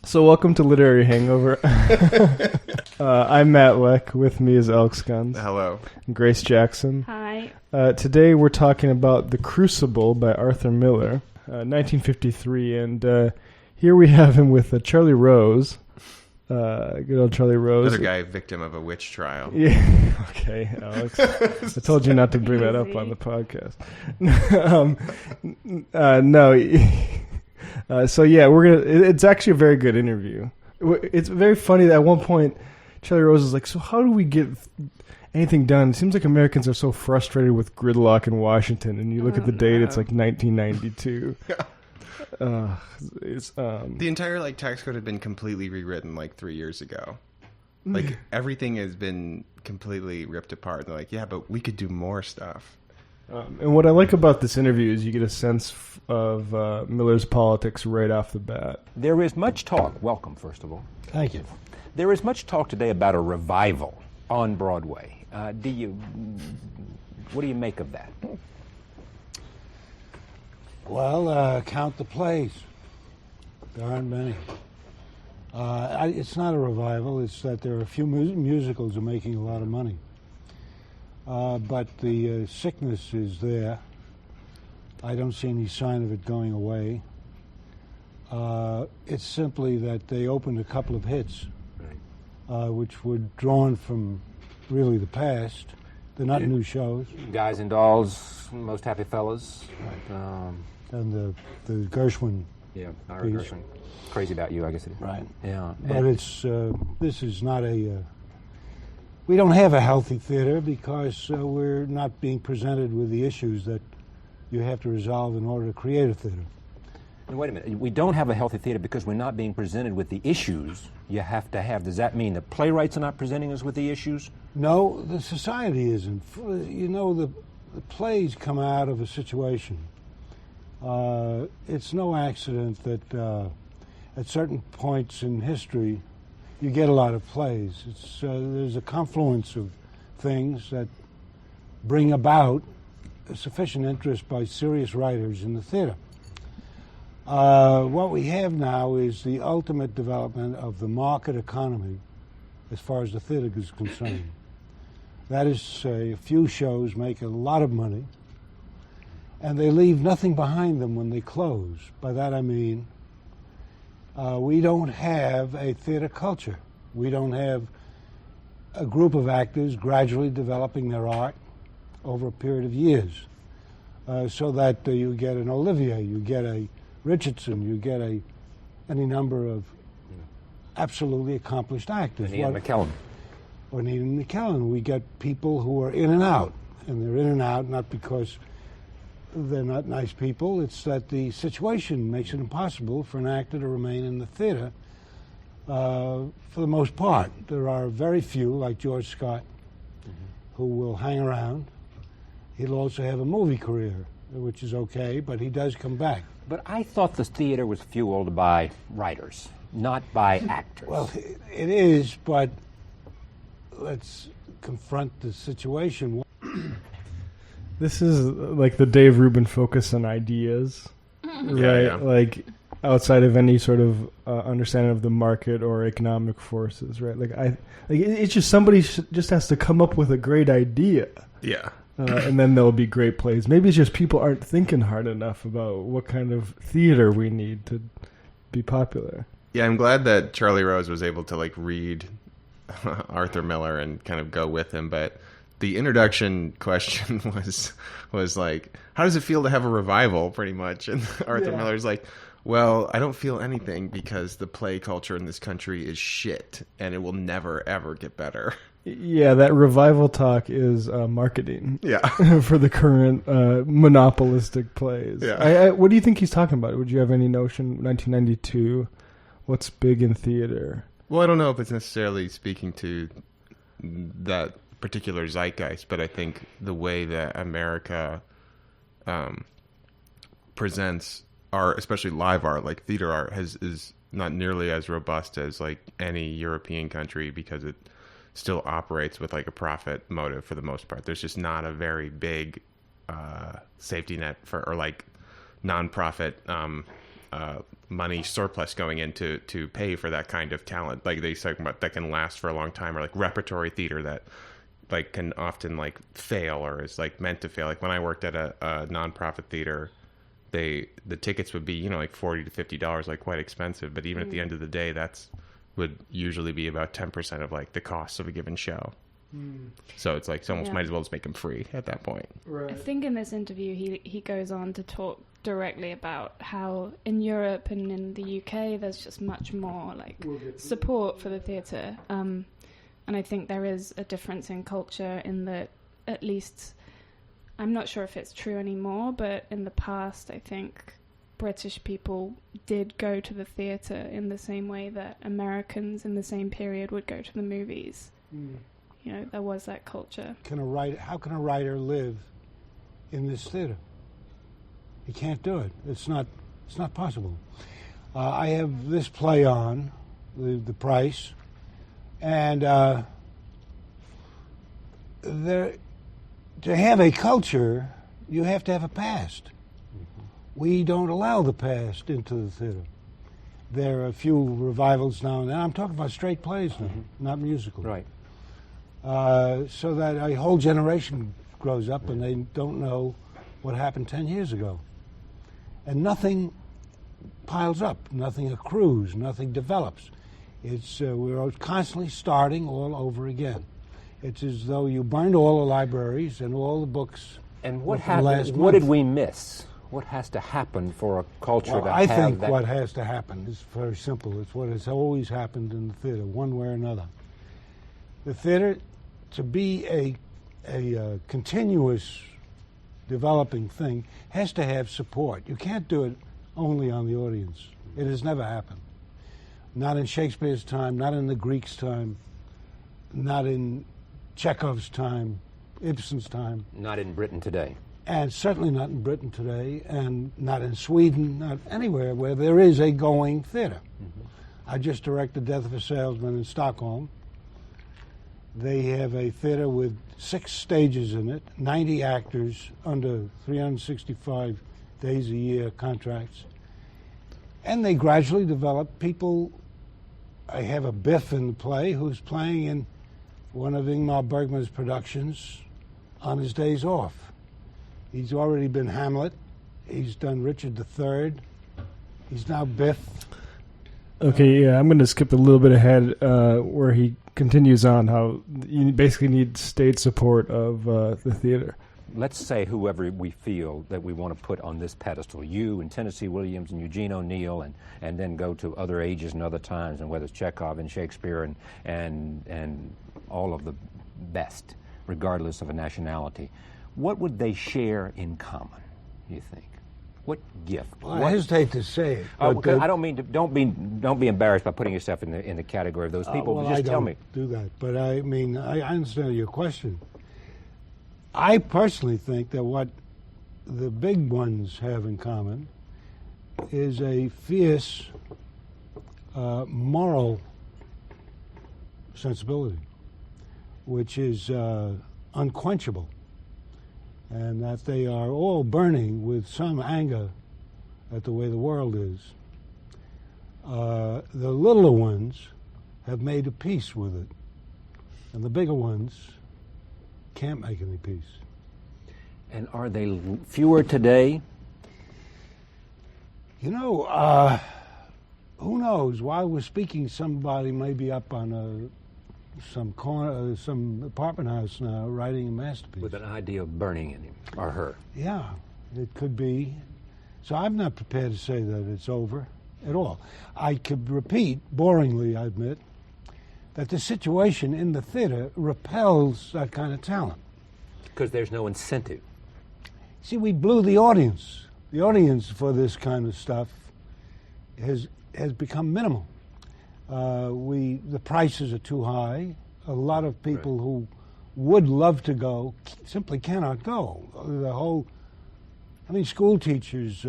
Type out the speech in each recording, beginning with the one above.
So welcome to Literary Hangover. I'm Matt Leck. With me is Elks Guns. Hello. Grace Jackson. Hi. Today we're talking about The Crucible by Arthur Miller, 1953. And here we have him with Charlie Rose. Good old Charlie Rose. Another guy victim of a witch trial. Yeah. Okay, Alex. I told you not to bring that up on the podcast. So yeah, it's actually a very good interview. It's very funny that at one point Charlie Rose is like, so how do we get anything done? It seems like Americans are so frustrated with gridlock in Washington, and you look at the date, it's like 1992. The entire tax code had been completely rewritten 3 years ago. Everything has been completely ripped apart. And they're like, yeah, but we could do more stuff. And what I like about this interview is you get a sense of Miller's politics right off the bat. There is much talk. Welcome, first of all. Thank you. There is much talk today about a revival on Broadway. What do you make of that? Well, count the plays. There aren't many. It's not a revival. It's that there are a few musicals are making a lot of money. But the sickness is there. I don't see any sign of it going away. It's simply that they opened a couple of hits, which were drawn from really the past. They're not new shows. Guys and Dolls, Most Happy Fellas. And the Gershwin. Yeah, Ira Gershwin. Crazy About You, I guess it is. Right. Yeah. But this is not a... we don't have a healthy theater because we're not being presented with the issues that you have to resolve in order to create a theater. And wait a minute. We don't have a healthy theater because we're not being presented with the issues you have to have. Does that mean the playwrights are not presenting us with the issues? No, the society isn't. You know, the plays come out of a situation. It's no accident that at certain points in history you get a lot of plays. There's a confluence of things that bring about a sufficient interest by serious writers in the theater. What we have now is the ultimate development of the market economy as far as the theater is concerned. That is to say, a few shows make a lot of money, and they leave nothing behind them when they close. By that I mean, we don't have a theater culture. We don't have a group of actors gradually developing their art over a period of years, so that you get an Olivier, you get a Richardson, you get any number of absolutely accomplished actors. Ian McKellen. Or Ian McKellen. We get people who are in and out, and they're in and out not because they're not nice people. It's that the situation makes it impossible for an actor to remain in the theater for the most part. There are very few, like George Scott, who will hang around. He'll also have a movie career, which is okay, but he does come back. But I thought the theater was fueled by writers, not by actors. Well, it is, but let's confront the situation. This is like the Dave Rubin focus on ideas, right? Yeah. Like outside of any sort of understanding of the market or economic forces, right? It's just somebody just has to come up with a great idea. Yeah. And then there'll be great plays. Maybe it's just people aren't thinking hard enough about what kind of theater we need to be popular. Yeah, I'm glad that Charlie Rose was able to read Arthur Miller and kind of go with him. But the introduction question was like, how does it feel to have a revival, pretty much? And Arthur Miller's like, well, I don't feel anything because the play culture in this country is shit, and it will never, ever get better. Yeah, that revival talk is marketing. Yeah. For the current monopolistic plays. Yeah. What do you think he's talking about? Would you have any notion? 1992, what's big in theater? Well, I don't know if it's necessarily speaking to that particular zeitgeist, but I think the way that America presents art, especially live art, like theater art, is not nearly as robust as any European country because it still operates with a profit motive for the most part. There's just not a very big safety net for nonprofit money surplus going into to pay for that kind of talent. Like they talk about that can last for a long time, or like repertory theater that like can often like fail or is like meant to fail. Like when I worked at a nonprofit theater, the tickets would be, you know, like $40 to $50, like quite expensive. But even at the end of the day, that's would usually be about 10% of like the cost of a given show. So it's like it's almost might as well just make them free at that point. Right. I think in this interview he goes on to talk directly about how in Europe and in the UK there's just much more like support for the theatre. And I think there is a difference in culture in that, at least, I'm not sure if it's true anymore, but in the past I think British people did go to the theatre in the same way that Americans in the same period would go to the movies. You know, there was that culture. How can a writer live in this theater? He can't do it. It's not possible. I have this play on, the Price, and to have a culture, you have to have a past. We don't allow the past into the theater. There are a few revivals now and then. I'm talking about straight plays now, not musicals. Right. So that a whole generation grows up and they don't know what happened 10 years ago. And nothing piles up, nothing accrues, nothing develops. It's we're constantly starting all over again. It's as though you burned all the libraries and all the books. And what happened? What did we miss? What has to happen for a culture to I have think that? what has to happen is very simple. It's what has always happened in the theater, one way or another. The theater, to be a continuous developing thing, has to have support. You can't do it only on the audience. It has never happened. Not in Shakespeare's time, not in the Greeks' time, not in Chekhov's time, Ibsen's time. Not in Britain today. And certainly not in Britain today, and not in Sweden, not anywhere where there is a going theater. I just directed Death of a Salesman in Stockholm. They have a theater with 6 stages in it, 90 actors under 365 days a year contracts. And they gradually develop people. I have a Biff in the play who's playing in one of Ingmar Bergman's productions on his days off. He's already been Hamlet. He's done Richard III. He's now Biff. Okay, yeah, I'm going to skip a little bit ahead where he continues on how you basically need state support of the theater. Let's say whoever we feel that we want to put on this pedestal, you and Tennessee Williams and Eugene O'Neill, and then go to other ages and other times, and whether it's Chekhov and Shakespeare and all of the best, regardless of a nationality. What would they share in common, you think? What gift? Well, I hesitate to say it. But, I don't mean to, don't be embarrassed by putting yourself in the category of those people. Well, but just I tell don't me. do that. But I mean, I understand your question. I personally think that what the big ones have in common is a fierce moral sensibility, which is unquenchable. And that they are all burning with some anger at the way the world is. The littler ones have made a peace with it, and the bigger ones can't make any peace. And are they fewer today? You know, who knows? While we're speaking, somebody may be up on some corner, some apartment house now, writing a masterpiece. With an idea of burning in him or her. Yeah, it could be. So I'm not prepared to say that it's over at all. I could repeat, boringly, I admit, that the situation in the theater repels that kind of talent. Because there's no incentive. See, we blew the audience. The audience for this kind of stuff has become minimal. The prices are too high. A lot of people who would love to go simply cannot go. School teachers,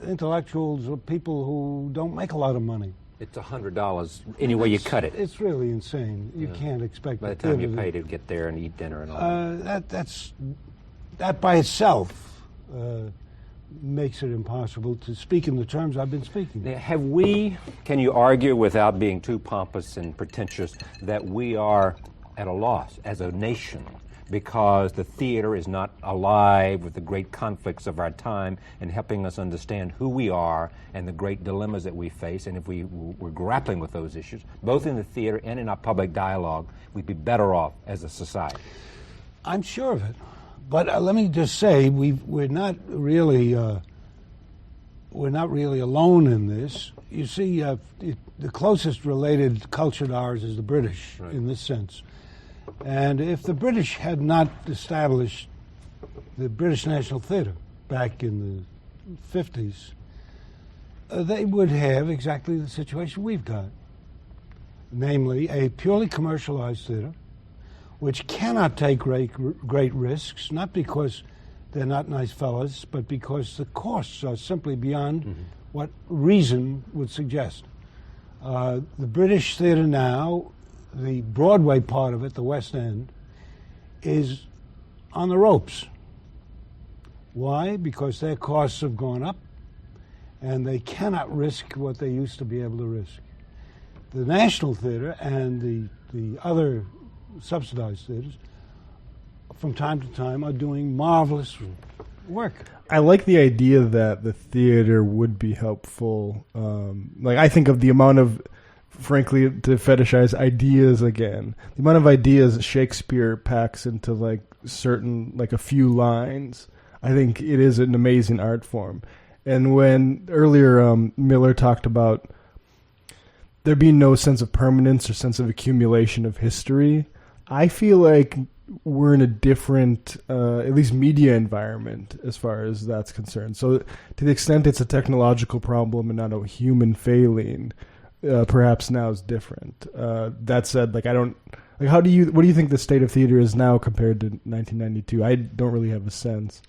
intellectuals, or people who don't make a lot of money. It's $100 any way you cut it. It's really insane. You can't expect. By the time you pay to get there and eat dinner and all that by itself makes it impossible to speak in the terms I've been speaking. Can you argue without being too pompous and pretentious that we are at a loss as a nation because the theater is not alive with the great conflicts of our time and helping us understand who we are and the great dilemmas that we face? And if we were grappling with those issues, both in the theater and in our public dialogue, we'd be better off as a society. I'm sure of it. But let me just say, we're not really alone in this. You see, the closest related culture to ours is the British, right, in this sense. And if the British had not established the British National Theatre back in the 50s, they would have exactly the situation we've got, namely a purely commercialized theatre, which cannot take great risks, not because they're not nice fellas, but because the costs are simply beyond what reason would suggest. The British theatre now, the Broadway part of it, the West End, is on the ropes. Why? Because their costs have gone up, and they cannot risk what they used to be able to risk. The National Theatre and the other subsidized theaters, from time to time, are doing marvelous work. I like the idea that the theater would be helpful. I think of the amount of, frankly, to fetishize ideas again, the amount of ideas Shakespeare packs into a few lines. I think it is an amazing art form. And when earlier Miller talked about there being no sense of permanence or sense of accumulation of history, I feel like we're in a different, at least media environment as far as that's concerned. So to the extent it's a technological problem and not a human failing, perhaps now is different. That said, what do you think the state of theater is now compared to 1992? I don't really have a sense.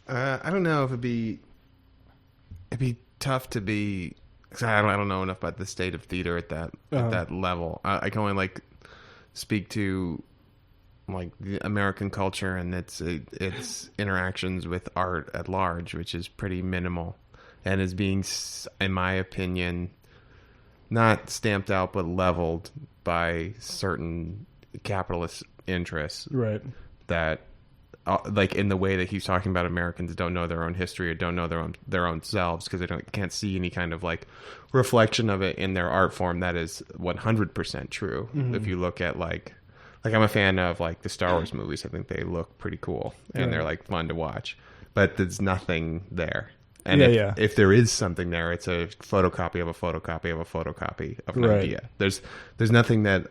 I don't know if it'd be tough to be, cause I don't know enough about the state of theater at that level. I can only speak to the American culture and its interactions with art at large, which is pretty minimal and is being, in my opinion, not stamped out but leveled by certain capitalist interests. Right. That in the way that he's talking about Americans don't know their own history or don't know their own selves because they can't see any kind of reflection of it in their art form. That is 100% true. Mm-hmm. If you look at I'm a fan of the Star Wars movies. I think they look pretty cool and they're fun to watch, but there's nothing there. And if there is something there, it's a photocopy of a photocopy of a photocopy of an idea. There's nothing that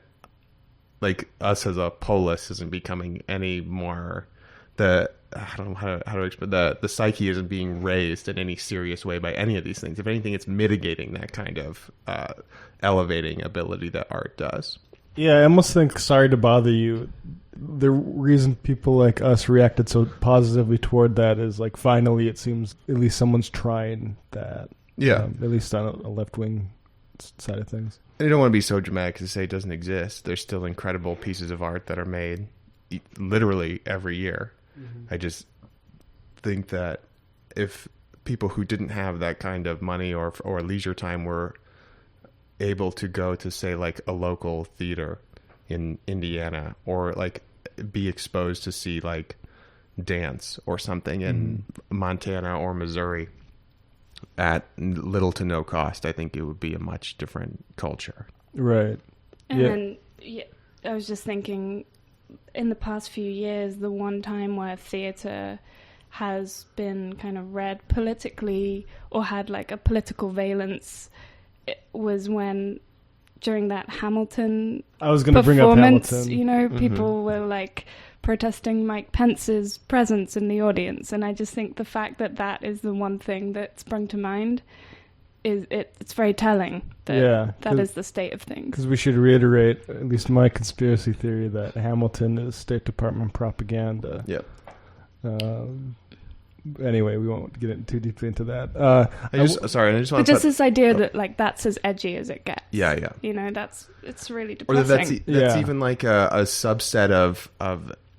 us as a polis isn't becoming any more. I don't know how to explain the psyche isn't being raised in any serious way by any of these things. If anything, it's mitigating that kind of elevating ability that art does. Yeah, I almost think, sorry to bother you, the reason people like us reacted so positively toward that is finally it seems at least someone's trying that. Yeah. At least on a left-wing side of things. And you don't want to be so dramatic to say it doesn't exist. There's still incredible pieces of art that are made literally every year. Mm-hmm. I just think that if people who didn't have that kind of money or leisure time were able to go to, say, a local theater in Indiana or be exposed to see dance or something in Montana or Missouri at little to no cost, I think it would be a much different culture. Right. And then I was just thinking, in the past few years, the one time where theatre has been kind of read politically or had a political valence, it was when during that Hamilton I was going to bring up Hamilton. People were protesting Mike Pence's presence in the audience, and I just think the fact that is the one thing that sprung to mind it's very telling that is the state of things. Because we should reiterate, at least my conspiracy theory, that Hamilton is State Department propaganda. Yep. Anyway, we won't get too deeply into that. I just want but just this idea that that's as edgy as it gets. Yeah. It's really depressing. Or that's even a subset of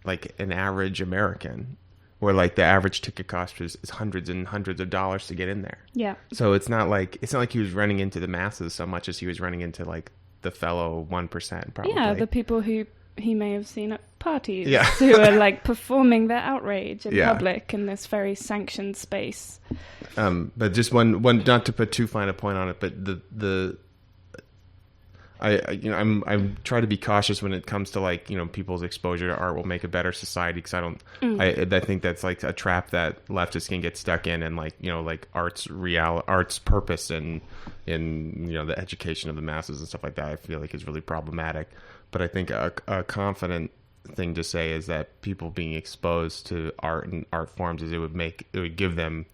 an average American. where like the average ticket cost is hundreds and hundreds of dollars to get in there. Yeah. So it's not like he was running into the masses so much as he was running into like the fellow 1%, probably. Yeah, the people who he may have seen at parties Yeah. who are like performing their outrage in Yeah. public in this very sanctioned space. But just one, not to put too fine a point on it, but I'm trying to be cautious when it comes to like, people's exposure to art will make a better society, because I think that's like a trap that leftists can get stuck in, and like, like art's purpose in the education of the masses and stuff like that, I feel like is really problematic. But I think a confident thing to say is that people being exposed to art and art forms it would give them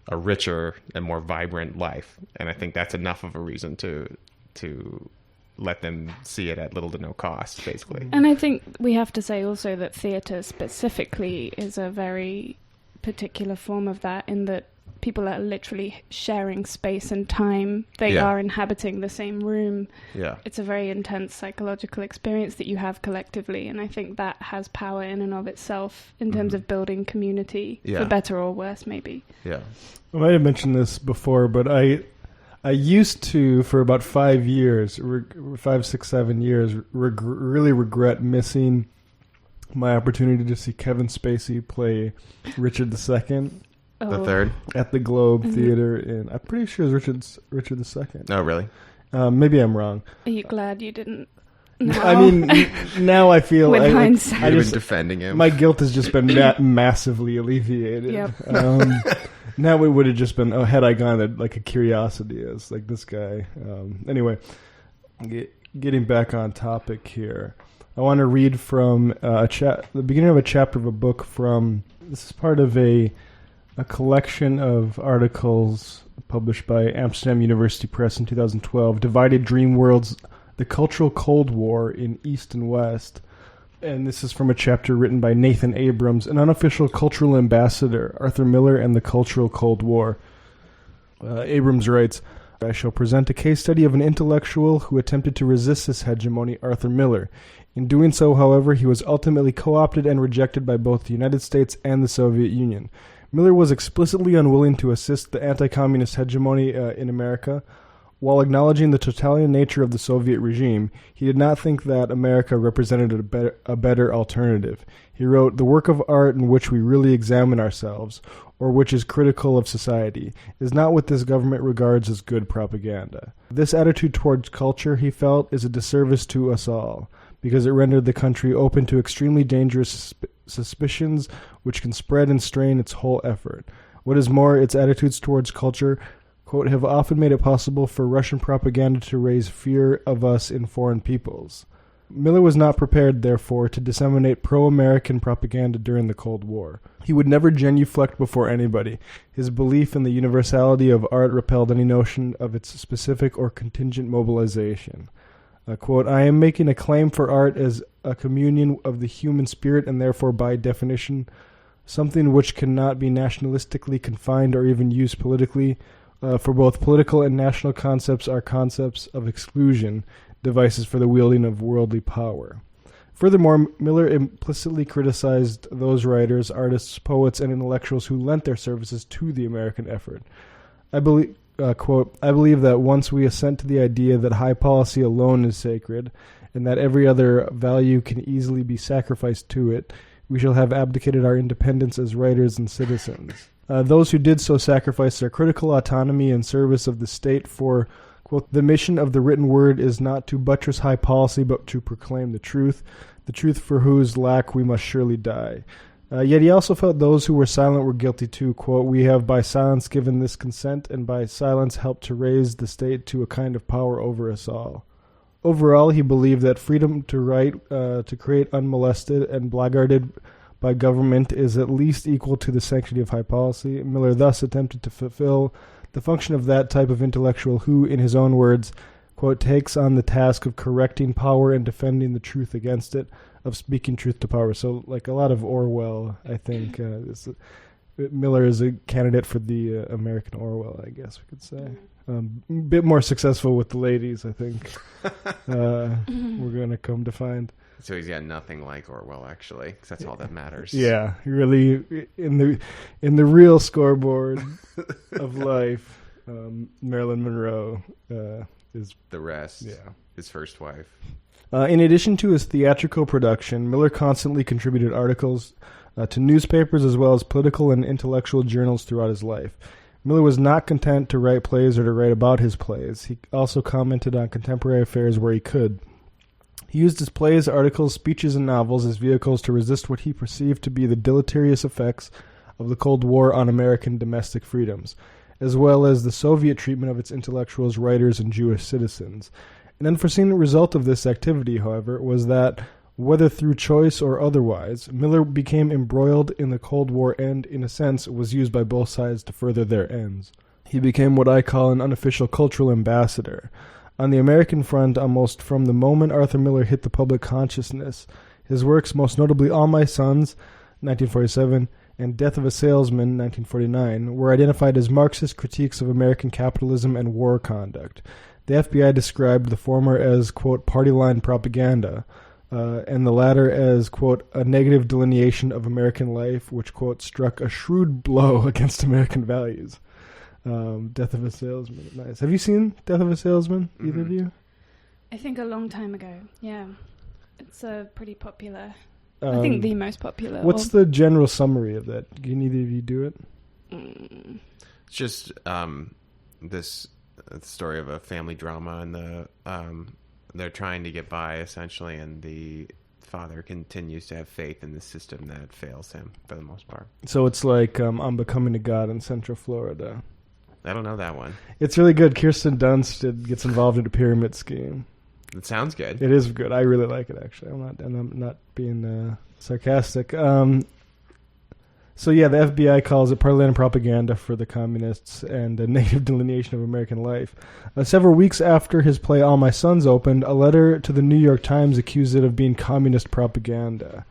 a richer and more vibrant life. And I think that's enough of a reason to let them see it at little to no cost, basically. And I think we have to say also that theatre specifically is a very particular form of that, in that people are literally sharing space and time. They are inhabiting the same room. Yeah. It's a very intense psychological experience that you have collectively, and I think that has power in and of itself in terms of building community, for better or worse, maybe. Yeah. I might have mentioned this before, but I used to, for about 5 years, 5, 6, 7 years, really regret missing my opportunity to see Kevin Spacey play Richard II. The third? At the Globe Theater I'm pretty sure it was Richard II. Oh, really? Maybe I'm wrong. Are you glad you didn't? No. I mean, now I feel with hindsight, I've been defending him. My guilt has just been massively alleviated. Yep. Now it would have just been, had I gone like a curiosity as like this guy. Anyway, getting back on topic here, I want to read from the beginning of a chapter of a book from. This is part of a collection of articles published by Amsterdam University Press in 2012, Divided Dreamworlds, The Cultural Cold War in East and West. And this is from a chapter written by Nathan Abrams, an unofficial cultural ambassador, Arthur Miller and the Cultural Cold War. Abrams writes, I shall present a case study of an intellectual who attempted to resist this hegemony, Arthur Miller. In doing so, however, he was ultimately co-opted and rejected by both the United States and the Soviet Union. Miller was explicitly unwilling to assist the anti-communist hegemony in America. While acknowledging the totalitarian nature of the Soviet regime, he did not think that America represented a better alternative. He wrote, the work of art in which we really examine ourselves, or which is critical of society, is not what this government regards as good propaganda. This attitude towards culture, he felt, is a disservice to us all, because it rendered the country open to extremely dangerous suspicions which can spread and strain its whole effort. What is more, its attitudes towards culture, quote, have often made it possible for Russian propaganda to raise fear of us in foreign peoples. Miller was not prepared, therefore, to disseminate pro-American propaganda during the Cold War. He would never genuflect before anybody. His belief in the universality of art repelled any notion of its specific or contingent mobilization. Quote, I am making a claim for art as a communion of the human spirit, and therefore, by definition, something which cannot be nationalistically confined or even used politically. For both political and national concepts are concepts of exclusion, devices for the wielding of worldly power. Furthermore, Miller implicitly criticized those writers, artists, poets, and intellectuals who lent their services to the American effort. I believe, quote, I believe that once we assent to the idea that high policy alone is sacred, and that every other value can easily be sacrificed to it, we shall have abdicated our independence as writers and citizens. Those who did so sacrificed their critical autonomy in service of the state, for, quote, the mission of the written word is not to buttress high policy, but to proclaim the truth for whose lack we must surely die. Yet he also felt those who were silent were guilty too. Quote, we have by silence given this consent, and by silence helped to raise the state to a kind of power over us all. Overall, he believed that freedom to write, to create unmolested and blackguarded by government is at least equal to the sanctity of high policy. Miller thus attempted to fulfill the function of that type of intellectual who, in his own words, quote, takes on the task of correcting power and defending the truth against it, of speaking truth to power. So, like a lot of Orwell, I think, Miller is a candidate for the American Orwell, I guess we could say. A bit more successful with the ladies, I think. We're going to come to find. So he's got nothing like Orwell, actually, because that's all that matters. Yeah, really, in the real scoreboard of life, Marilyn Monroe is The rest. Yeah. His first wife. In addition to his theatrical production, Miller constantly contributed articles to newspapers as well as political and intellectual journals throughout his life. Miller was not content to write plays or to write about his plays. He also commented on contemporary affairs where he could. He used his plays, articles, speeches, and novels as vehicles to resist what he perceived to be the deleterious effects of the Cold War on American domestic freedoms, as well as the Soviet treatment of its intellectuals, writers, and Jewish citizens. An unforeseen result of this activity, however, was that, whether through choice or otherwise, Miller became embroiled in the Cold War and, in a sense, was used by both sides to further their ends. He became what I call an unofficial cultural ambassador. On the American front, almost from the moment Arthur Miller hit the public consciousness, his works, most notably All My Sons, 1947, and Death of a Salesman, 1949, were identified as Marxist critiques of American capitalism and war conduct. The FBI described the former as, quote, party line propaganda, and the latter as, quote, a negative delineation of American life, which, quote, struck a shrewd blow against American values. Death of a Salesman. Nice. Have you seen Death of a Salesman, either of you? I think a long time ago, yeah. It's pretty popular. I think the most popular. What's the general summary of that? Can either of you do it? It's just this story of a family drama, and they're trying to get by, essentially, and the father continues to have faith in the system that fails him, for the most part. So it's like I'm Becoming a God in Central Florida. I don't know that one. It's really good. Kirsten Dunst gets involved in a pyramid scheme. It sounds good. It is good. I really like it, actually. I'm not being sarcastic. So yeah, the FBI calls it party propaganda for the communists and a negative delineation of American life. Several weeks after his play All My Sons opened, a letter to the New York Times accused it of being communist propaganda.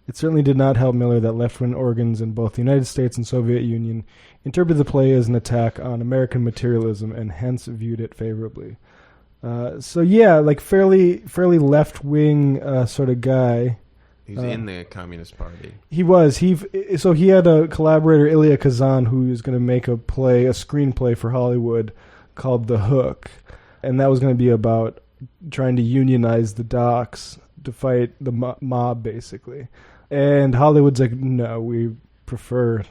It certainly did not help Miller that left-wing organs in both the United States and Soviet Union interpreted the play as an attack on American materialism and hence viewed it favorably. So yeah, like fairly left-wing sort of guy. He's in the Communist Party. He was. He had a collaborator, Ilya Kazan, who was going to make a screenplay for Hollywood called The Hook, and that was going to be about trying to unionize the docks to fight the mob, basically. And Hollywood's like, no, we prefer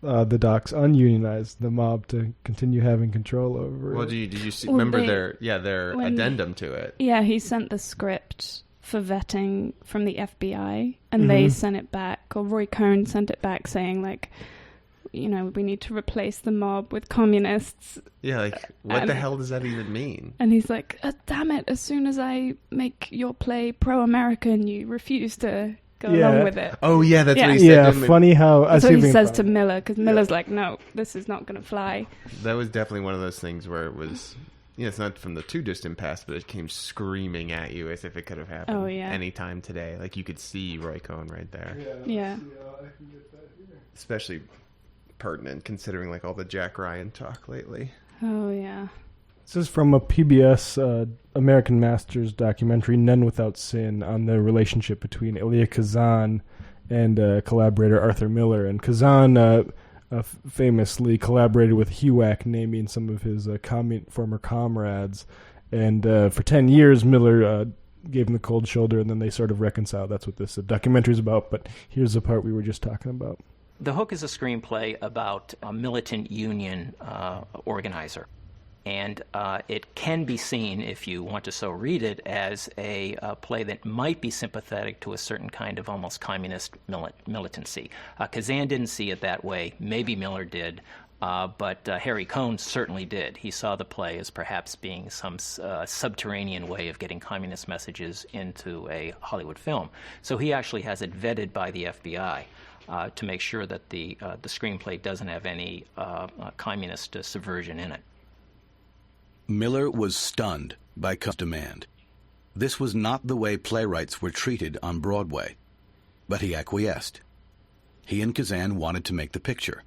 the docks ununionized, the mob to continue having control over Well, it. did you see? Remember their addendum to it? Yeah, he sent the script for vetting from the FBI, and they sent it back, or Roy Cohn sent it back saying, like, you know, we need to replace the mob with communists. Yeah, like, what the hell does that even mean? And he's like, damn it, as soon as I make your play pro-American, you refuse to go along with it. Oh, yeah, that's what he said. Yeah, funny how... That's what he says to Miller, because Miller's like, no, this is not going to fly. That was definitely one of those things where it was... Yeah, it's not from the too distant past, but it came screaming at you as if it could have happened any time today. Like, you could see Roy Cohn right there. Yeah. Especially pertinent, considering, like, all the Jack Ryan talk lately. Oh, yeah. This is from a PBS American Masters documentary, None Without Sin, on the relationship between Ilya Kazan and collaborator Arthur Miller. And Kazan... famously collaborated with HUAC, naming some of his former comrades. And for 10 years, Miller gave him the cold shoulder, and then they sort of reconciled. That's what this documentary is about, but here's the part we were just talking about. The Hook is a screenplay about a militant union organizer. And it can be seen, if you want to so read it, as a play that might be sympathetic to a certain kind of almost communist militancy. Kazan didn't see it that way. Maybe Miller did. But Harry Cohn certainly did. He saw the play as perhaps being some subterranean way of getting communist messages into a Hollywood film. So he actually has it vetted by the FBI to make sure that the screenplay doesn't have any communist subversion in it. Miller was stunned by Cohn's demand. This was not the way playwrights were treated on Broadway, but he acquiesced. He and Kazan wanted to make the picture.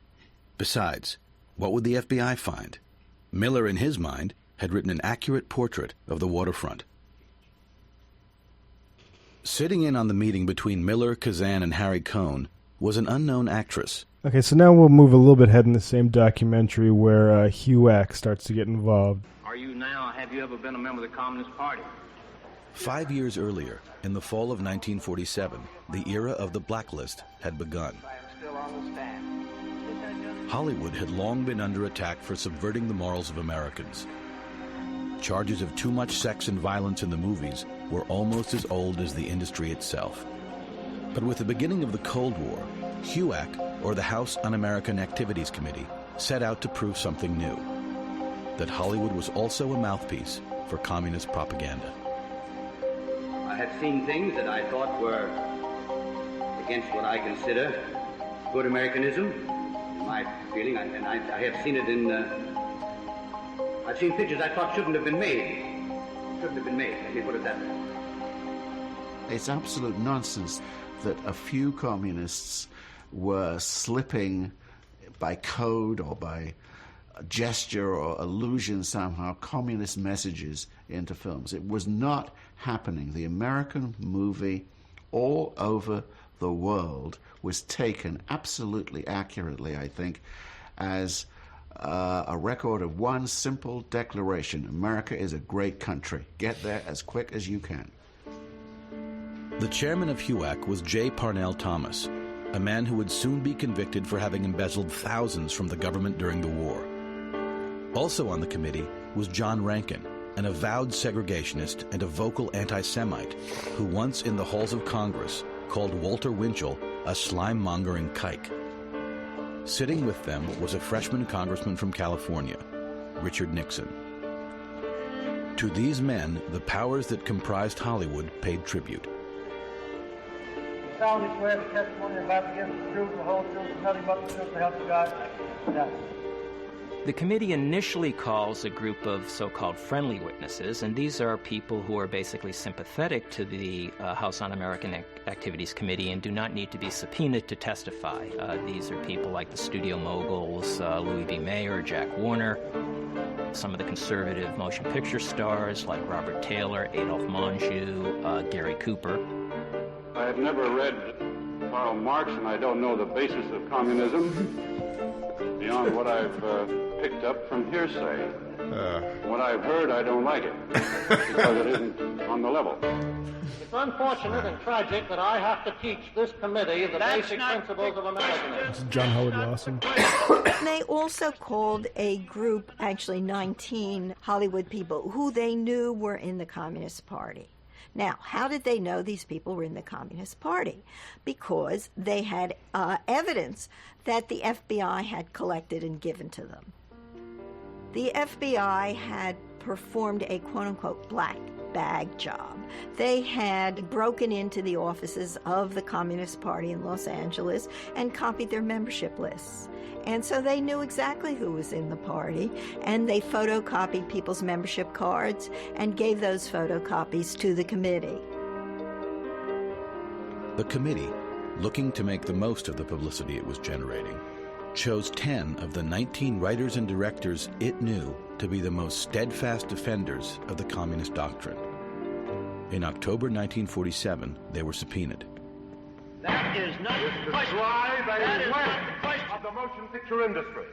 Besides, what would the FBI find? Miller, in his mind, had written an accurate portrait of the waterfront. Sitting in on the meeting between Miller, Kazan, and Harry Cohn was an unknown actress. Okay, so now we'll move a little bit ahead in the same documentary where HUAC starts to get involved. Have you ever been a member of the Communist Party? 5 years earlier, in the fall of 1947, the era of the blacklist had begun. Hollywood had long been under attack for subverting the morals of Americans. Charges of too much sex and violence in the movies were almost as old as the industry itself. But with the beginning of the Cold War, HUAC, or the House Un-American Activities Committee, set out to prove something new: that Hollywood was also a mouthpiece for communist propaganda. I have seen things that I thought were against what I consider good Americanism, in my feeling, and I have seen it in, I've seen pictures I thought shouldn't have been made. Shouldn't have been made, let me put it that way. It's absolute nonsense that a few communists were slipping by code or by gesture or allusion somehow communist messages into films. It was not happening. The American movie all over the world was taken absolutely accurately, I think, as a record of one simple declaration: America is a great country. Get there as quick as you can. The chairman of HUAC was J. Parnell Thomas, a man who would soon be convicted for having embezzled thousands from the government during the war. Also on the committee was John Rankin, an avowed segregationist and a vocal anti-Semite who once in the halls of Congress called Walter Winchell a slime-mongering kike. Sitting with them was a freshman congressman from California, Richard Nixon. To these men, the powers that comprised Hollywood paid tribute. You solemnly swear the testimony you're about to give is the truth, the whole truth, and nothing but the truth, to help you God? Yes. The committee initially calls a group of so-called friendly witnesses, and these are people who are basically sympathetic to the House Un-American Activities Committee and do not need to be subpoenaed to testify. These are people like the studio moguls, Louis B. Mayer, Jack Warner, some of the conservative motion picture stars like Robert Taylor, Adolph Monjou, Gary Cooper. I have never read Karl Marx, and I don't know the basis of communism beyond what I've picked up from hearsay. What I've heard, I don't like it, because it isn't on the level. It's unfortunate and tragic that I have to teach this committee the basic principles of Americanism. This is John Howard Lawson. They also called a group, actually 19 Hollywood people, who they knew were in the Communist Party. Now, how did they know these people were in the Communist Party? Because they had evidence that the FBI had collected and given to them. The FBI had performed a quote-unquote black bag job. They had broken into the offices of the Communist Party in Los Angeles and copied their membership lists. And so they knew exactly who was in the party, and they photocopied people's membership cards and gave those photocopies to the committee. The committee, looking to make the most of the publicity it was generating, chose 10 of the 19 writers and directors it knew to be the most steadfast defenders of the communist doctrine. In October 1947, they were subpoenaed. That is not the drive and web of the motion picture industry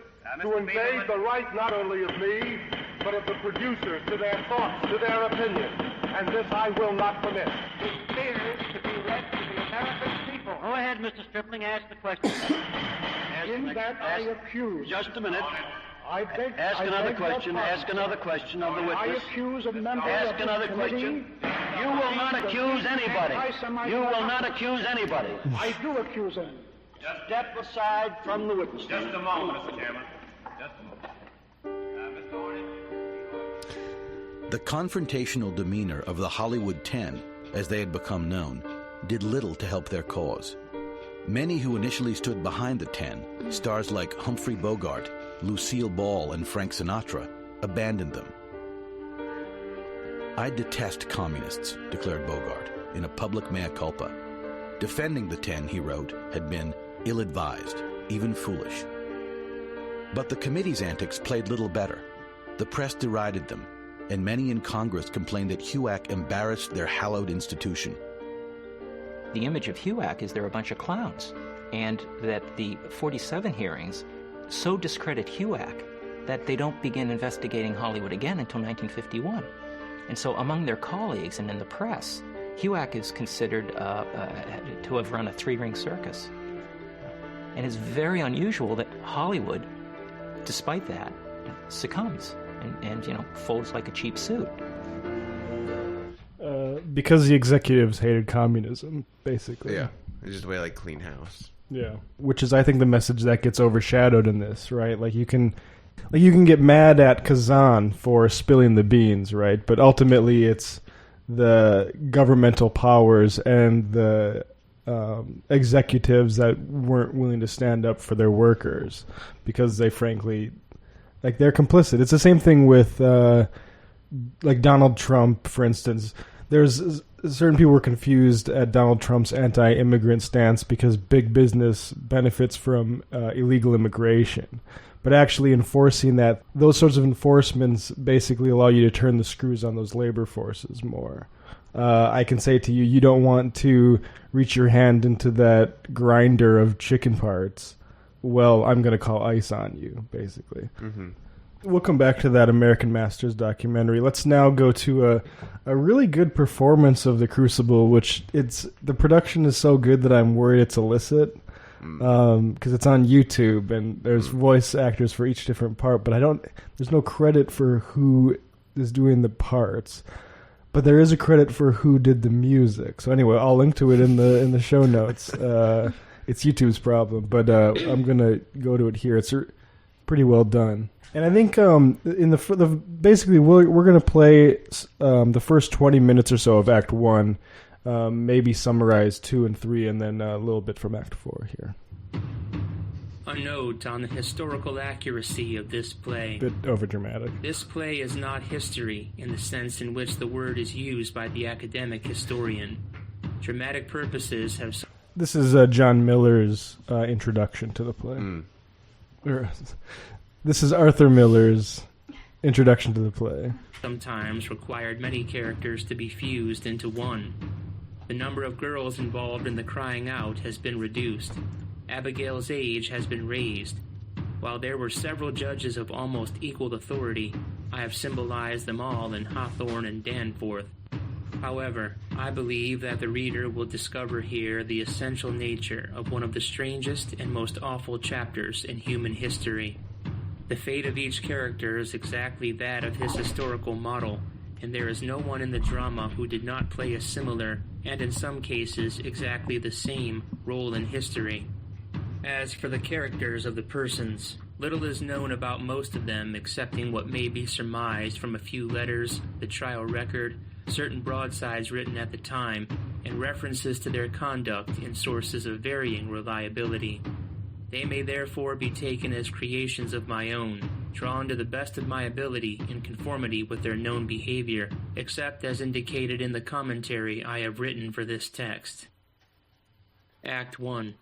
to invade the right not only of me, but of the producers to their thoughts, to their opinions. And this I will not permit. It fails to be read to the American people. Go ahead, Mr. Stripling, ask the question. In that I accuse. Just a minute. I beg, Ask another question of the witness. I accuse a member Ask of another this question. committee. You will not accuse anybody. You will not accuse anybody. I do accuse him. Step aside from the witness. Just a moment, Mr. Chairman. Just a moment. Mr. Horny. The confrontational demeanor of the Hollywood 10, as they had become known, did little to help their cause. Many who initially stood behind the 10, stars like Humphrey Bogart, Lucille Ball, and Frank Sinatra, abandoned them. "I detest communists," declared Bogart in a public mea culpa. Defending the 10, he wrote, had been ill-advised, even foolish. But the committee's antics played little better. The press derided them, and many in Congress complained that HUAC embarrassed their hallowed institution. the image of HUAC is they're a bunch of clowns, and that the 47 hearings so discredit HUAC that they don't begin investigating Hollywood again until 1951. And so among their colleagues and in the press, HUAC is considered to have run a three-ring circus. And it's very unusual that Hollywood, despite that, succumbs and folds like a cheap suit. Because the executives hated communism, basically. Yeah, it's just a way like clean house. Yeah, which is, I think, the message that gets overshadowed in this, right? Like you can get mad at Kazan for spilling the beans, right? But ultimately, it's the governmental powers and the executives that weren't willing to stand up for their workers because they, frankly, they're complicit. It's the same thing with Donald Trump, for instance. There's certain people were confused at Donald Trump's anti-immigrant stance because big business benefits from illegal immigration. But actually enforcing that, those sorts of enforcements basically allow you to turn the screws on those labor forces more. I can say to you, you don't want to reach your hand into that grinder of chicken parts. Well, I'm going to call ICE on you, basically. Mm-hmm. We'll come back to that American Masters documentary. Let's now go to a really good performance of The Crucible, which the production is so good that I'm worried it's illicit. Because it's on YouTube and there's voice actors for each different part, but there's no credit for who is doing the parts, but there is a credit for who did the music. So anyway, I'll link to it in the show notes. It's YouTube's problem, but I'm gonna go to it here. It's pretty well done, and I think basically we're gonna play the first 20 minutes or so of Act 1. Maybe summarize 2 and 3, and then a little bit from Act 4 here. A note on the historical accuracy of this play. Bit overdramatic. This play is not history in the sense in which the word is used by the academic historian. Dramatic purposes have... This is John Miller's introduction to the play. This is Arthur Miller's introduction to the play. Sometimes required many characters to be fused into one. The number of girls involved in the crying out has been reduced. Abigail's age has been raised. While there were several judges of almost equal authority, I have symbolized them all in Hawthorne and Danforth. However, I believe that the reader will discover here the essential nature of one of the strangest and most awful chapters in human history. The fate of each character is exactly that of his historical model, and there is no one in the drama who did not play a similar, and in some cases exactly the same, role in history. As for the characters of the persons, little is known about most of them excepting what may be surmised from a few letters, the trial record, certain broadsides written at the time, and references to their conduct in sources of varying reliability. They may therefore be taken as creations of my own, drawn to the best of my ability in conformity with their known behavior, except as indicated in the commentary I have written for this text. Act 1.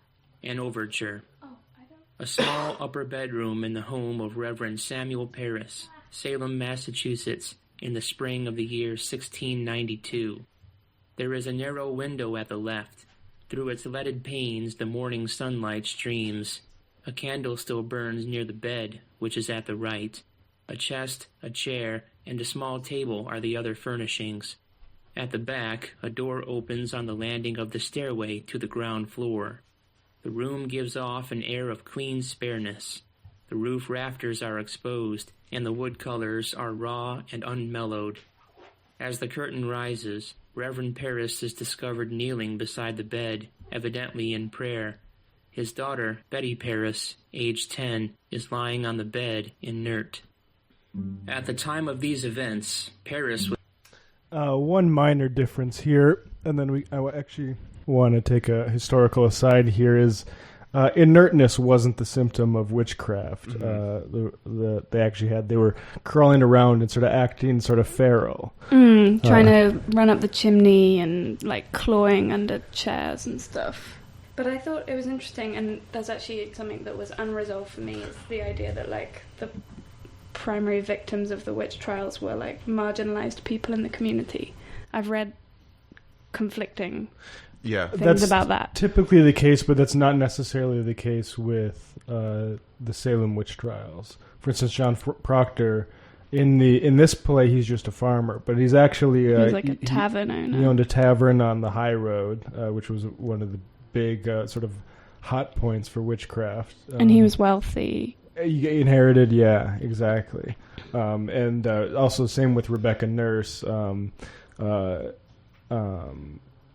An Overture. A small upper bedroom in the home of Reverend Samuel Parris, Salem, Massachusetts, in the spring of the year 1692. There is a narrow window at the left. Through its leaded panes the morning sunlight streams. A candle still burns near the bed, which is at the right. A chest, a chair, and a small table are the other furnishings. At the back, a door opens on the landing of the stairway to the ground floor. The room gives off an air of clean spareness. The roof rafters are exposed, and the wood colors are raw and unmellowed. As the curtain rises, Reverend Parris is discovered kneeling beside the bed, evidently in prayer. His daughter, Betty Parris, aged 10, is lying on the bed, inert. At the time of these events, Parris was... One minor difference here, and then I actually want to take a historical aside here, is inertness wasn't the symptom of witchcraft. They were crawling around and sort of acting sort of feral. Trying to run up the chimney and like clawing under chairs and stuff. But I thought it was interesting, and that's actually something that was unresolved for me, is the idea that like the primary victims of the witch trials were like marginalized people in the community. I've read conflicting things about that. Typically the case, but that's not necessarily the case with the Salem witch trials. For instance, John Proctor, in this play, he's just a farmer, but he's actually he's like a tavern owner. He owned a tavern on the high road, which was one of the big sort of hot points for witchcraft. And he was wealthy. He inherited, yeah, exactly. And also same with Rebecca Nurse.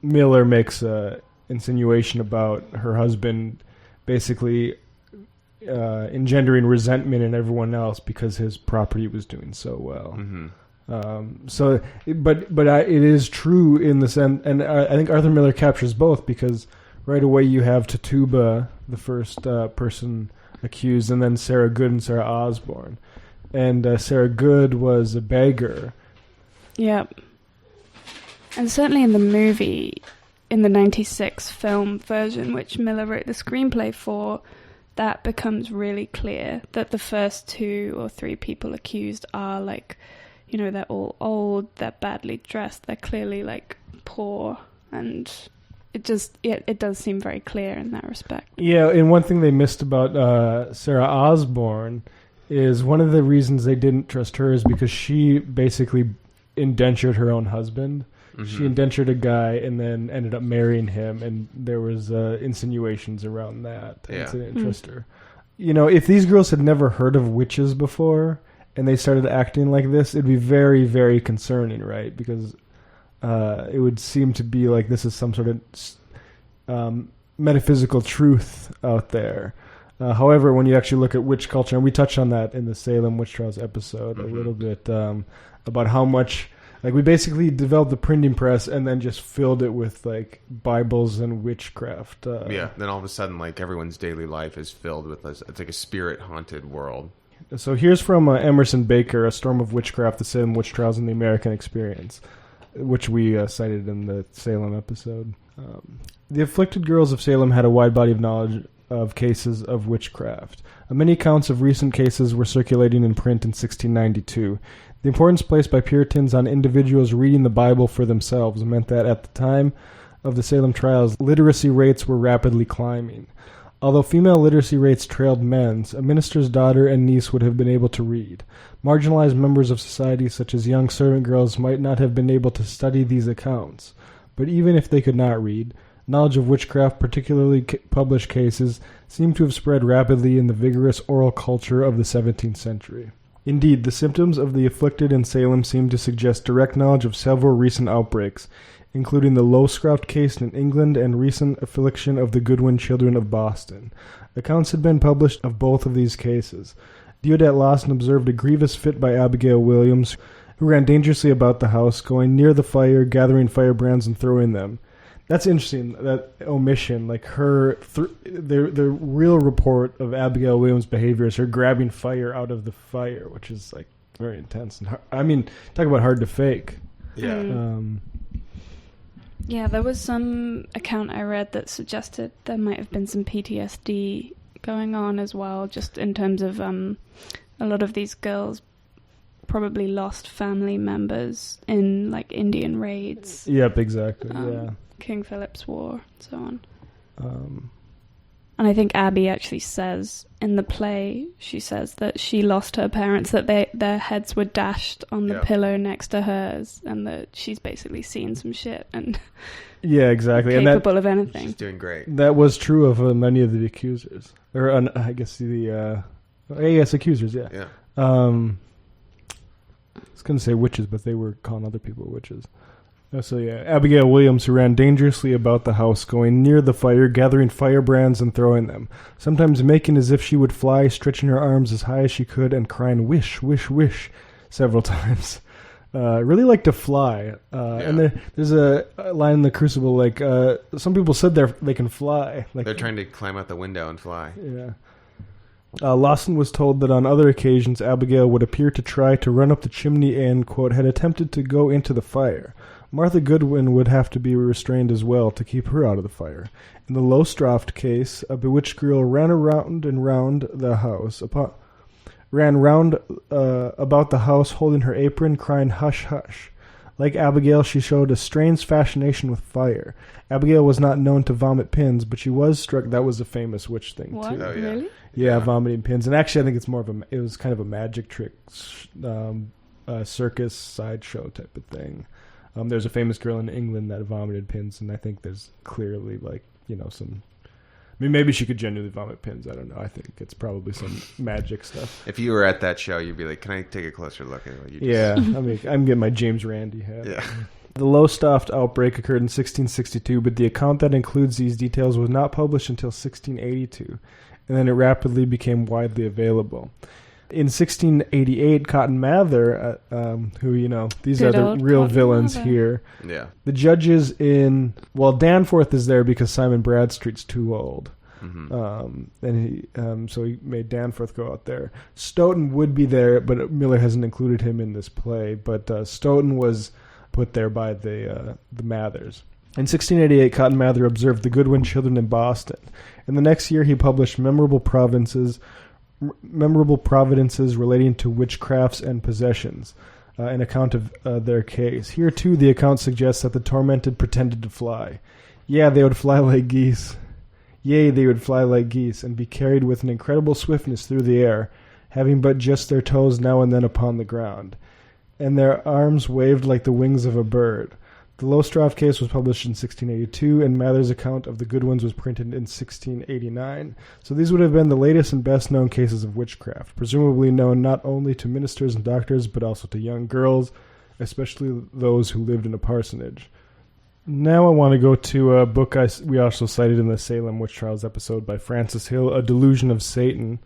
Miller makes an insinuation about her husband basically engendering resentment in everyone else because his property was doing so well. It is true in the sense, and I think Arthur Miller captures both, because right away you have Tituba, the first person accused, and then Sarah Good and Sarah Osborne. And Sarah Good was a beggar. Yep. And certainly in the movie, in the 96 film version, which Miller wrote the screenplay for, that becomes really clear that the first 2 or 3 people accused are like, you know, they're all old, they're badly dressed, they're clearly like poor, and it does seem very clear in that respect. Yeah, and one thing they missed about Sarah Osborne is one of the reasons they didn't trust her is because she basically indentured her own husband. She indentured a guy and then ended up marrying him, and there was insinuations around that. Yeah. They didn't trust her. You know, if these girls had never heard of witches before and they started acting like this, it'd be very, very concerning, right? Because it would seem to be like this is some sort of metaphysical truth out there. However, when you actually look at witch culture, and we touched on that in the Salem Witch Trials episode a little bit, about how much... Like, we basically developed the printing press and then just filled it with, like, Bibles and witchcraft. Then all of a sudden, like, everyone's daily life is filled with this. It's like a spirit-haunted world. So here's from Emerson Baker, A Storm of Witchcraft, The Salem Witch Trials and the American Experience, which we cited in the Salem episode. The afflicted girls of Salem had a wide body of knowledge of cases of witchcraft. Many accounts of recent cases were circulating in print in 1692. The importance placed by Puritans on individuals reading the Bible for themselves meant that at the time of the Salem trials, literacy rates were rapidly climbing. Although female literacy rates trailed men's, a minister's daughter and niece would have been able to read. Marginalized members of society, such as young servant girls, might not have been able to study these accounts. But even if they could not read, knowledge of witchcraft, particularly published cases, seemed to have spread rapidly in the vigorous oral culture of the 17th century. Indeed, the symptoms of the afflicted in Salem seem to suggest direct knowledge of several recent outbreaks, including the Lowscroft case in England and recent affliction of the Goodwin children of Boston. Accounts had been published of both of these cases. Deodat Lawson observed a grievous fit by Abigail Williams, who ran dangerously about the house, going near the fire, gathering firebrands and throwing them. That's interesting, that omission, like the real report of Abigail Williams' behavior is her grabbing fire out of the fire, which is like very intense. And I mean, talk about hard to fake. Yeah. Yeah, there was some account I read that suggested there might have been some PTSD going on as well, just in terms of a lot of these girls probably lost family members in like Indian raids. Yep, exactly. Yeah. King Philip's War, so on. And I think Abby actually says in the play, she says that she lost her parents, that their heads were dashed on the pillow next to hers, and that she's basically seen some shit and yeah, exactly, capable of anything. She's doing great. That was true of many of the accusers, or I guess accusers. Yeah. Yeah. I was going to say witches, but they were calling other people witches. So yeah, Abigail Williams, who ran dangerously about the house, going near the fire, gathering firebrands and throwing them, sometimes making as if she would fly, stretching her arms as high as she could, and crying "wish, wish, wish" several times. Really like to fly. And there's a line in the Crucible, like some people said they can fly. Like they're trying to climb out the window and fly. Yeah. Lawson was told that on other occasions Abigail would appear to try to run up the chimney and, quote, had attempted to go into the fire. Martha Goodwin would have to be restrained as well to keep her out of the fire. In the Lowscroft case, a bewitched girl ran around and round the house, about the house, holding her apron, crying "hush, hush." Like Abigail, she showed a strange fascination with fire. Abigail was not known to vomit pins, but she was struck. That was a famous witch thing, What? too. Oh, yeah. Really? Yeah, vomiting pins. And actually, I think it's more of it was kind of a magic trick, circus sideshow type of thing. There's a famous girl in England that vomited pins, and I think there's clearly, some... I mean, maybe she could genuinely vomit pins. I don't know. I think it's probably some magic stuff. If you were at that show, you'd be like, can I take a closer look at what you just... Yeah, I mean, I'm getting my James Randi hat. Yeah. The Lowestoft outbreak occurred in 1662, but the account that includes these details was not published until 1682, and then it rapidly became widely available. In 1688, Cotton Mather, who, these Good are the old real Cotton villains Mather. here. Yeah. The judges Danforth is there because Simon Bradstreet's too old. Mm-hmm. So he made Danforth go out there. Stoughton would be there, but Miller hasn't included him in this play. But Stoughton was put there by the Mathers. In 1688, Cotton Mather observed the Goodwin children in Boston. And the next year, he published memorable providences relating to witchcrafts and possessions, an account of their case. Here, too, the account suggests that the tormented pretended to fly. Yeah, they would fly like geese. Yea, they would fly like geese, and be carried with an incredible swiftness through the air, having but just their toes now and then upon the ground. And their arms waved like the wings of a bird. The Lowestoft case was published in 1682, and Mather's account of the Goodwins was printed in 1689. So these would have been the latest and best-known cases of witchcraft, presumably known not only to ministers and doctors, but also to young girls, especially those who lived in a parsonage. Now I want to go to a book we also cited in the Salem Witch Trials episode by Francis Hill, A Delusion of Satan.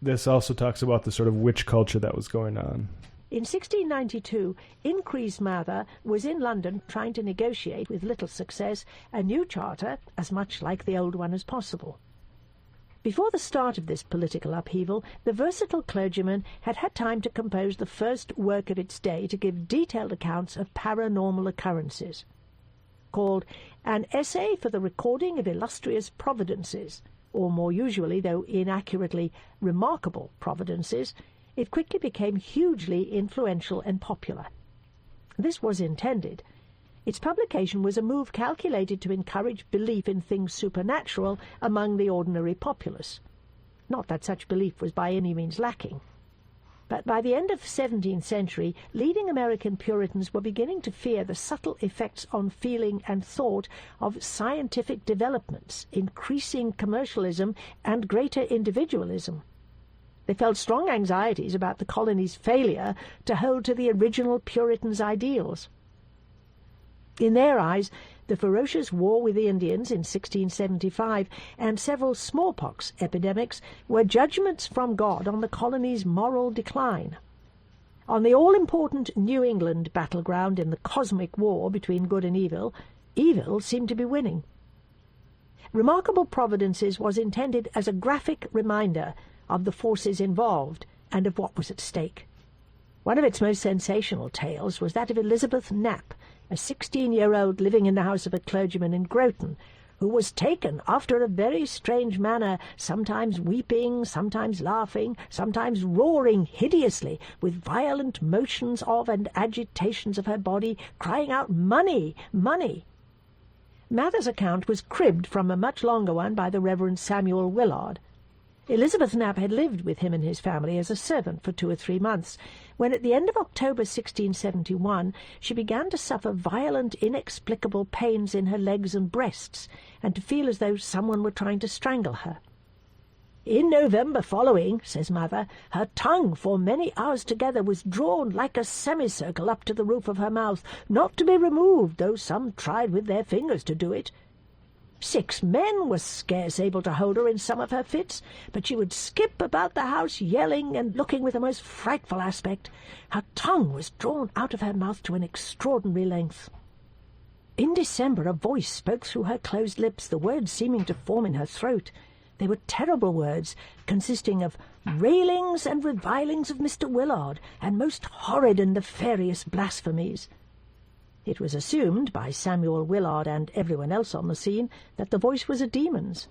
This also talks about the sort of witch culture that was going on. In 1692, Increase Mather was in London trying to negotiate, with little success, a new charter as much like the old one as possible. Before the start of this political upheaval, the versatile clergyman had had time to compose the first work of its day to give detailed accounts of paranormal occurrences. Called An Essay for the Recording of Illustrious Providences, or more usually, though inaccurately, Remarkable Providences, it quickly became hugely influential and popular. This was intended. Its publication was a move calculated to encourage belief in things supernatural among the ordinary populace. Not that such belief was by any means lacking. But by the end of the 17th century, leading American Puritans were beginning to fear the subtle effects on feeling and thought of scientific developments, increasing commercialism, and greater individualism. They felt strong anxieties about the colony's failure to hold to the original Puritans' ideals. In their eyes, the ferocious war with the Indians in 1675 and several smallpox epidemics were judgments from God on the colony's moral decline. On the all-important New England battleground in the cosmic war between good and evil, evil seemed to be winning. Remarkable Providences was intended as a graphic reminder of the forces involved and of what was at stake. One of its most sensational tales was that of Elizabeth Knapp, a 16-year-old living in the house of a clergyman in Groton, who was taken after a very strange manner, sometimes weeping, sometimes laughing, sometimes roaring hideously, with violent motions of and agitations of her body, crying out, "Money! Money!" Mather's account was cribbed from a much longer one by the Reverend Samuel Willard. Elizabeth Knapp had lived with him and his family as a servant for 2 or 3 months, when at the end of October 1671 she began to suffer violent, inexplicable pains in her legs and breasts, and to feel as though someone were trying to strangle her. In November following, says Mather, her tongue for many hours together was drawn like a semicircle up to the roof of her mouth, not to be removed, though some tried with their fingers to do it. 6 men were scarce able to hold her in some of her fits, but she would skip about the house yelling and looking with a most frightful aspect. Her tongue was drawn out of her mouth to an extraordinary length. In December a voice spoke through her closed lips, the words seeming to form in her throat. They were terrible words, consisting of railings and revilings of Mr. Willard, and most horrid and nefarious blasphemies. It was assumed by Samuel Willard and everyone else on the scene that the voice was a demon's.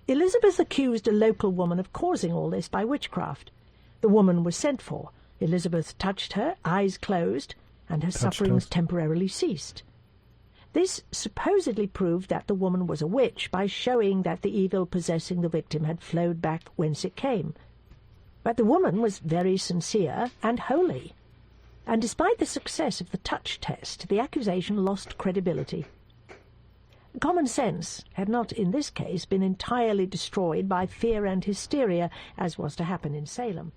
Elizabeth accused a local woman of causing all this by witchcraft. The woman was sent for. Elizabeth touched her, eyes closed, and her sufferings temporarily ceased. This supposedly proved that the woman was a witch by showing that the evil possessing the victim had flowed back whence it came. But the woman was very sincere and holy, and despite the success of the touch test, the accusation lost credibility. Common sense had not, in this case, been entirely destroyed by fear and hysteria, as was to happen in Salem.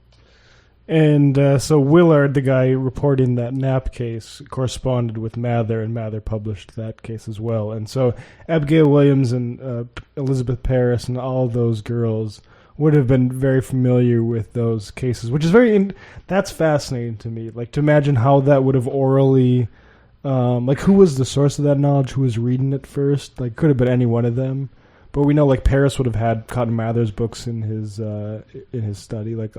And so Willard, the guy reporting that Knapp case, corresponded with Mather, and Mather published that case as well. And so Abigail Williams and Elizabeth Parris and all those girls would have been very familiar with those cases, which is that's fascinating to me. Like, to imagine how that would have orally, like, who was the source of that knowledge, who was reading it first? Like, could have been any one of them. But we know, like, Parris would have had Cotton Mather's books in his study, like.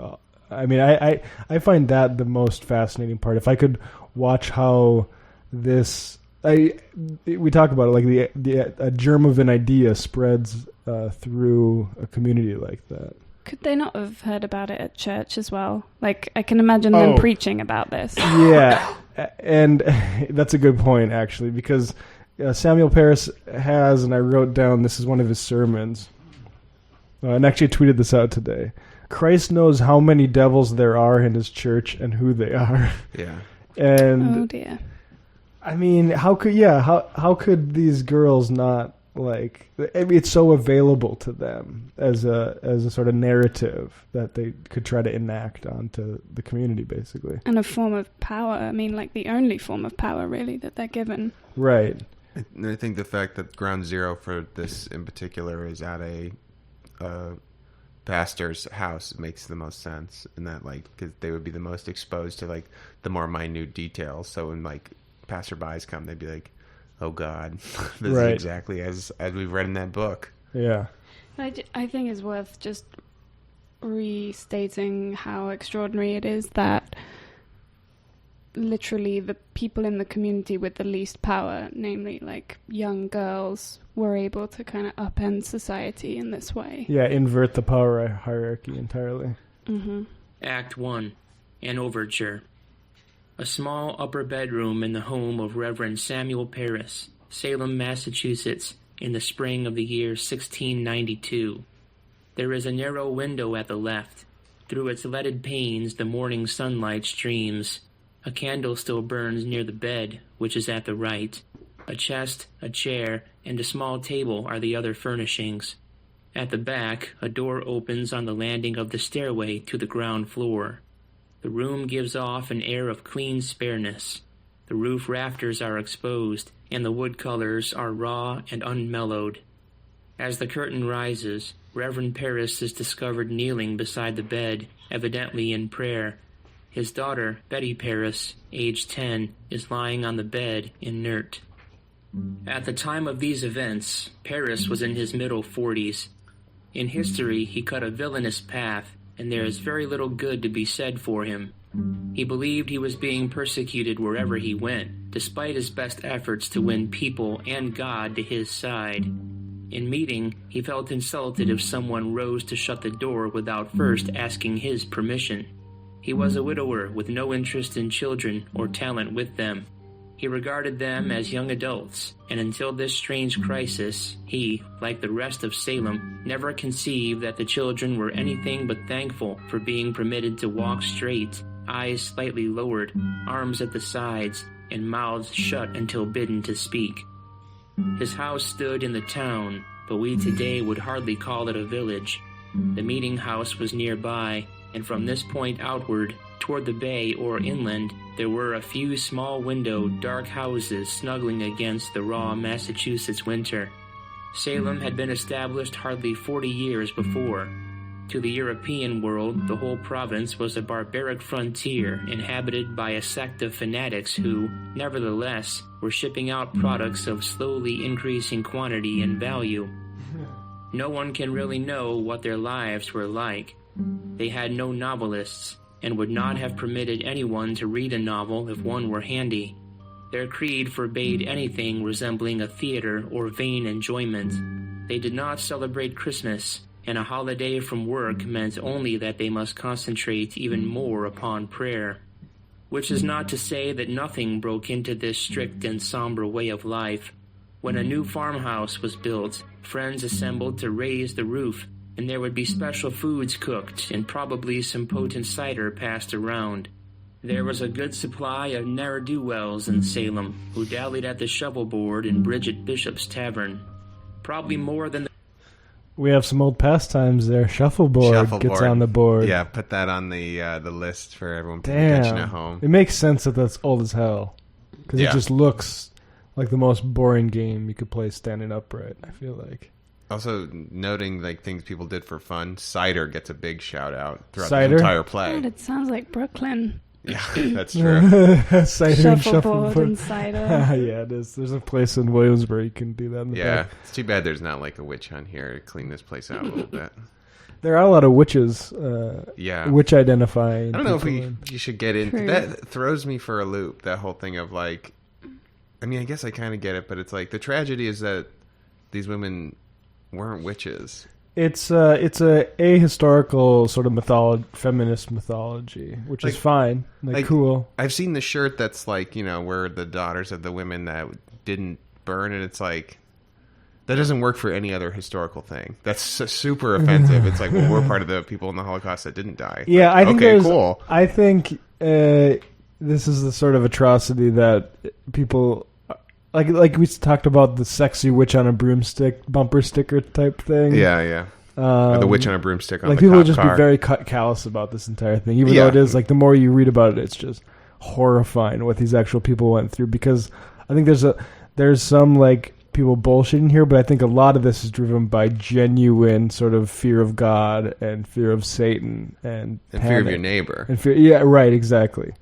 I mean, I find that the most fascinating part. If I could watch how this, we talk about it, like a germ of an idea spreads through a community like that. Could they not have heard about it at church as well? Like, I can imagine them preaching about this. Yeah, and that's a good point, actually, because Samuel Parris has, and I wrote down, this is one of his sermons, and actually tweeted this out today. Christ knows how many devils there are in his church and who they are. Yeah. And oh dear. I mean, how could these girls not, like, I mean, it's so available to them as a sort of narrative that they could try to enact onto the community, basically. And a form of power. I mean, like, the only form of power, really, that they're given. Right. And I think the fact that ground zero for this in particular is at a pastor's house makes the most sense, in that, like, because they would be the most exposed to, like, the more minute details. So when, like, passerbys come, they'd be like, oh God, this is exactly as we've read in that book. Yeah. I think it's worth just restating how extraordinary it is that literally the people in the community with the least power, namely, like, young girls, were able to kind of upend society in this way. Yeah, invert the power hierarchy entirely. Mm-hmm. Act 1, an overture. A small upper bedroom in the home of Reverend Samuel Parris, Salem, Massachusetts, in the spring of the year 1692. There is a narrow window at the left. Through its leaded panes the morning sunlight streams. A candle still burns near the bed, which is at the right. A chest, a chair, and a small table are the other furnishings. At the back, a door opens on the landing of the stairway to the ground floor. The room gives off an air of clean spareness. The roof rafters are exposed, and the wood colors are raw and unmellowed. As the curtain rises, Reverend Parris is discovered kneeling beside the bed, evidently in prayer. His daughter, Betty Parris, age 10, is lying on the bed, inert. At the time of these events, Parris was in his middle 40s. In history, he cut a villainous path, and there is very little good to be said for him. He believed he was being persecuted wherever he went, despite his best efforts to win people and God to his side. In meeting, he felt insulted if someone rose to shut the door without first asking his permission. He was a widower with no interest in children or talent with them. He regarded them as young adults, and until this strange crisis, he, like the rest of Salem, never conceived that the children were anything but thankful for being permitted to walk straight, eyes slightly lowered, arms at the sides, and mouths shut until bidden to speak. His house stood in the town, but we today would hardly call it a village. The meeting house was nearby, and from this point outward, toward the bay or inland, there were a few small-windowed, dark houses snuggling against the raw Massachusetts winter. Salem had been established hardly 40 years before. To the European world, the whole province was a barbaric frontier inhabited by a sect of fanatics who, nevertheless, were shipping out products of slowly increasing quantity and value. No one can really know what their lives were like. They had no novelists, and would not have permitted anyone to read a novel if one were handy. Their creed forbade anything resembling a theater or vain enjoyment. They did not celebrate Christmas, and a holiday from work meant only that they must concentrate even more upon prayer. Which is not to say that nothing broke into this strict and somber way of life. When a new farmhouse was built, friends assembled to raise the roof, and there would be special foods cooked and probably some potent cider passed around. There was a good supply of ne'er-do-wells in Salem, who dallied at the shovelboard in Bridget Bishop's tavern. Probably more than We have some old pastimes there. Shuffleboard gets on the board. Yeah, put that on the list for everyone paying attention at home. It makes sense that that's old as hell. Because it just looks like the most boring game you could play standing upright, I feel like. Also, noting like things people did for fun, cider gets a big shout out throughout Cider? the entire play. God, it sounds like Brooklyn. Yeah, that's true. Cider and Shuffleboard and cider. Yeah, it is. There's a place in Williamsburg you can do that in the back. It's too bad there's not like a witch hunt here to clean this place out a little bit. There are a lot of witches. Witch identifying. I don't know if you should get into that. Throws me for a loop. That whole thing of like, I mean, I guess I kind of get it, but it's like the tragedy is that these women weren't witches. It's a ahistorical sort of feminist mythology, which is fine, like cool. I've seen the shirt that's like, you know, where the daughters of the women that didn't burn, and it's like that doesn't work for any other historical thing. That's super offensive. It's like, well, we're part of the people in the Holocaust that didn't die. Yeah, like, I think okay, cool. I think this is the sort of atrocity that people. Like we talked about the sexy witch on a broomstick bumper sticker type thing. Yeah. Or the witch on a broomstick on like the people cop would just car. be very callous about this entire thing, even though it is like the more you read about it, it's just horrifying what these actual people went through. Because I think there's some like people bullshitting here, but I think a lot of this is driven by genuine sort of fear of God and fear of Satan and fear of your neighbor. And fear, yeah, right, exactly.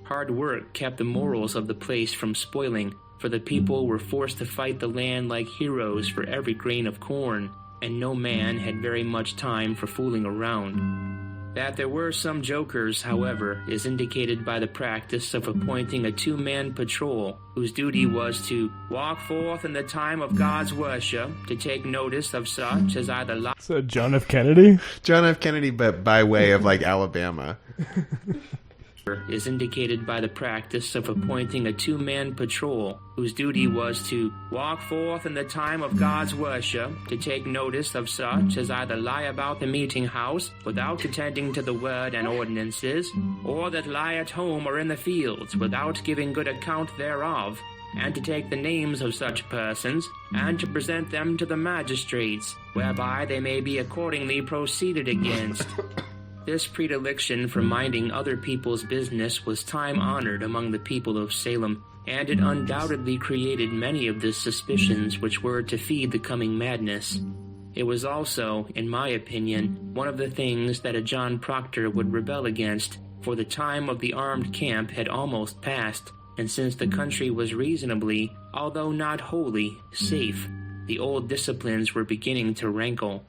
Hard work kept the morals of the place from spoiling, for the people were forced to fight the land like heroes for every grain of corn, and no man had very much time for fooling around. That there were some jokers, however, is indicated by the practice of appointing a two-man patrol, whose duty was to walk forth in the time of God's worship, to take notice of such as either So John F. Kennedy? John F. Kennedy, but by way of like Alabama. is indicated by the practice of appointing a two-man patrol, whose duty was to walk forth in the time of God's worship, to take notice of such as either lie about the meeting house without attending to the word and ordinances, or that lie at home or in the fields without giving good account thereof, and to take the names of such persons, and to present them to the magistrates, whereby they may be accordingly proceeded against. This predilection for minding other people's business was time-honored among the people of Salem, and it undoubtedly created many of the suspicions which were to feed the coming madness. It was also, in my opinion, one of the things that a John Proctor would rebel against, for the time of the armed camp had almost passed, and since the country was reasonably, although not wholly, safe, the old disciplines were beginning to rankle.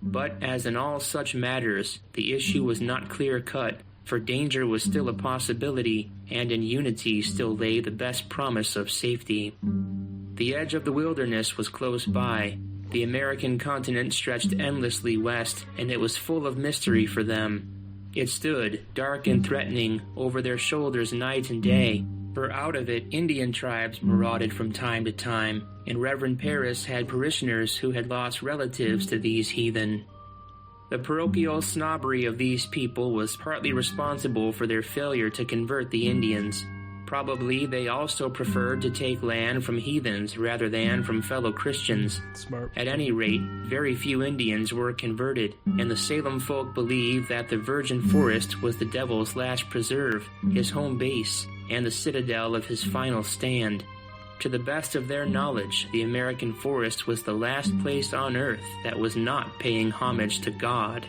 But as in all such matters, the issue was not clear-cut, for danger was still a possibility, and in unity still lay the best promise of safety. The edge of the wilderness was close by. The American continent stretched endlessly west, and it was full of mystery for them. It stood, dark and threatening, over their shoulders night and day, for out of it Indian tribes marauded from time to time, and Reverend Paris had parishioners who had lost relatives to these heathen. The parochial snobbery of these people was partly responsible for their failure to convert the Indians. Probably they also preferred to take land from heathens rather than from fellow Christians. Smart. At any rate, very few Indians were converted, and the Salem folk believed that the virgin forest was the devil's last preserve, his home base, and the citadel of his final stand. To the best of their knowledge, the American forest was the last place on earth that was not paying homage to God.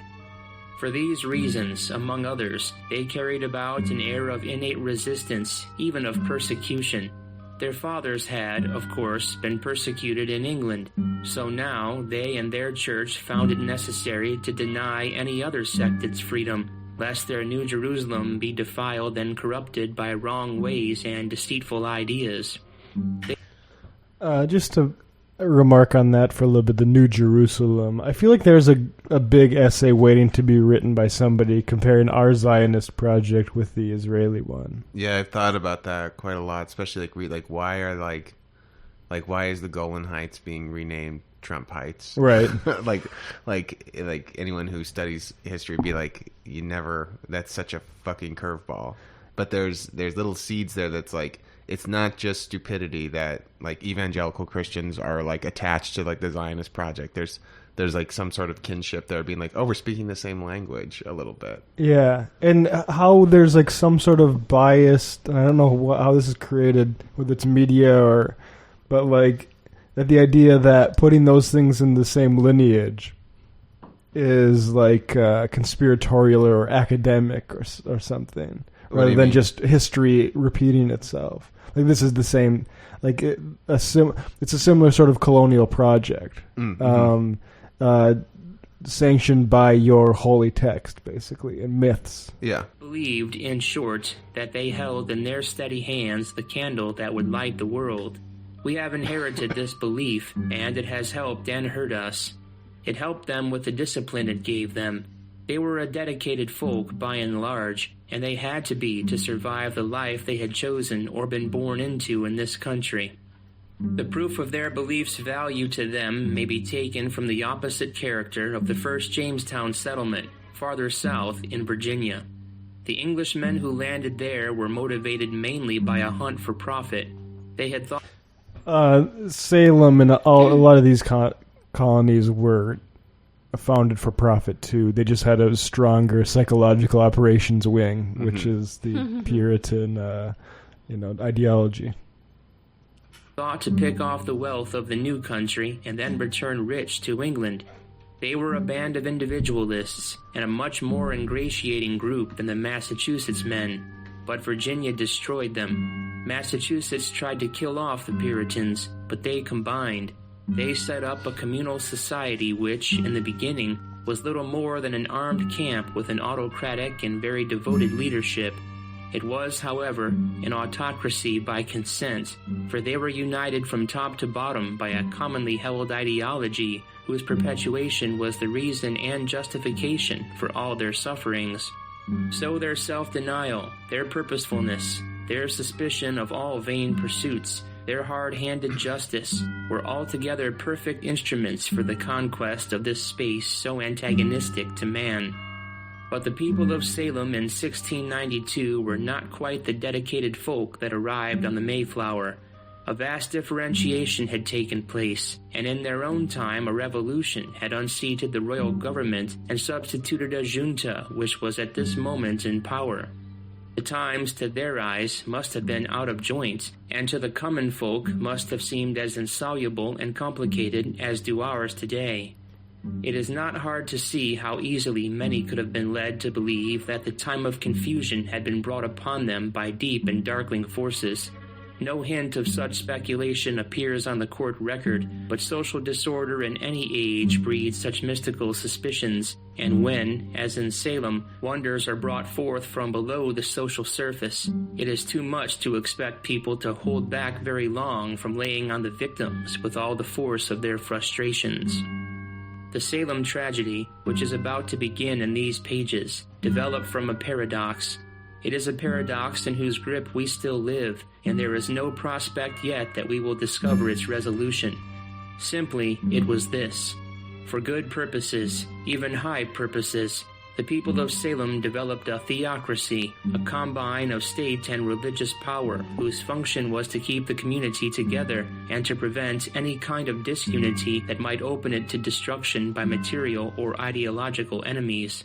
For these reasons, among others, they carried about an air of innate resistance, even of persecution. Their fathers had, of course, been persecuted in England, so now they and their church found it necessary to deny any other sect its freedom, lest their New Jerusalem be defiled and corrupted by wrong ways and deceitful ideas. Just to remark on that for a little bit, the New Jerusalem. I feel like there's a big essay waiting to be written by somebody comparing our Zionist project with the Israeli one. Yeah, I've thought about that quite a lot, especially why are why is the Golan Heights being renamed Trump Heights? Right. like anyone who studies history would be like, that's such a fucking curveball. But there's little seeds there that's like, it's not just stupidity that like evangelical Christians are like attached to like the Zionist project. There's like some sort of kinship there, being like, oh, we're speaking the same language a little bit. Yeah, and how there's like some sort of bias. I don't know how this is created, whether it's media but like that the idea that putting those things in the same lineage is like conspiratorial or academic or something, rather than just history repeating itself. Like this is the same, like it's a similar sort of colonial project, sanctioned by your holy text, basically, and myths. Yeah. Believed, in short, that they held in their steady hands the candle that would light the world. We have inherited this belief, and it has helped and hurt us. It helped them with the discipline it gave them. They were a dedicated folk by and large, and they had to be to survive the life they had chosen or been born into in this country. The proof of their belief's value to them may be taken from the opposite character of the first Jamestown settlement, farther south in Virginia. The Englishmen who landed there were motivated mainly by a hunt for profit. They had thought... Salem and a lot of these colonies were founded for profit too. They just had a stronger psychological operations wing, which is the Puritan, ideology. Thought to pick off the wealth of the new country and then return rich to England. They were a band of individualists and a much more ingratiating group than the Massachusetts men. But Virginia destroyed them. Massachusetts tried to kill off the Puritans, but they combined. They set up a communal society which, in the beginning, was little more than an armed camp with an autocratic and very devoted leadership. It was, however, an autocracy by consent, for they were united from top to bottom by a commonly held ideology whose perpetuation was the reason and justification for all their sufferings. So their self-denial, their purposefulness, their suspicion of all vain pursuits, their hard-handed justice were altogether perfect instruments for the conquest of this space so antagonistic to man. But the people of Salem in 1692 were not quite the dedicated folk that arrived on the Mayflower. A vast differentiation had taken place, and in their own time a revolution had unseated the royal government and substituted a junta which was at this moment in power. The times, to their eyes, must have been out of joint, and to the common folk must have seemed as insoluble and complicated as do ours today. It is not hard to see how easily many could have been led to believe that the time of confusion had been brought upon them by deep and darkling forces. No hint of such speculation appears on the court record, but social disorder in any age breeds such mystical suspicions, and when, as in Salem, wonders are brought forth from below the social surface, it is too much to expect people to hold back very long from laying on the victims with all the force of their frustrations. The Salem Tragedy, which is about to begin in these pages, developed from a paradox. It is a paradox in whose grip we still live, and there is no prospect yet that we will discover its resolution. Simply, it was this. For good purposes, even high purposes, the people of Salem developed a theocracy, a combine of state and religious power whose function was to keep the community together and to prevent any kind of disunity that might open it to destruction by material or ideological enemies.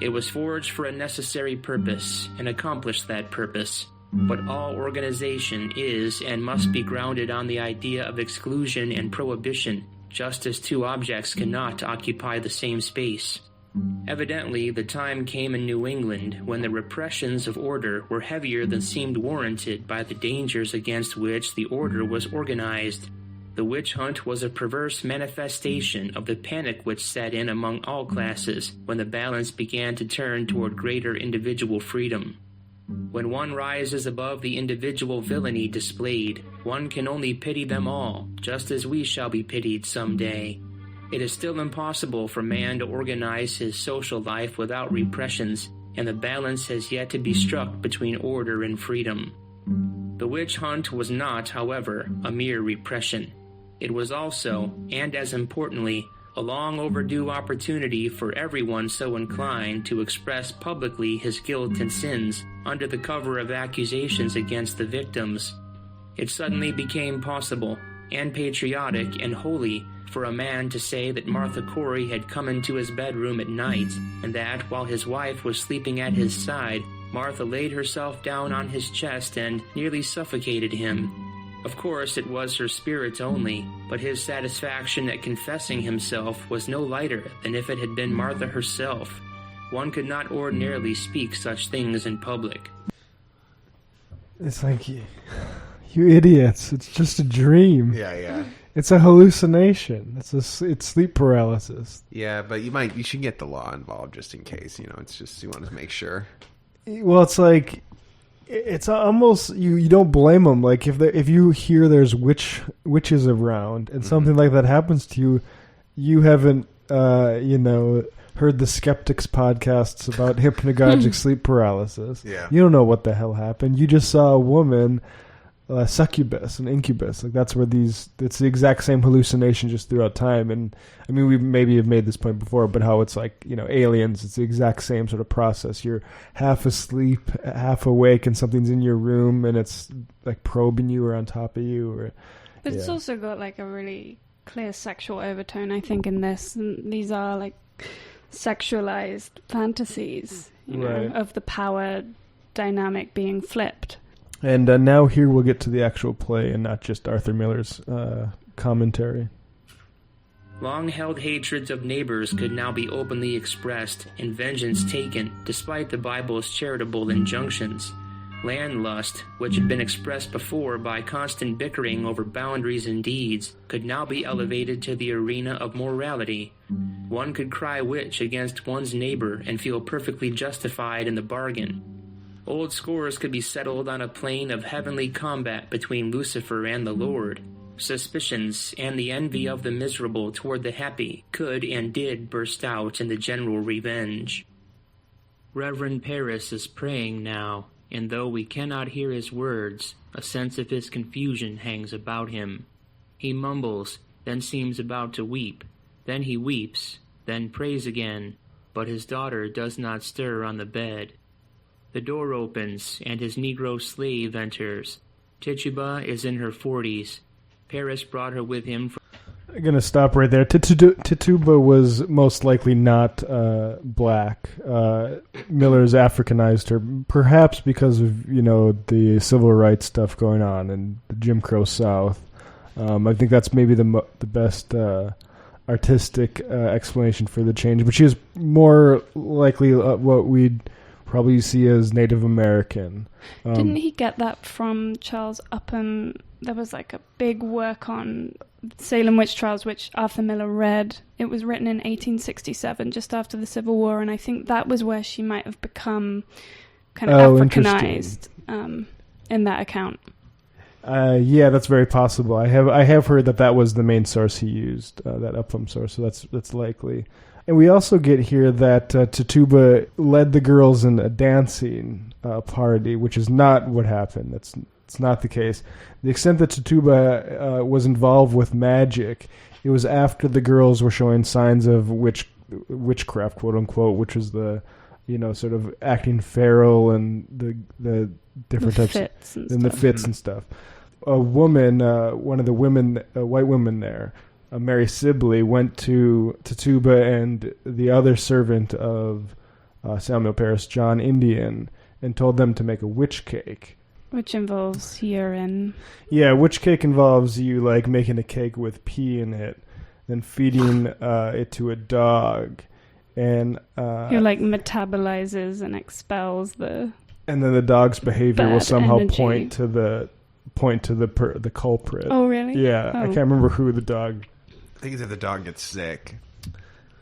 It was forged for a necessary purpose and accomplished that purpose. But all organization is and must be grounded on the idea of exclusion and prohibition, just as two objects cannot occupy the same space. Evidently, the time came in New England when the repressions of order were heavier than seemed warranted by the dangers against which the order was organized. The witch hunt was a perverse manifestation of the panic which set in among all classes when the balance began to turn toward greater individual freedom. When one rises above the individual villainy displayed, one can only pity them all, just as we shall be pitied some day. It is still impossible for man to organize his social life without repressions, and the balance has yet to be struck between order and freedom. The witch hunt was not, however, a mere repression. It was also, and as importantly, a long overdue opportunity for everyone so inclined to express publicly his guilt and sins under the cover of accusations against the victims. It suddenly became possible, and patriotic and holy, for a man to say that Martha Corey had come into his bedroom at night, and that, while his wife was sleeping at his side, Martha laid herself down on his chest and nearly suffocated him. Of course, it was her spirit only, but his satisfaction at confessing himself was no lighter than if it had been Martha herself. One could not ordinarily speak such things in public. It's like, you idiots, it's just a dream. Yeah. It's a hallucination. It's sleep paralysis. Yeah, but you should get the law involved just in case, it's just, you want to make sure. Well, it's like, it's almost, you don't blame them. Like, if you hear there's witches around and something like that happens to you, you haven't, heard the Skeptics podcasts about hypnagogic sleep paralysis. Yeah. You don't know what the hell happened. You just saw a woman, succubus and incubus. Like, that's where it's the exact same hallucination just throughout time. And I mean, we maybe have made this point before, but how it's like, aliens, it's the exact same sort of process. You're half asleep, half awake, and something's in your room and it's like probing you or on top of you. But it's also got like a really clear sexual overtone, I think, in this. And these are like sexualized fantasies, Right. of the power dynamic being flipped. And now here we'll get to the actual play and not just Arthur Miller's commentary. Long-held hatreds of neighbors could now be openly expressed and vengeance taken, despite the Bible's charitable injunctions. Land lust, which had been expressed before by constant bickering over boundaries and deeds, could now be elevated to the arena of morality. One could cry witch against one's neighbor and feel perfectly justified in the bargain. Old scores could be settled on a plane of heavenly combat between Lucifer and the Lord. Suspicions and the envy of the miserable toward the happy could and did burst out in the general revenge. Reverend Paris is praying now, and though we cannot hear his words, a sense of his confusion hangs about him. He mumbles, then seems about to weep. Then he weeps, then prays again, but his daughter does not stir on the bed. The door opens, and his Negro slave enters. Tituba is in her 40s. Paris brought her with him. I'm going to stop right there. Tituba was most likely not black. Miller's Africanized her, perhaps because of, the civil rights stuff going on in the Jim Crow South. I think that's maybe the best artistic explanation for the change. But she was more likely what we'd probably see as Native American. Didn't he get that from Charles Upham? There was like a big work on Salem witch trials, which Arthur Miller read. It was written in 1867, just after the Civil War, and I think that was where she might have become kind of Africanized in that account. Yeah, that's very possible. I have heard that was the main source he used, that Upham source, so that's likely. And we also get here that Tituba led the girls in a dancing party, which is not what happened. It's not the case. The extent that Tituba was involved with magic, it was after the girls were showing signs of witchcraft, quote unquote, which was the, sort of acting feral and the different types and the fits and stuff. A woman, one of the women, white women there, Mary Sibley, went to Tituba and the other servant of Samuel Parris, John Indian, and told them to make a witch cake. Which involves urine. Yeah, witch cake involves you making a cake with pee in it, then feeding it to a dog, and who metabolizes and expels the. And then the dog's behavior will somehow energy. point to the culprit. Oh, really? Yeah, I can't remember who the dog. I think it's if the dog gets sick.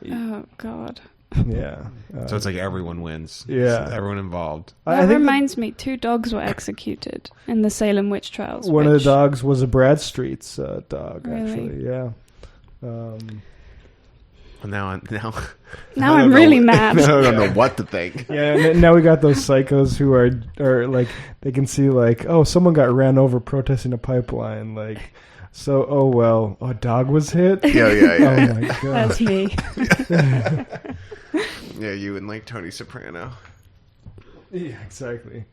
Oh God. Yeah. So it's like everyone wins. Yeah. It's everyone involved. That reminds me, 2 dogs were executed in the Salem witch trials. One of the dogs was a Bradstreet's dog, Really? actually. Yeah. Now I'm really mad. I don't know what to think. Yeah, and now we got those psychos who are like, they can see like, oh, someone got ran over protesting a pipeline. Like, so, oh well, a dog was hit? Yeah. Oh my God. That's me. Yeah, you and like Tony Soprano. Yeah, exactly.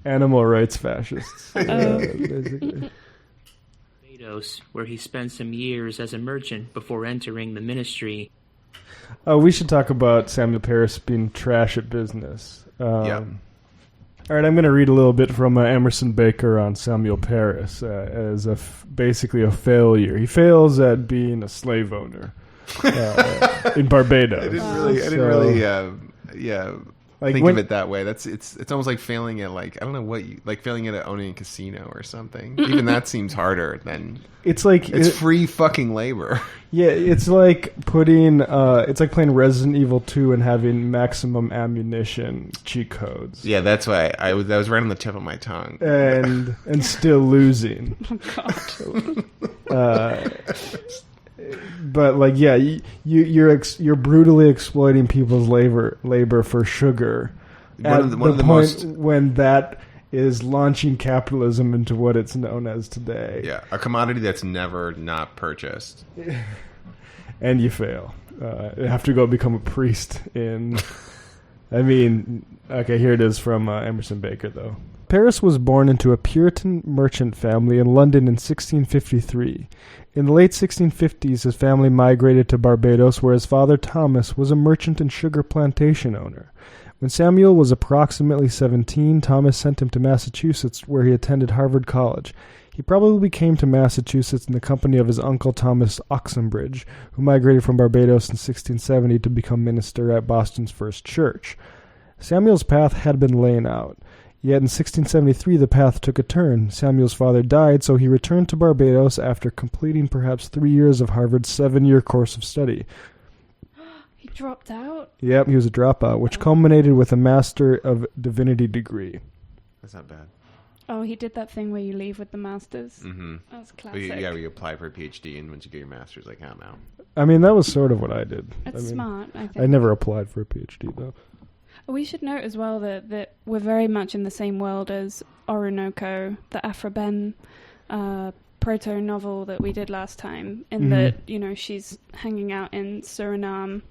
Animal rights fascists. Barbados, where he spent some years as a merchant before entering the ministry. We should talk about Samuel Paris being trash at business. Yeah. All right, I'm going to read a little bit from Emerson Baker on Samuel Paris as basically a failure. He fails at being a slave owner in Barbados. I didn't really like think of it that way. It's almost like failing at like, I don't know failing at owning a casino or something. Even that seems harder than it's free fucking labor. Yeah, it's like playing Resident Evil 2 and having maximum ammunition cheat codes. Yeah, that's why that was right on the tip of my tongue. And still losing. Oh God. But like, yeah, you're brutally exploiting people's labor for sugar. When that is launching capitalism into what it's known as today. Yeah, a commodity that's never not purchased. And you fail. You have to go become a priest in... okay, here it is from Emerson Baker, though. Paris was born into a Puritan merchant family in London in 1653. In the late 1650s, his family migrated to Barbados, where his father, Thomas, was a merchant and sugar plantation owner. When Samuel was approximately 17, Thomas sent him to Massachusetts, where he attended Harvard College. He probably came to Massachusetts in the company of his uncle Thomas Oxenbridge, who migrated from Barbados in 1670 to become minister at Boston's First Church. Samuel's path had been laid out. Yet in 1673 the path took a turn. Samuel's father died, so he returned to Barbados after completing perhaps 3 years of Harvard's 7-year course of study. He dropped out? Yep, he was a dropout, which culminated with a Master of Divinity degree. That's not bad. Oh, he did that thing where you leave with the masters. Mm-hmm. That's classic. Where you apply for a PhD, and once you get your master's, like, I'm out. That was sort of what I did. It's smart, I think. I never applied for a PhD, though. We should note as well that we're very much in the same world as Orinoco, the Afroben proto-novel that we did last time, in that, she's hanging out in Suriname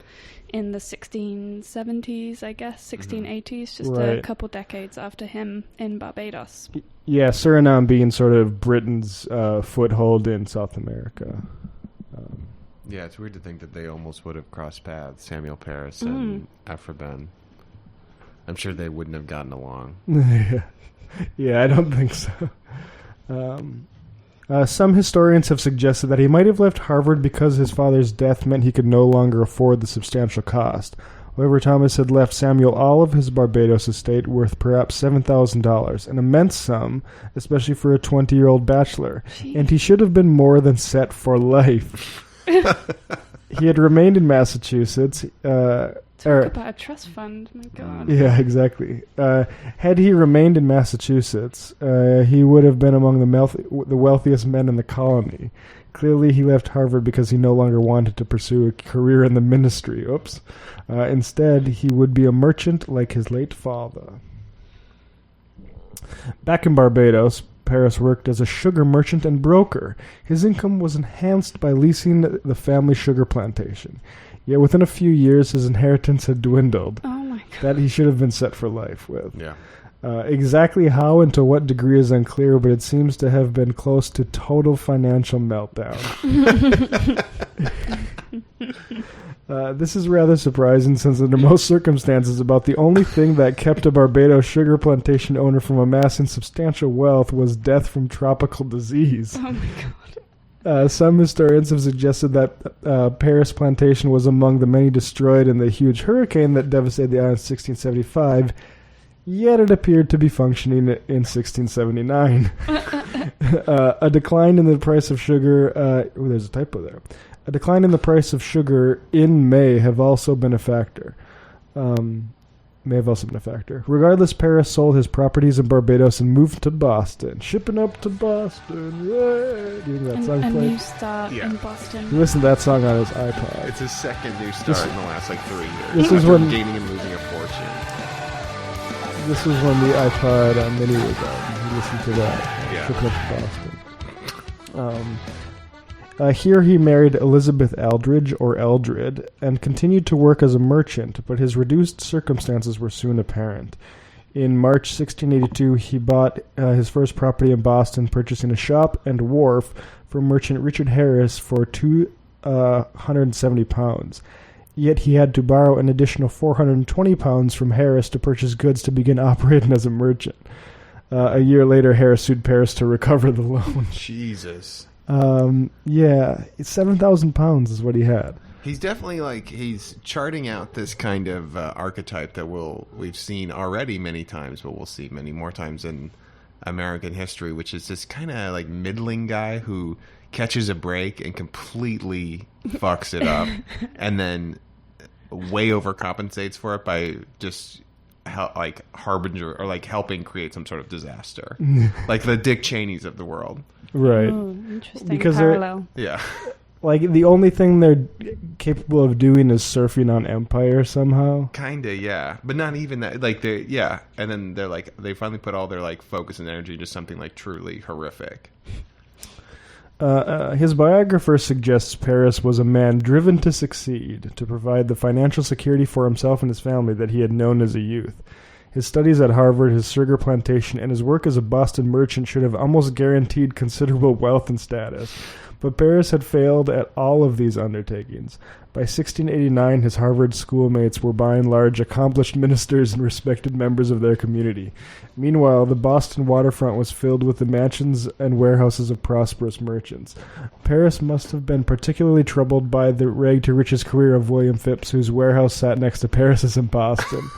in the 1670s, I guess, 1680s, just right. A couple decades after him in Barbados. Yeah, Suriname being sort of Britain's foothold in South America. Yeah, it's weird to think that they almost would have crossed paths, Samuel Paris and Afroben. I'm sure they wouldn't have gotten along. Yeah, I don't think so. Some historians have suggested that he might have left Harvard because his father's death meant he could no longer afford the substantial cost. However, Thomas had left Samuel all of his Barbados estate, worth perhaps $7,000, an immense sum, especially for a 20-year-old bachelor. Jeez. And he should have been more than set for life. He had remained in Massachusetts. Talk about a trust fund, my God. Yeah, exactly. Had he remained in Massachusetts, he would have been among the wealthiest men in the colony. Clearly, he left Harvard because he no longer wanted to pursue a career in the ministry. Oops. Instead, he would be a merchant like his late father. Back in Barbados, Paris worked as a sugar merchant and broker. His income was enhanced by leasing the family sugar plantation. Yet within a few years, his inheritance had dwindled. Oh my God. That he should have been set for life with. Yeah. Exactly how and to what degree is unclear, but it seems to have been close to total financial meltdown. This is rather surprising, since under most circumstances, about the only thing that kept a Barbados sugar plantation owner from amassing substantial wealth was death from tropical disease. Oh my God. Some historians have suggested that Paris plantation was among the many destroyed in the huge hurricane that devastated the island in 1675, yet it appeared to be functioning in 1679. A decline in the price of sugar... there's a typo there. A decline in the price of sugar in May have also been a factor. Mayville factor. Regardless, Paris sold his properties in Barbados and moved to Boston. Shipping up to Boston. Yeah. Do you think that song a played? new start in Boston. He listened to that song on his iPod. It's his second new start in the last 3 years. This is after when gaining and losing a fortune. This was when the iPod Mini was out. He listened to that. Yeah. Shipping up to Boston. Here he married Elizabeth Aldridge, or Eldred, and continued to work as a merchant, but his reduced circumstances were soon apparent. In March 1682, he bought his first property in Boston, purchasing a shop and wharf for merchant Richard Harris for £270. Yet he had to borrow an additional £420 from Harris to purchase goods to begin operating as a merchant. A year later, Harris sued Paris to recover the loan. Jesus. Yeah, £7,000 is what he had. He's definitely he's charting out this kind of archetype that we've seen already many times, but we'll see many more times in American history, which is this kind of middling guy who catches a break and completely fucks it up, and then way overcompensates for it by just harbinger or helping create some sort of disaster, like the Dick Cheneys of the world. Right. Ooh, interesting because parallel. Yeah. The only thing they're capable of doing is surfing on empire somehow. Kinda, yeah. But not even that. And then they finally put all their focus and energy into something truly horrific. His biographer suggests Paris was a man driven to succeed, to provide the financial security for himself and his family that he had known as a youth. His studies at Harvard, his sugar plantation, and his work as a Boston merchant should have almost guaranteed considerable wealth and status. But Paris had failed at all of these undertakings. By 1689, his Harvard schoolmates were by and large accomplished ministers and respected members of their community. Meanwhile, the Boston waterfront was filled with the mansions and warehouses of prosperous merchants. Paris must have been particularly troubled by the rag-to-riches career of William Phipps, whose warehouse sat next to Paris's in Boston.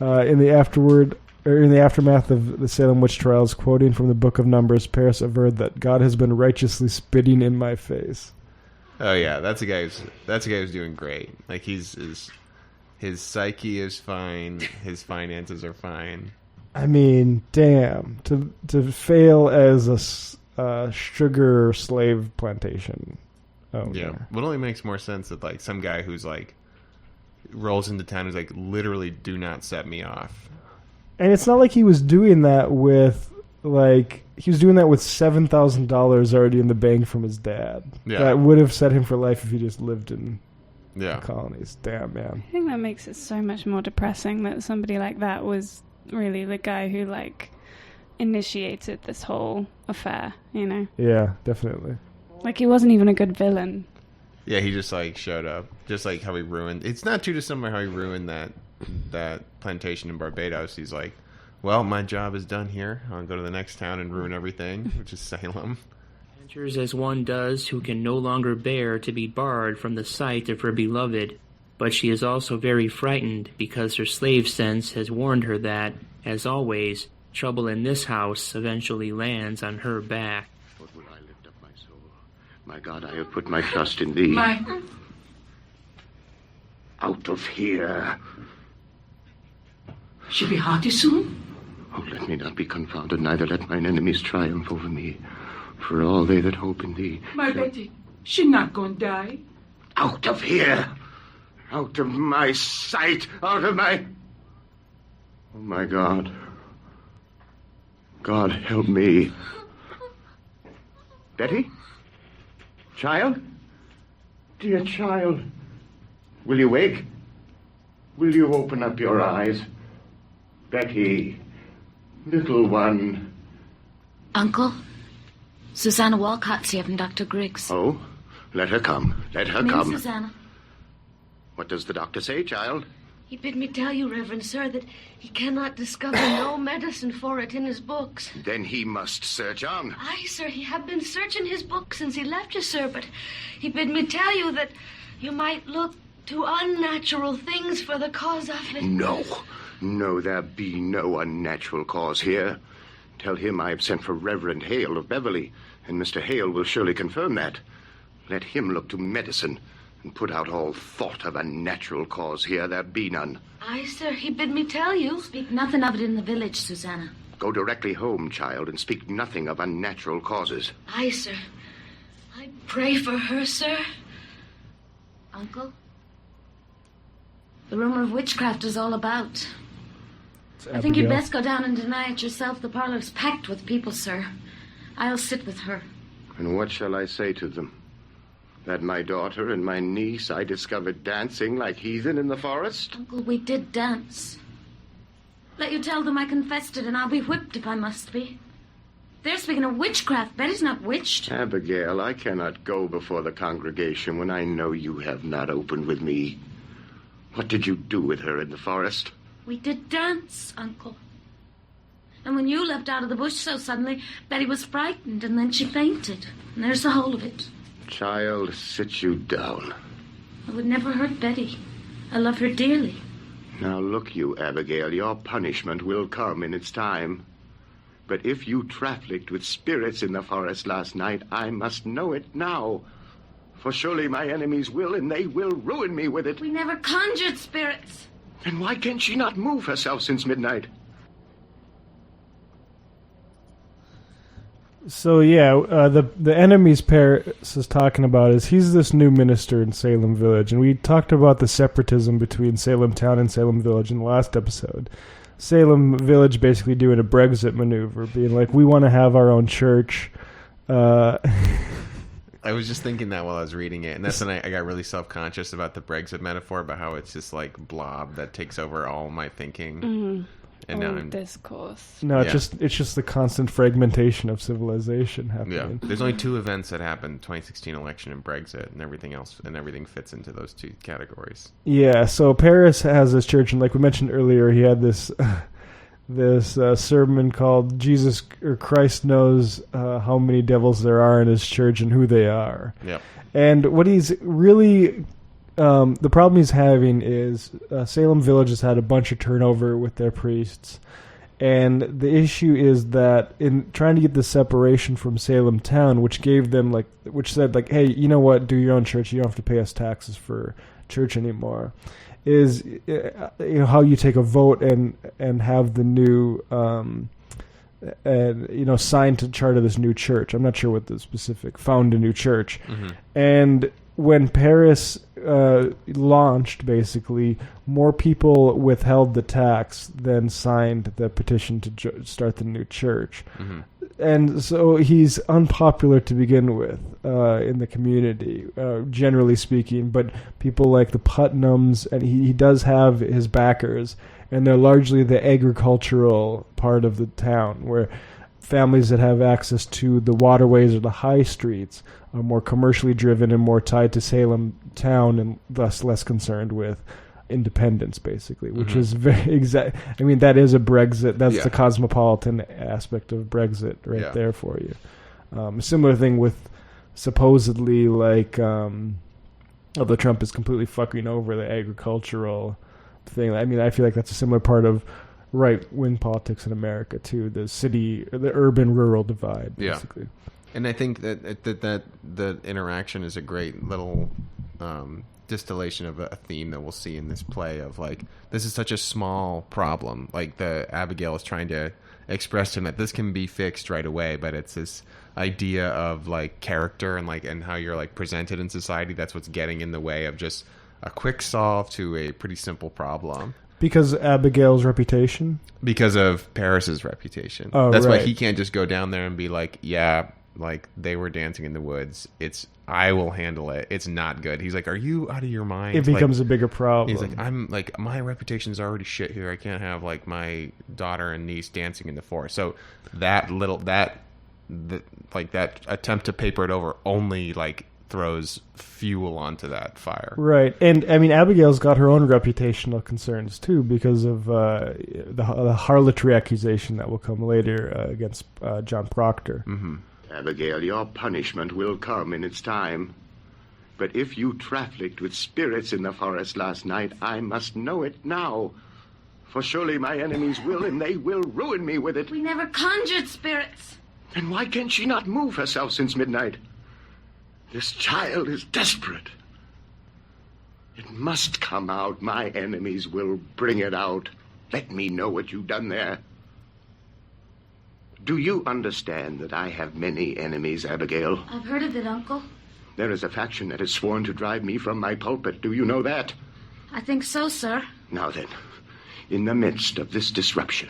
In the aftermath of the Salem witch trials, quoting from the Book of Numbers, Paris averred that God has been righteously spitting in my face. Oh yeah, that's a guy who's doing great. His psyche is fine, his finances are fine. I mean, damn, to fail as a sugar slave plantation. Oh yeah, it only makes more sense that some guy who's rolls into town is literally do not set me off. And it's not like he was doing that with he was doing that with $7,000 already in the bank from his dad. Yeah. That would have set him for life if he just lived in the colonies. Damn, man. I think that makes it so much more depressing that somebody like that was really the guy who initiated this whole affair, Yeah, definitely. He wasn't even a good villain. Yeah, he just showed up, just how he ruined. It's not too dissimilar how he ruined that plantation in Barbados. He's well, my job is done here. I'll go to the next town and ruin everything, which is Salem. Enters as one does who can no longer bear to be barred from the sight of her beloved, but she is also very frightened because her slave sense has warned her that, as always, trouble in this house eventually lands on her back. What would I lift up my soul? My God, I have put my trust in thee. Out of here. She'll be hearty soon? Oh, let me not be confounded, neither let mine enemies triumph over me. For all they that hope in thee. My Betty, she not gonna die. Out of here! Out of my sight! Out of my... Oh, my God. God, help me. Betty? Child? Dear child. Will you wake? Will you open up your eyes? Betty, little one. Uncle, Susanna Walcott's here from Dr. Griggs. Oh, let her come. Let her Come in, come. Susanna. What does the doctor say, child? He bid me tell you, Reverend Sir, that he cannot discover no medicine for it in his books. Then he must search on. Aye, sir, he have been searching his books since he left you, sir, but he bid me tell you that you might look to unnatural things for the cause of it. No, there be no unnatural cause here. Tell him I have sent for Reverend Hale of Beverly, and Mr. Hale will surely confirm that. Let him look to medicine, and put out all thought of a natural cause here. There be none. Aye, sir, he bid me tell you. Speak nothing of it in the village, Susanna. Go directly home, child, and speak nothing of unnatural causes. Aye, sir. I pray for her, sir. Uncle? The rumor of witchcraft is all about. I think you'd best go down and deny it yourself. The parlor's packed with people, sir. I'll sit with her. And what shall I say to them? That my daughter and my niece I discovered dancing like heathen in the forest? Uncle, we did dance. Let you tell them I confessed it, and I'll be whipped if I must be. They're speaking of witchcraft. Betty's not witched. Abigail, I cannot go before the congregation when I know you have not opened with me. What did you do with her in the forest? We did dance, Uncle. And when you leapt out of the bush so suddenly, Betty was frightened, and then she fainted. And there's the whole of it. Child, sit you down. I would never hurt Betty. I love her dearly. Now look you, Abigail, your punishment will come in its time. But if you trafficked with spirits in the forest last night, I must know it now. For surely my enemies will, and they will ruin me with it. We never conjured spirits. Then why can she not move herself since midnight? So yeah, the enemies Paris is talking about is he's this new minister in Salem Village, and we talked about the separatism between Salem Town and Salem Village in the last episode. Salem Village basically doing a Brexit maneuver, being like, we want to have our own church. I was just thinking that while I was reading it, and that's when I got really self-conscious about the Brexit metaphor, about how it's just like blob that takes over all my thinking. Mm-hmm. And now I'm discourse. No, it's just the constant fragmentation of civilization happening. Yeah, there's only two events that happened: 2016 election and Brexit, and everything else, and everything fits into those two categories. Yeah, so Paris has this church, and like we mentioned earlier, he had this sermon called "Jesus or Christ knows how many devils there are in his church and who they are." Yep. And what he's really the problem he's having is Salem Village has had a bunch of turnover with their priests, and the issue is that in trying to get the separation from Salem Town, which gave them which said hey, you know what, do your own church, you don't have to pay us taxes for church anymore, is how you take a vote and have the new signed to charter this new church. I'm not sure what the specific found a new church, and when Paris launched, basically, more people withheld the tax than signed the petition to start the new church. Mm-hmm. And so he's unpopular to begin with in the community, generally speaking. But people like the Putnams, and he does have his backers, and they're largely the agricultural part of the town, where families that have access to the waterways or the high streets are more commercially driven and more tied to Salem Town, and thus less concerned with independence, basically, which is very exact. I mean, that is a Brexit. That's the cosmopolitan aspect of Brexit right there for you. A similar thing with supposedly although Trump is completely fucking over the agricultural thing. I mean, I feel like that's a similar part of right-wing politics in America too. The urban-rural divide, basically. Yeah. And I think that the interaction is a great little distillation of a theme that we'll see in this play of this is such a small problem. The Abigail is trying to express to him that this can be fixed right away, but it's this idea of character and how you're presented in society that's what's getting in the way of just a quick solve to a pretty simple problem. Because Abigail's reputation? Because of Paris's reputation. Oh, that's right. why he can't just go down there and be they were dancing in the woods. I will handle it. It's not good. He's like, are you out of your mind? It becomes a bigger problem. He's like, my reputation's already shit here. I can't have my daughter and niece dancing in the forest. So that attempt to paper it over only throws fuel onto that fire. Right. And I mean, Abigail's got her own reputational concerns too, because of the harlotry accusation that will come later against John Proctor. Mm-hmm. Abigail, your punishment will come in its time. But if you trafficked with spirits in the forest last night, I must know it now. For surely my enemies will, and they will ruin me with it. We never conjured spirits. Then why can she not move herself since midnight? This child is desperate. It must come out. My enemies will bring it out. Let me know what you've done there. Do you understand that I have many enemies, Abigail? I've heard of it, Uncle. There is a faction that has sworn to drive me from my pulpit. Do you know that? I think so, sir. Now then, in the midst of this disruption,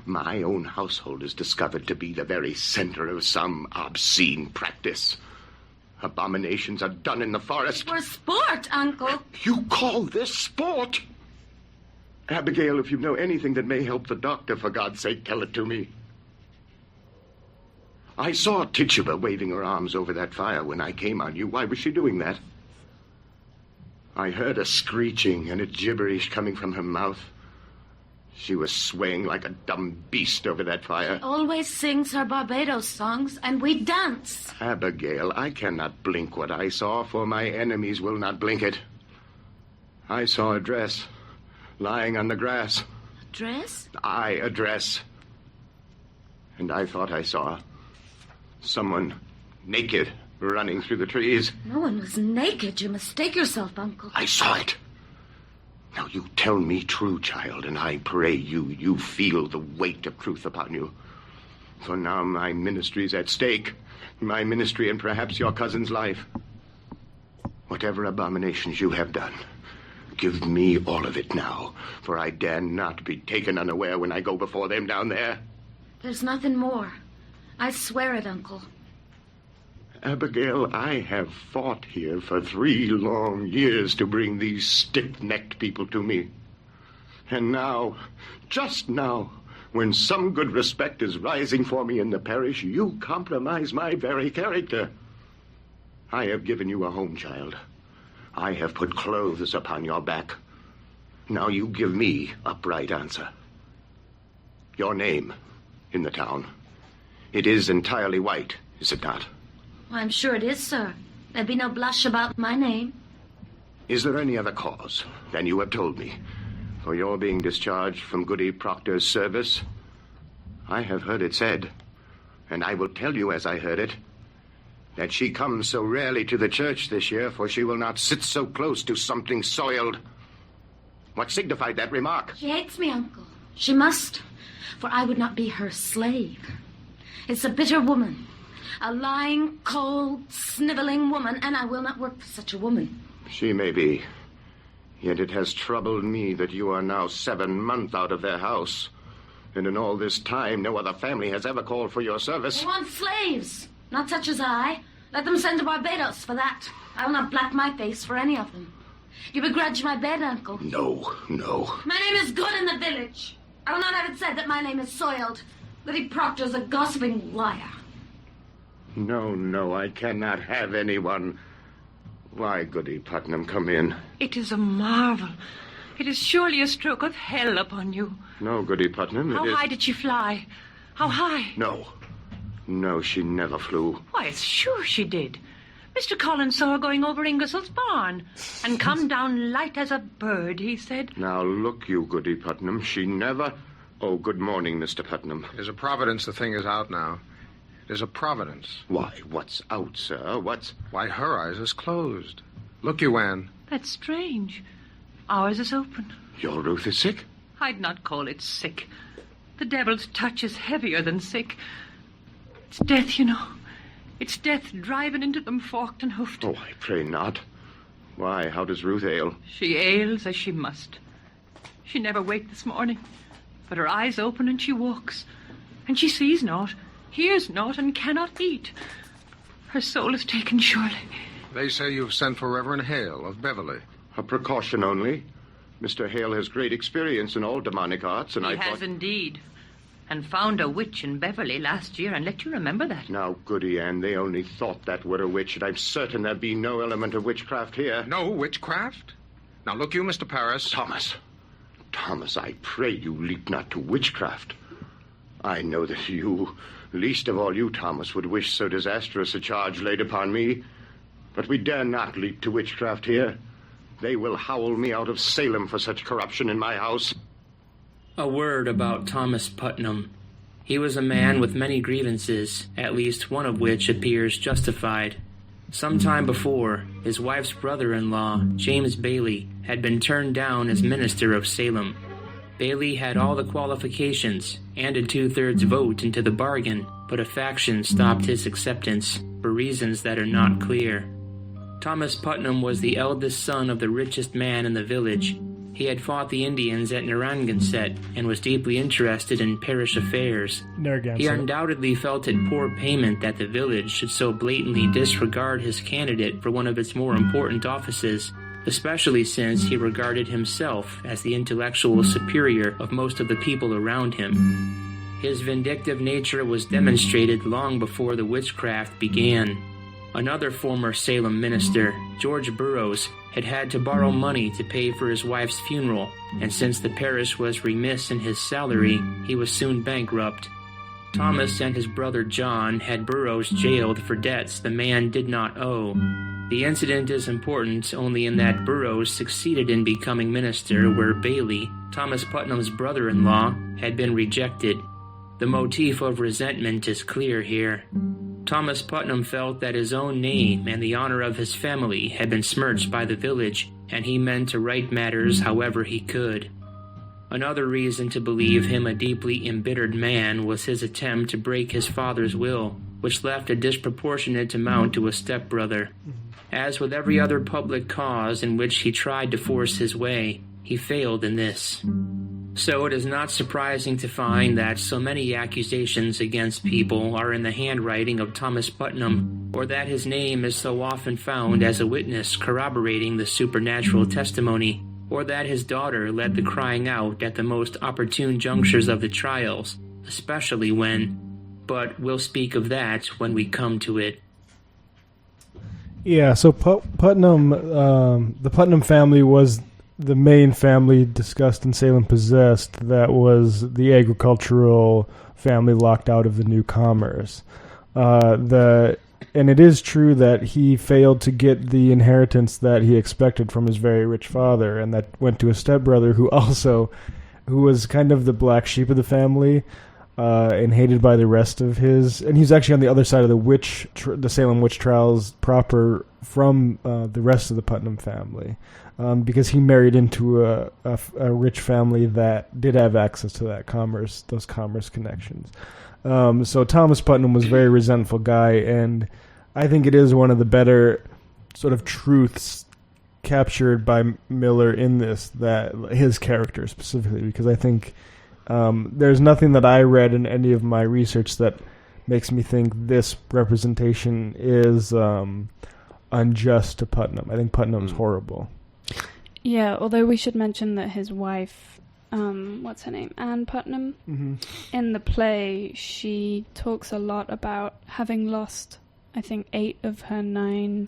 my own household is discovered to be the very center of some obscene practice. Abominations are done in the forest. For sport, Uncle. You call this sport? Abigail, if you know anything that may help the doctor, for God's sake, tell it to me. I saw Tituba waving her arms over that fire when I came on you. Why was she doing that? I heard a screeching and a gibberish coming from her mouth. She was swaying like a dumb beast over that fire. She always sings her Barbados songs, and we dance. Abigail, I cannot blink what I saw, for my enemies will not blink it. I saw a dress lying on the grass. A dress? Aye, a dress. And I thought I saw someone naked running through the trees. No one was naked. You mistake yourself, Uncle. I saw it. Now you tell me true, child, and I pray you feel the weight of truth upon you. For now my ministry's at stake. My ministry and perhaps your cousin's life. Whatever abominations you have done, give me all of it now, for I dare not be taken unaware when I go before them down there. There's nothing more. I swear it, Uncle. Abigail, I have fought here for 3 long years to bring these stiff-necked people to me. And now, just now, when some good respect is rising for me in the parish, you compromise my very character. I have given you a home, child. I have put clothes upon your back. Now you give me upright answer. Your name in the town. It is entirely white, is it not? I'm sure it is, sir. There'd be no blush about my name. Is there any other cause than you have told me for your being discharged from Goody Proctor's service? I have heard it said, and I will tell you as I heard it, that she comes so rarely to the church this year, for she will not sit so close to something soiled. What signified that remark? She hates me, Uncle. She must, for I would not be her slave. It's a bitter woman. A lying, cold, sniveling woman, and I will not work for such a woman. She may be. Yet it has troubled me that you are now 7 months out of their house. And in all this time, no other family has ever called for your service. They want slaves, not such as I. Let them send to Barbados for that. I will not black my face for any of them. You begrudge my bed, Uncle? No, no. My name is good in the village. I will not have it said that my name is soiled. Goody Proctor's a gossiping liar. No, I cannot have anyone. Why, Goody Putnam, come in. It is a marvel. It is surely a stroke of hell upon you. No, Goody Putnam, How high did she fly? How high? No, she never flew. Why, sure she did. Mr. Collins saw her going over Ingersoll's barn and come down light as a bird, he said. Now, look you, Goody Putnam, she never... Oh, good morning, Mr. Putnam. There's a providence the thing is out now. There's a providence. Why, what's out, sir? Why, her eyes is closed. Look you, Anne. That's strange. Ours is open. Your Ruth is sick? I'd not call it sick. The devil's touch is heavier than sick. It's death, you know. It's death driving into them forked and hoofed. Oh, I pray not. Why, how does Ruth ail? She ails as she must. She never waked this morning, but her eyes open and she walks. And she sees not, hears not, and cannot eat. Her soul is taken, surely. They say you've sent for Reverend Hale of Beverly. A precaution only. Mr. Hale has great experience in all demonic arts, and He has indeed. And found a witch in Beverly last year, and let you remember that. Now, Goody Ann, they only thought that were a witch, and I'm certain there'd be no element of witchcraft here. No witchcraft? Now, look you, Mr. Paris. Thomas, I pray you leap not to witchcraft. I know that you, least of all you, Thomas, would wish so disastrous a charge laid upon me. But we dare not leap to witchcraft here. They will howl me out of Salem for such corruption in my house. A word about Thomas Putnam. He was a man with many grievances, at least one of which appears justified. Sometime before, his wife's brother-in-law, James Bailey, had been turned down as minister of Salem. Bailey had all the qualifications and a 2/3 vote into the bargain, but a faction stopped his acceptance for reasons that are not clear. Thomas Putnam was the eldest son of the richest man in the village. He had fought the Indians at Narragansett and was deeply interested in parish affairs. He undoubtedly felt it poor payment that the village should so blatantly disregard his candidate for one of its more important offices, especially since he regarded himself as the intellectual superior of most of the people around him. His vindictive nature was demonstrated long before the witchcraft began. Another former Salem minister, George Burroughs, had to borrow money to pay for his wife's funeral, and since the parish was remiss in his salary, he was soon bankrupt. Thomas and his brother John had Burroughs jailed for debts the man did not owe. The incident is important only in that Burroughs succeeded in becoming minister where Bailey, Thomas Putnam's brother-in-law, had been rejected. The motif of resentment is clear here. Thomas Putnam felt that his own name and the honor of his family had been smirched by the village, and he meant to right matters however he could. Another reason to believe him a deeply embittered man was his attempt to break his father's will, which left a disproportionate amount to a stepbrother. As with every other public cause in which he tried to force his way, he failed in this. So it is not surprising to find that so many accusations against people are in the handwriting of Thomas Putnam, or that his name is so often found as a witness corroborating the supernatural testimony, or that his daughter led the crying out at the most opportune junctures of the trials, especially when... But we'll speak of that when we come to it. Yeah, so Putnam, the Putnam family was the main family discussed in Salem Possessed that was the agricultural family locked out of the new commerce. And it is true that he failed to get the inheritance that he expected from his very rich father, and that went to a stepbrother who was kind of the black sheep of the family, and hated by the rest of his. And he's actually on the other side of the Salem witch trials proper from the rest of the Putnam family, because he married into a rich family that did have access to those commerce connections. So Thomas Putnam was a very resentful guy, and I think it is one of the better sort of truths captured by Miller in this, that his character specifically, because I think there's nothing that I read in any of my research that makes me think this representation is unjust to Putnam. I think Putnam's horrible. Yeah, although we should mention that his wife, what's her name, Anne Putnam, in the play, she talks a lot about having lost, I think, 8 of her 9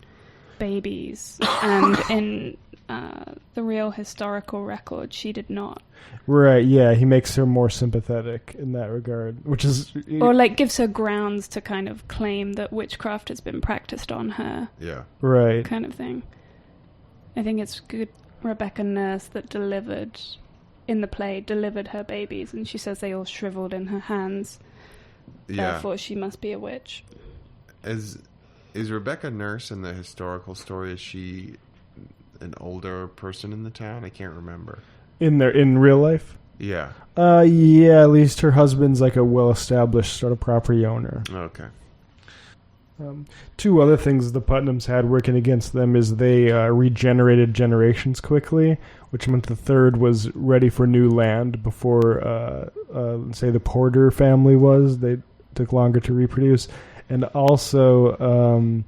babies, and in the real historical record, she did not. Right, yeah, he makes her more sympathetic in that regard, which is... Or, like, gives her grounds to kind of claim that witchcraft has been practiced on her. Yeah. Right. Kind of thing. I think it's good Rebecca Nurse that delivered her babies, and she says they all shriveled in her hands. Yeah. Therefore, she must be a witch. Is Rebecca Nurse in the historical story, is she an older person in the town? I can't remember. In real life? Yeah. Yeah, at least her husband's like a well-established sort of property owner. Okay. 2 other things the Putnams had working against them is they regenerated generations quickly, which meant the third was ready for new land before, say, the Porter family was. They took longer to reproduce. And also...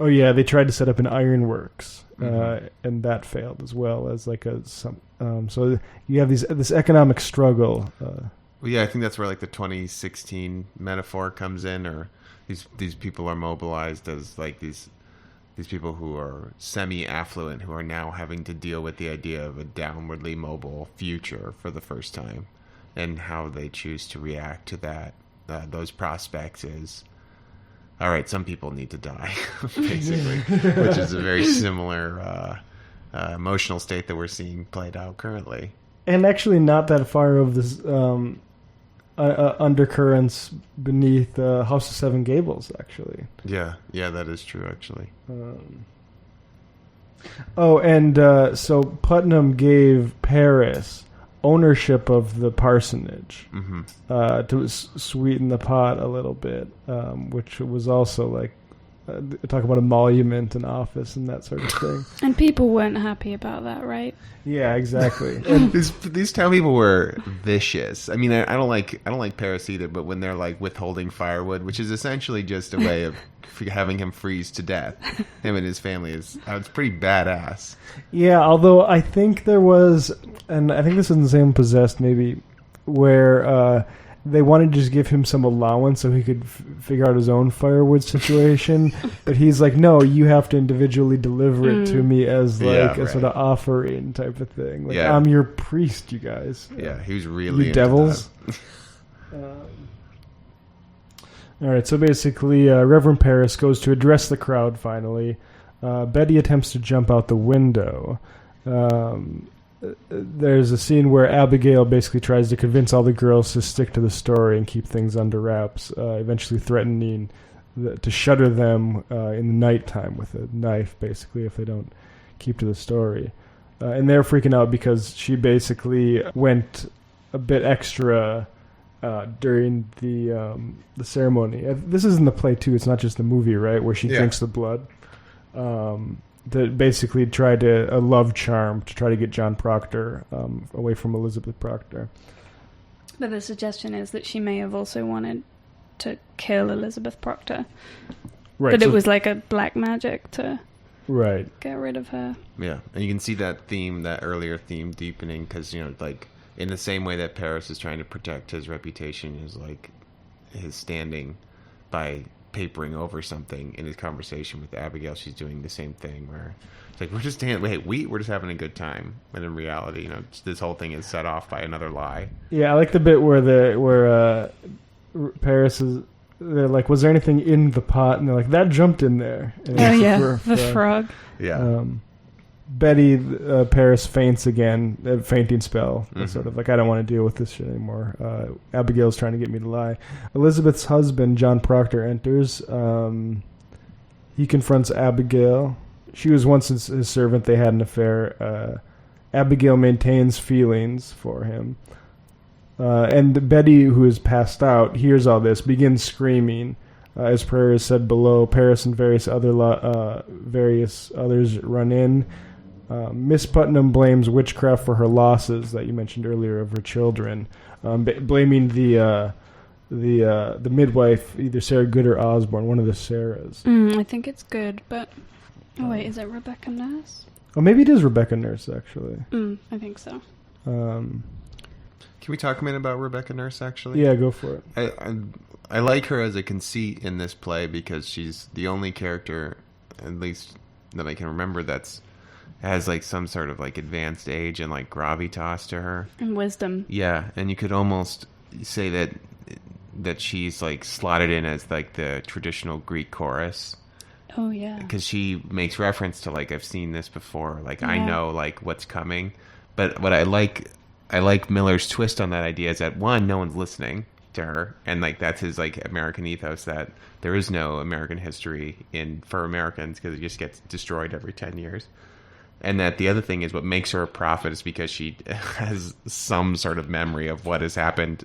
Oh yeah, they tried to set up an ironworks, and that failed as well as like so you have this economic struggle. Well, yeah, I think that's where like the 2016 metaphor comes in, or these people are mobilized as like these people who are semi-affluent who are now having to deal with the idea of a downwardly mobile future for the first time, and how they choose to react to that. Those prospects is, all right, some people need to die, basically, which is a very similar emotional state that we're seeing played out currently. And actually not that far of this undercurrents beneath House of Seven Gables, actually. Yeah, that is true, actually. So Putnam gave Paris ownership of the parsonage to sweeten the pot a little bit, which was also like talk about emolument and office and that sort of thing. And people weren't happy about that, right? Yeah, exactly. And these town people were vicious. I mean, I don't like Paris either, but when they're like withholding firewood, which is essentially just a way of having him freeze to death, him and his family, it's pretty badass. Yeah, although I think there was, and I think this is in the same Possessed maybe, where they wanted to just give him some allowance so he could figure out his own firewood situation. But he's like, no, you have to individually deliver it to me as like a sort of offering type of thing. Like, I'm your priest, you guys. Yeah, he was really you devils. All right, so basically, Reverend Paris goes to address the crowd finally. Betty attempts to jump out the window. There's a scene where Abigail basically tries to convince all the girls to stick to the story and keep things under wraps, eventually threatening to shutter them in the nighttime with a knife, basically, if they don't keep to the story. And they're freaking out because she basically went a bit extra during the ceremony. This is in the play, too. It's not just the movie, right, where she drinks the blood. That basically tried a love charm to try to get John Proctor away from Elizabeth Proctor. But the suggestion is that she may have also wanted to kill Elizabeth Proctor. Right. That it was like a black magic to get rid of her. Yeah, and you can see that earlier theme deepening because, like in the same way that Paris is trying to protect his reputation, is like his standing by papering over something in his conversation with Abigail. She's doing the same thing where it's like we're just having a good time, but in reality, this whole thing is set off by another lie. Yeah, I like the bit where Paris is. They're like, "Was there anything in the pot?" And they're like, "That jumped in there." And the frog. Yeah. Betty, Paris faints again, a fainting spell. Sort of like, I don't want to deal with this shit anymore. Abigail's trying to get me to lie. Elizabeth's husband, John Proctor, enters. He confronts Abigail. She was once his servant. They had an affair. Abigail maintains feelings for him. And Betty, who is passed out, hears all this, begins screaming. As prayer is said below, Paris and various others run in. Miss Putnam blames Witchcraft for her losses that you mentioned earlier of her children, blaming the midwife, either Sarah Good or Osborne, one of the Sarahs. I think it's Good, but wait, is it Rebecca Nurse? Oh, maybe it is Rebecca Nurse, actually. I think so. Can we talk a minute about Rebecca Nurse, actually? Yeah, go for it. I like her as a conceit in this play because she's the only character, at least that I can remember, has like some sort of like advanced age and like gravitas to her and wisdom. Yeah, and you could almost say that she's like slotted in as like the traditional Greek chorus. Oh yeah, because she makes reference to like, I've seen this before, like I know like what's coming. But what I like Miller's twist on that idea is that one, no one's listening to her, and like that's his like American ethos, that there is no American history for Americans because it just gets destroyed every 10 years. And that the other thing is what makes her a prophet is because she has some sort of memory of what has happened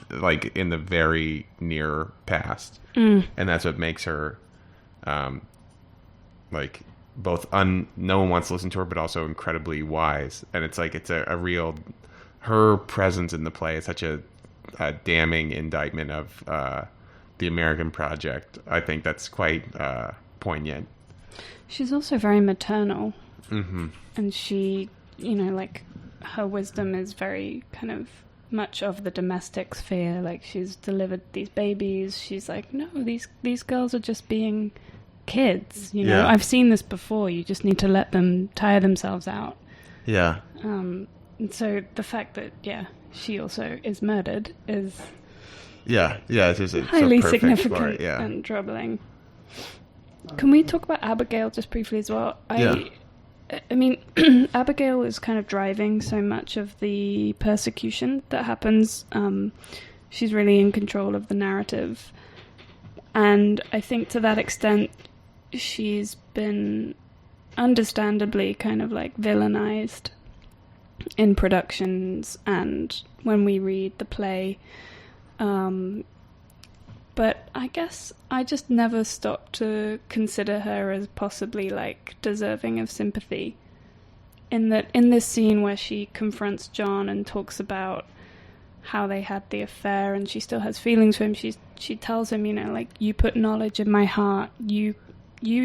like in the very near past. And that's what makes her like both no one wants to listen to her, but also incredibly wise. And it's like, it's a real, her presence in the play is such a damning indictment of the American project. I think that's quite poignant. She's also very maternal. Mm-hmm. And she, like, her wisdom is very kind of much of the domestic sphere. Like, she's delivered these babies. She's like, no, these girls are just being kids. Yeah. I've seen this before. You just need to let them tire themselves out. Yeah. And so the fact that, she also is murdered is it's just highly so significant and troubling. Can we talk about Abigail just briefly as well? I mean, Abigail is kind of driving so much of the persecution that happens. she's really in control of the narrative. And I think to that extent, she's been understandably kind of like villainized in productions and when we read the play. But I guess I just never stopped to consider her as possibly like deserving of sympathy. In this scene where she confronts John and talks about how they had the affair and she still has feelings for him, she tells him, you know, like, you put knowledge in my heart, you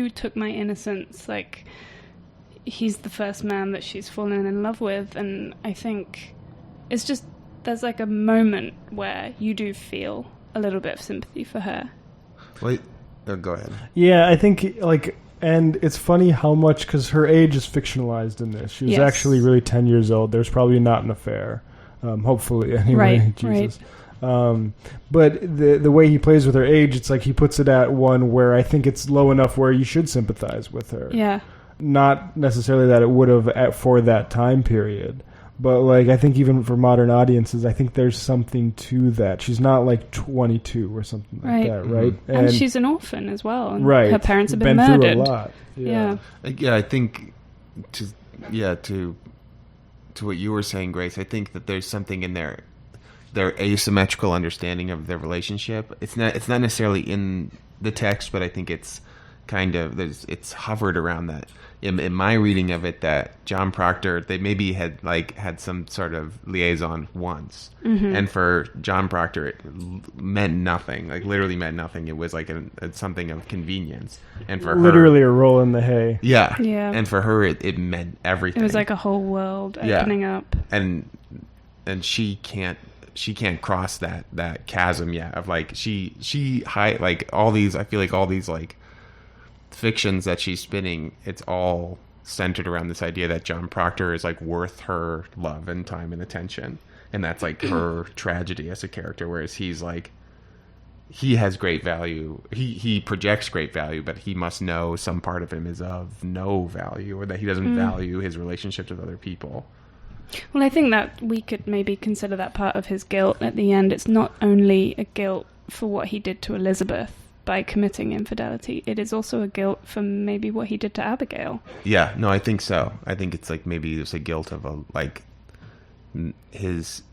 took my innocence, like, he's the first man that she's fallen in love with. And I think it's just, there's like a moment where you do feel a little bit of sympathy for her. Wait, go ahead. Yeah, I think, like, and it's funny how much, because her age is fictionalized in this. She was actually really 10 years old. There's probably not an affair. Hopefully, anyway. Right, Jesus. Right. But the way he plays with her age, it's like he puts it at one where I think it's low enough where you should sympathize with her. Yeah. Not necessarily that it would have for that time period. But, like, I think even for modern audiences, I think there's something to that. She's not, like, 22 or something like that, right? Mm-hmm. And she's an orphan as well. And right. Her parents have been murdered. Through a lot. Yeah. Yeah, I think, to what you were saying, Grace, I think that there's something in their asymmetrical understanding of their relationship. It's not necessarily in the text, but I think it's kind of, it's hovered around that. In my reading of it, that John Proctor, they maybe had some sort of liaison once, and for John Proctor, it meant nothing. Like, literally meant nothing. It was like something of convenience, and for literally her, a roll in the hay. Yeah. And for her, it meant everything. It was like a whole world opening up, and she can't cross that chasm yet. Of like she like all these. I feel like all these like fictions that she's spinning, it's all centered around this idea that John Proctor is like worth her love and time and attention, and that's like her tragedy as a character, whereas he's like, he has great value, he projects great value, but he must know some part of him is of no value, or that he doesn't value his relationships with other people. Well, I think that we could maybe consider that part of his guilt at the end. It's not only a guilt for what he did to Elizabeth by committing infidelity, it is also a guilt for maybe what he did to Abigail. Yeah, no, I think so. I think it's like maybe it's a guilt of his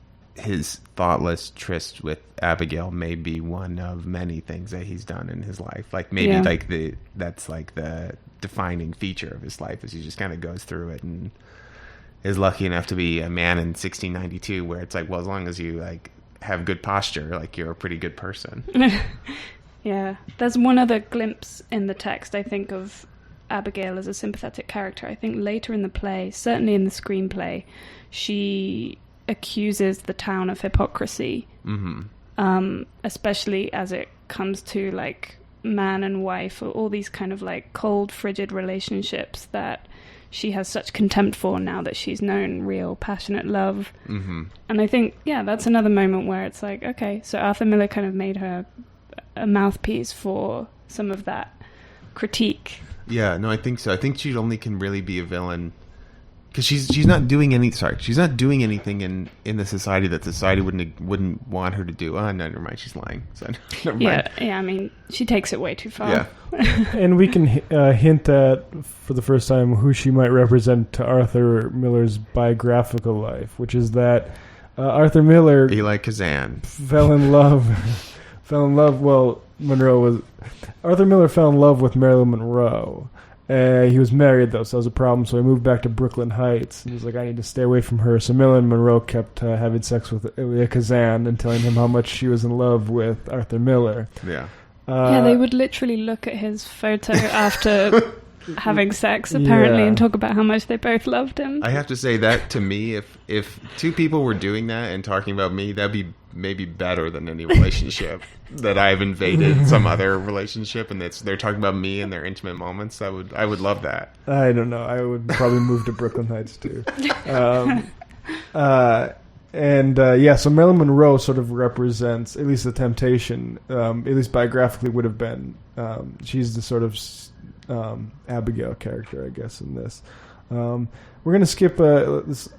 thoughtless tryst with Abigail may be one of many things that he's done in his life. Like maybe that's like the defining feature of his life, as he just kind of goes through it and is lucky enough to be a man in 1692, where it's like, well, as long as you like have good posture, like you're a pretty good person. Yeah, there's one other glimpse in the text, I think, of Abigail as a sympathetic character. I think later in the play, certainly in the screenplay, she accuses the town of hypocrisy, especially as it comes to like man and wife, or all these kind of like cold, frigid relationships that she has such contempt for now that she's known real passionate love. And I think, that's another moment where it's like, okay, so Arthur Miller kind of made her a mouthpiece for some of that critique. Yeah, no, I think so. I think she only can really be a villain because she's not doing anything in the society that society wouldn't want her to do. Oh, no, never mind. She's lying. So never mind. Yeah. I mean, she takes it way too far. Yeah. And we can hint at, for the first time, who she might represent to Arthur Miller's biographical life, which is that Arthur Miller, Eli Kazan, fell in love. Well, Arthur Miller fell in love with Marilyn Monroe. He was married, though, so that was a problem, so he moved back to Brooklyn Heights. He was like, I need to stay away from her. So Marilyn Monroe kept having sex with Elia Kazan and telling him how much she was in love with Arthur Miller. Yeah. They would literally look at his photo after having sex, apparently, and talk about how much they both loved him. I have to say that, to me, if two people were doing that and talking about me, that'd be maybe better than any relationship that I've invaded some other relationship, and they're talking about me and their intimate moments. I would love that. I don't know. I would probably move to Brooklyn Heights too. So Marilyn Monroe sort of represents, at least the temptation, at least biographically would have been, she's the sort of Abigail character, I guess, in this. We're going to skip.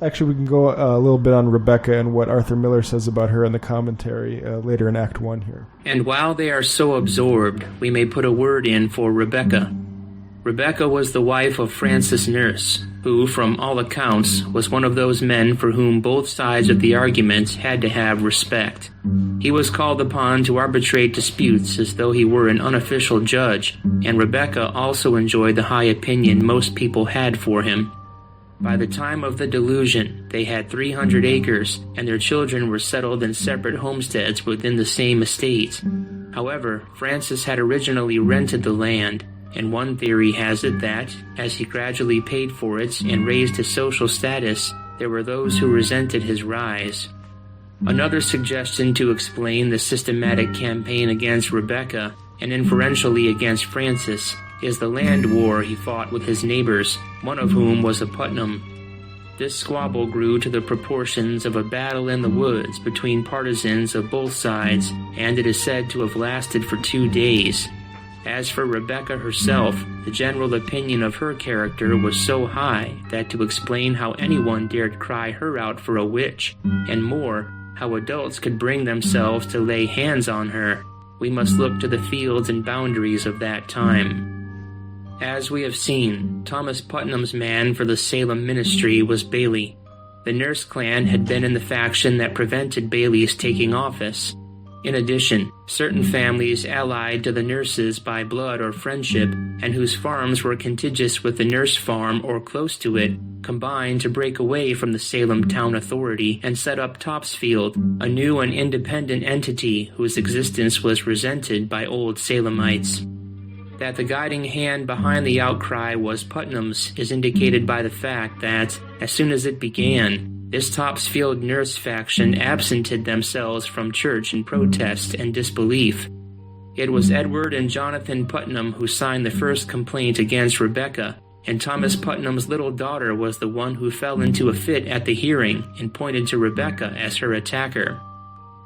Actually, we can go a little bit on Rebecca and what Arthur Miller says about her in the commentary later in Act 1 here. And while they are so absorbed, we may put a word in for Rebecca. Rebecca was the wife of Francis Nurse, who, from all accounts, was one of those men for whom both sides of the argument had to have respect. He was called upon to arbitrate disputes as though he were an unofficial judge, and Rebecca also enjoyed the high opinion most people had for him. By the time of the Delusion, they had 300 acres, and their children were settled in separate homesteads within the same estate. However, Francis had originally rented the land, and one theory has it that, as he gradually paid for it and raised his social status, there were those who resented his rise. Another suggestion to explain the systematic campaign against Rebecca, and inferentially against Francis, is the land war he fought with his neighbors, one of whom was a Putnam. This squabble grew to the proportions of a battle in the woods between partisans of both sides, and it is said to have lasted for 2 days. As for Rebecca herself, the general opinion of her character was so high that to explain how anyone dared cry her out for a witch, and more, how adults could bring themselves to lay hands on her, we must look to the fields and boundaries of that time. As we have seen, Thomas Putnam's man for the Salem ministry was Bailey. The Nurse clan had been in the faction that prevented Bailey's taking office. In addition, certain families allied to the Nurses by blood or friendship, and whose farms were contiguous with the Nurse farm or close to it, combined to break away from the Salem town authority and set up Topsfield, a new and independent entity whose existence was resented by old Salemites. That the guiding hand behind the outcry was Putnam's is indicated by the fact that, as soon as it began, this Topsfield Nurse faction absented themselves from church in protest and disbelief. It was Edward and Jonathan Putnam who signed the first complaint against Rebecca, and Thomas Putnam's little daughter was the one who fell into a fit at the hearing and pointed to Rebecca as her attacker.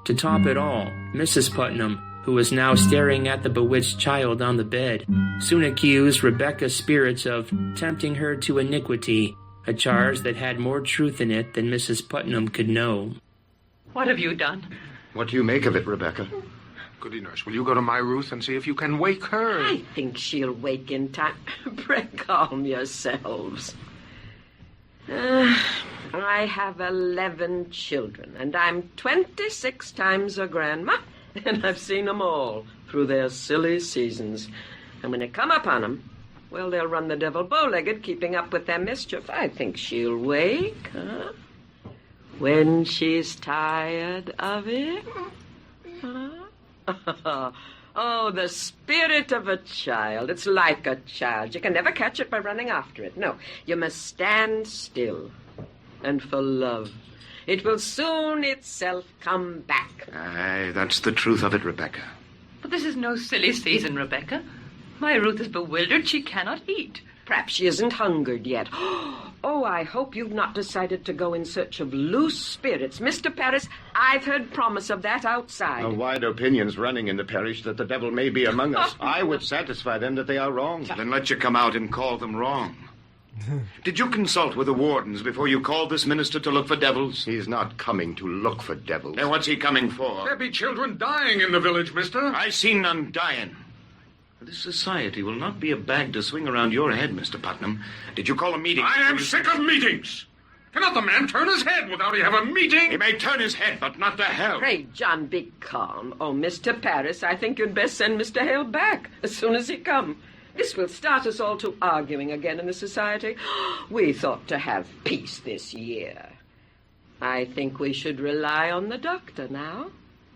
To top it all, Mrs. Putnam, who was now staring at the bewitched child on the bed, soon accused Rebecca's spirits of tempting her to iniquity, a charge that had more truth in it than Mrs. Putnam could know. What have you done? What do you make of it, Rebecca? Goody Nurse, will you go to my Ruth and see if you can wake her? I think she'll wake in time. Pray calm yourselves. I have 11 children, and I'm 26 times a grandma. And I've seen them all through their silly seasons. And when they come upon them, well, they'll run the devil bow-legged, keeping up with their mischief. I think she'll wake, huh? When she's tired of it, huh? Oh, the spirit of a child. It's like a child. You can never catch it by running after it. No, you must stand still. And for love, it will soon itself come back. Aye, that's the truth of it, Rebecca. But this is no silly season, Rebecca. My Ruth is bewildered. She cannot eat. Perhaps she isn't hungered yet. Oh, I hope you've not decided to go in search of loose spirits. Mr. Paris, I've heard promise of that outside. A wide opinion's running in the parish that the devil may be among us. I would satisfy them that they are wrong. Then let you come out and call them wrong. Did you consult with the wardens before you called this minister to look for devils? He's not coming to look for devils. Then what's he coming for? There be children dying in the village, mister. I seen none dying. This society will not be a bag to swing around your head, Mr. Putnam. Did you call a meeting? I am sick of meetings. Cannot the man turn his head without he have a meeting? He may turn his head, but not to hell. Pray, John, be calm. Oh, Mr. Paris, I think you'd best send Mr. Hale back as soon as he come. This will start us all to arguing again in the society. We thought to have peace this year. I think we should rely on the doctor now.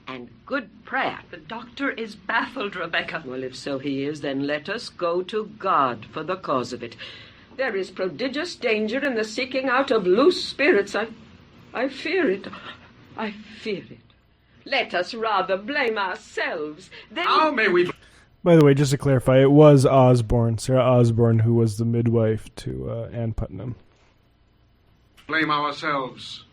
And good prayer. The doctor is baffled, Rebecca. Well, if so he is, then let us go to God for the cause of it. There is prodigious danger in the seeking out of loose spirits. I fear it. I fear it. Let us rather blame ourselves. Then... How may we... By the way, just to clarify, it was Osborne, Sarah Osborne, who was the midwife to Ann Putnam. Blame ourselves.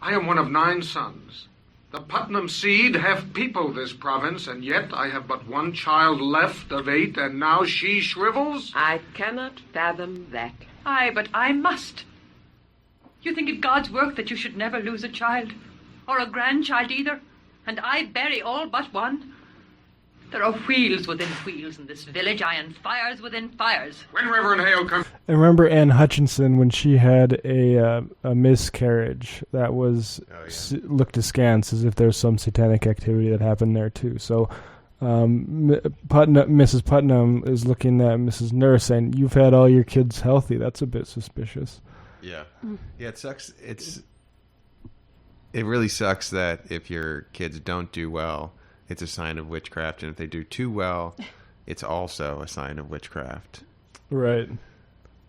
I am one of 9 sons. The Putnam seed have peopled this province, and yet I have but one child left of 8, and now she shrivels? I cannot fathom that. Aye, but I must. You think it God's work that you should never lose a child, or a grandchild either, and I bury all but one? There are wheels within wheels in this village, aye, and fires within fires. When Reverend Hale comes... I remember Anne Hutchinson when she had a miscarriage that was looked askance as if there's some satanic activity that happened there too. So Mrs. Putnam is looking at Mrs. Nurse saying, "You've had all your kids healthy. That's a bit suspicious." Yeah. Yeah, it sucks. It really sucks that if your kids don't do well, it's a sign of witchcraft, and if they do too well, it's also a sign of witchcraft. Right.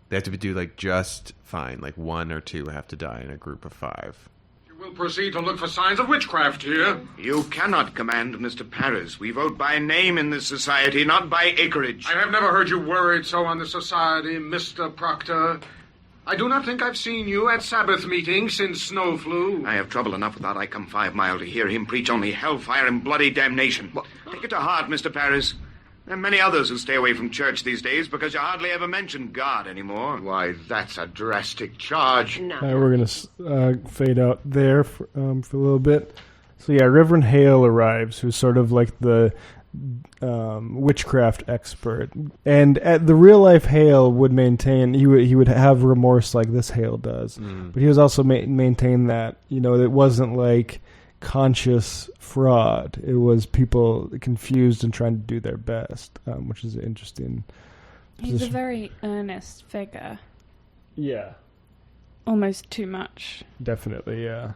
They have to do like just fine. Like 1 or 2 have to die in a group of 5. You will proceed to look for signs of witchcraft here. You cannot command Mr. Paris. We vote by name in this society, not by acreage. I have never heard you worried so on the society, Mr. Proctor. I do not think I've seen you at Sabbath meetings since snow flew. I have trouble enough with that. I come 5 miles to hear him preach only hellfire and bloody damnation. Well, take it to heart, Mr. Paris. There are many others who stay away from church these days because you hardly ever mention God anymore. Why, that's a drastic charge. No. We're going to fade out there for a little bit. So yeah, Reverend Hale arrives, who's sort of like the witchcraft expert, and the real life Hale would maintain he would have remorse like this Hale does, but he was also maintain that it wasn't like conscious fraud. It was people confused and trying to do their best, which is interesting. He's a very earnest figure. Yeah. Almost too much. Definitely, yeah.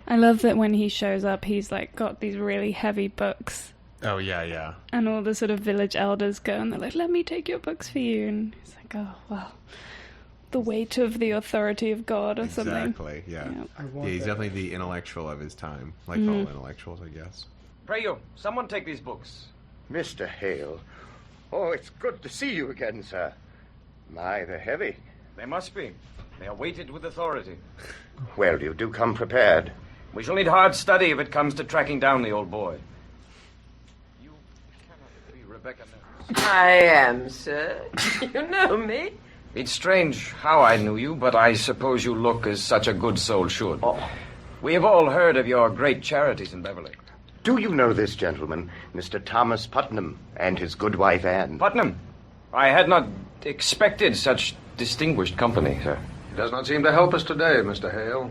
I love that when he shows up, he's like got these really heavy books. Oh, yeah. And all the sort of village elders go and they're like, "Let me take your books for you." And he's like, "Oh, well, the weight of the authority of God," or something. Exactly, yeah. He's definitely the intellectual of his time, like all intellectuals, I guess. Pray you, someone take these books. Mr. Hale. Oh, it's good to see you again, sir. My, they're heavy. They must be. They are weighted with authority. Well, you do come prepared. We shall need hard study if it comes to tracking down the old boy. You cannot be Rebecca Nurse. I am, sir. You know me. It's strange how I knew you, but I suppose you look as such a good soul should. Oh. We have all heard of your great charities in Beverly. Do you know this gentleman, Mr. Thomas Putnam, and his good wife, Anne? Putnam? I had not expected such distinguished company, sir. It does not seem to help us today, Mr. Hale.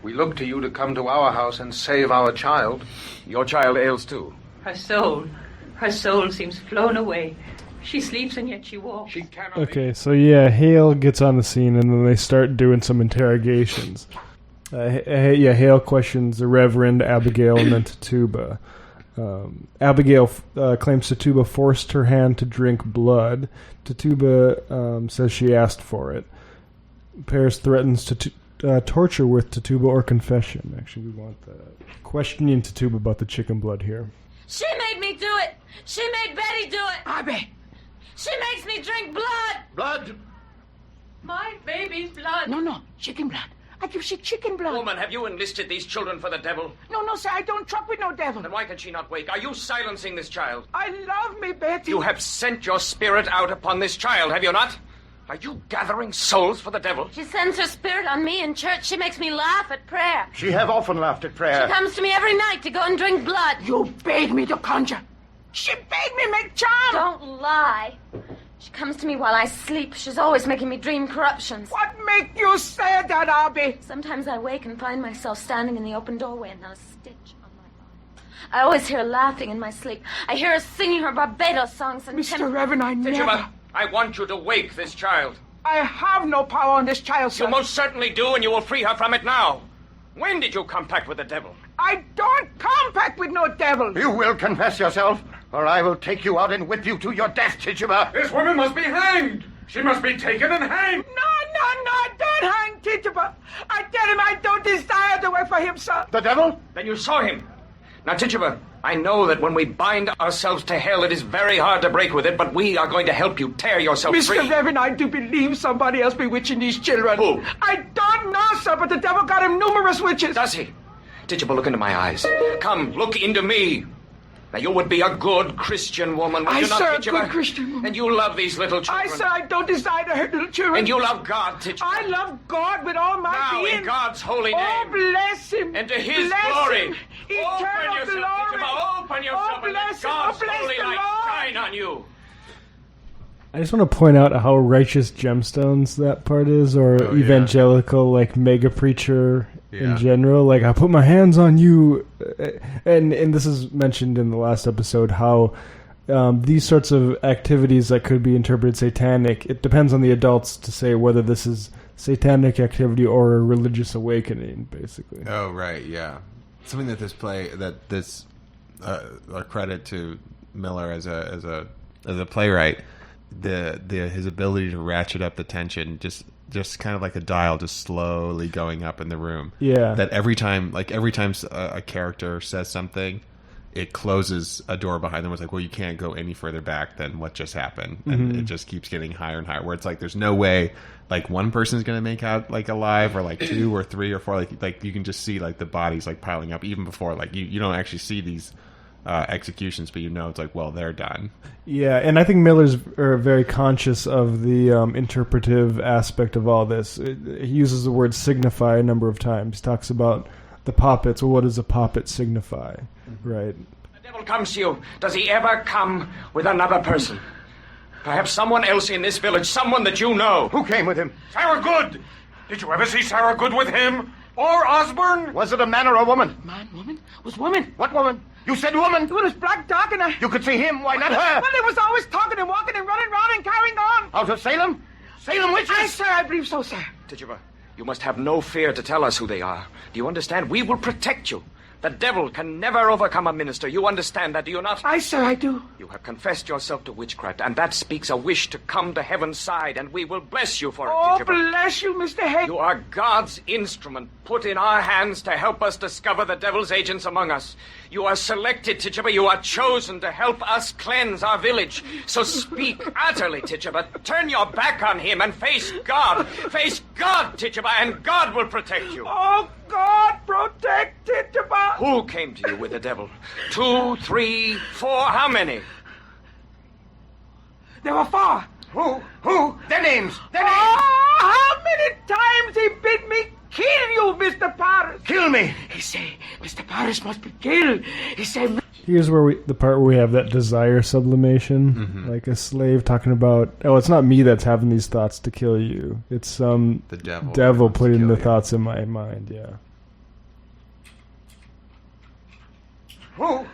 We look to you to come to our house and save our child. Your child ails too. Her soul seems flown away. She sleeps and yet she walks. She cannot. Okay, so yeah, Hale gets on the scene and then they start doing some interrogations. Hale questions the Reverend, Abigail, and then Tituba. Abigail claims Tituba forced her hand to drink blood. Tituba says she asked for it. Paris threatens to torture with Tituba or confession. Actually, we want questioning Tituba about the chicken blood here. She made me do it. She made Betty do it. Abby. She makes me drink blood. Blood? My baby's blood. No, chicken blood. I give she chicken blood. Woman, have you enlisted these children for the devil? No, sir, I don't truck with no devil. Then why can she not wake? Are you silencing this child? I love me, Betty. You have sent your spirit out upon this child, have you not? Are you gathering souls for the devil? She sends her spirit on me in church. She makes me laugh at prayer. She have often laughed at prayer. She comes to me every night to go and drink blood. You bade me to conjure. She bade me make charm. Don't lie. She comes to me while I sleep. She's always making me dream corruptions. What make you say that, Abby? Sometimes I wake and find myself standing in the open doorway and not a stitch on my body. I always hear her laughing in my sleep. I hear her singing her Barbados songs and... Mr. Reverend, I never... Tituba, I want you to wake this child. I have no power on this child, sir. You most certainly do, and you will free her from it now. When did you compact with the devil? I don't compact with no devil. You will confess yourself, or I will take you out and whip you to your death, Tituba. This woman must be hanged. She must be taken and hanged. No, don't hang Tituba. I tell him I don't desire the way for him, sir. The devil? Then you saw him. Now, Tituba, I know that when we bind ourselves to hell, it is very hard to break with it, but we are going to help you tear yourself free. Mr. Reverend, I do believe somebody else bewitching these children. Who? I don't know, sir, but the devil got him numerous witches. Does he? Tituba, look into my eyes. Come, look into me. Now, you would be a good Christian woman, would you not, sir, Tituba? good Christian woman. And you love these little children. Sir, I don't desire to hurt little children. And you love God, Tituba. I love God with all my now, being. in God's holy name. Oh, bless Him. And to His bless glory. Him. Eternal Open yourself, glory. Tituba. Open yourself and let God's holy light shine on you. I just want to point out how righteous gemstones that part is, or evangelical, like mega preacher in general. Like, I put my hands on you, and this is mentioned in the last episode, how these sorts of activities that could be interpreted satanic, it depends on the adults to say whether this is satanic activity or a religious awakening, basically. Oh, right, yeah. Something that this a credit to Miller as a playwright. His ability to ratchet up the tension, just kind of like a dial, just slowly going up in the room. Yeah. That every time a character says something, it closes a door behind them. It's like, well, you can't go any further back than what just happened, and it just keeps getting higher and higher. Where it's like, there's no way, like, one person's gonna make out like alive, or like two or three or four. Like you can just see like the bodies like piling up even before like you don't actually see these executions, but it's like, well, they're done. Yeah, and I think Miller's very conscious of the interpretive aspect of all this. He uses the word signify a number of times. He talks about the poppets. Well, what does a poppet signify? Right. The devil comes to you. Does he ever come with another person? Perhaps someone else in this village, someone that you know. Who came with him? Sarah Good! Did you ever see Sarah Good with him? Or Osborne? Was it a man or a woman? Man, woman? Was woman. What woman? You said woman? It was black dog and You could see him, why not her? Well, they was always talking and walking and running around and carrying on. Out of Salem? Salem witches? Sir, I believe so, sir. Tituba, you must have no fear to tell us who they are. Do you understand? We will protect you. The devil can never overcome a minister. You understand that, do you not? Sir, I do. You have confessed yourself to witchcraft, and that speaks a wish to come to heaven's side, and we will bless you for it, Tituba. Bless you, Mr. Hale. You are God's instrument, put in our hands to help us discover the devil's agents among us. You are selected, Tituba. You are chosen to help us cleanse our village. So speak utterly, Tituba. Turn your back on him and face God. Face God, Tituba, and God will protect you. Oh, God, protect Tituba. Who came to you with the devil? 2, 3, 4, how many? There were 4. Who? Their names. Oh, how many times he bid me kill you, Mr. Paris? Kill me. He say, Mr. Paris must be killed. He say... Here's where the part where we have that desire sublimation, like a slave talking about, oh, it's not me that's having these thoughts to kill you. It's some the devil putting the thoughts in my mind, yeah. Who?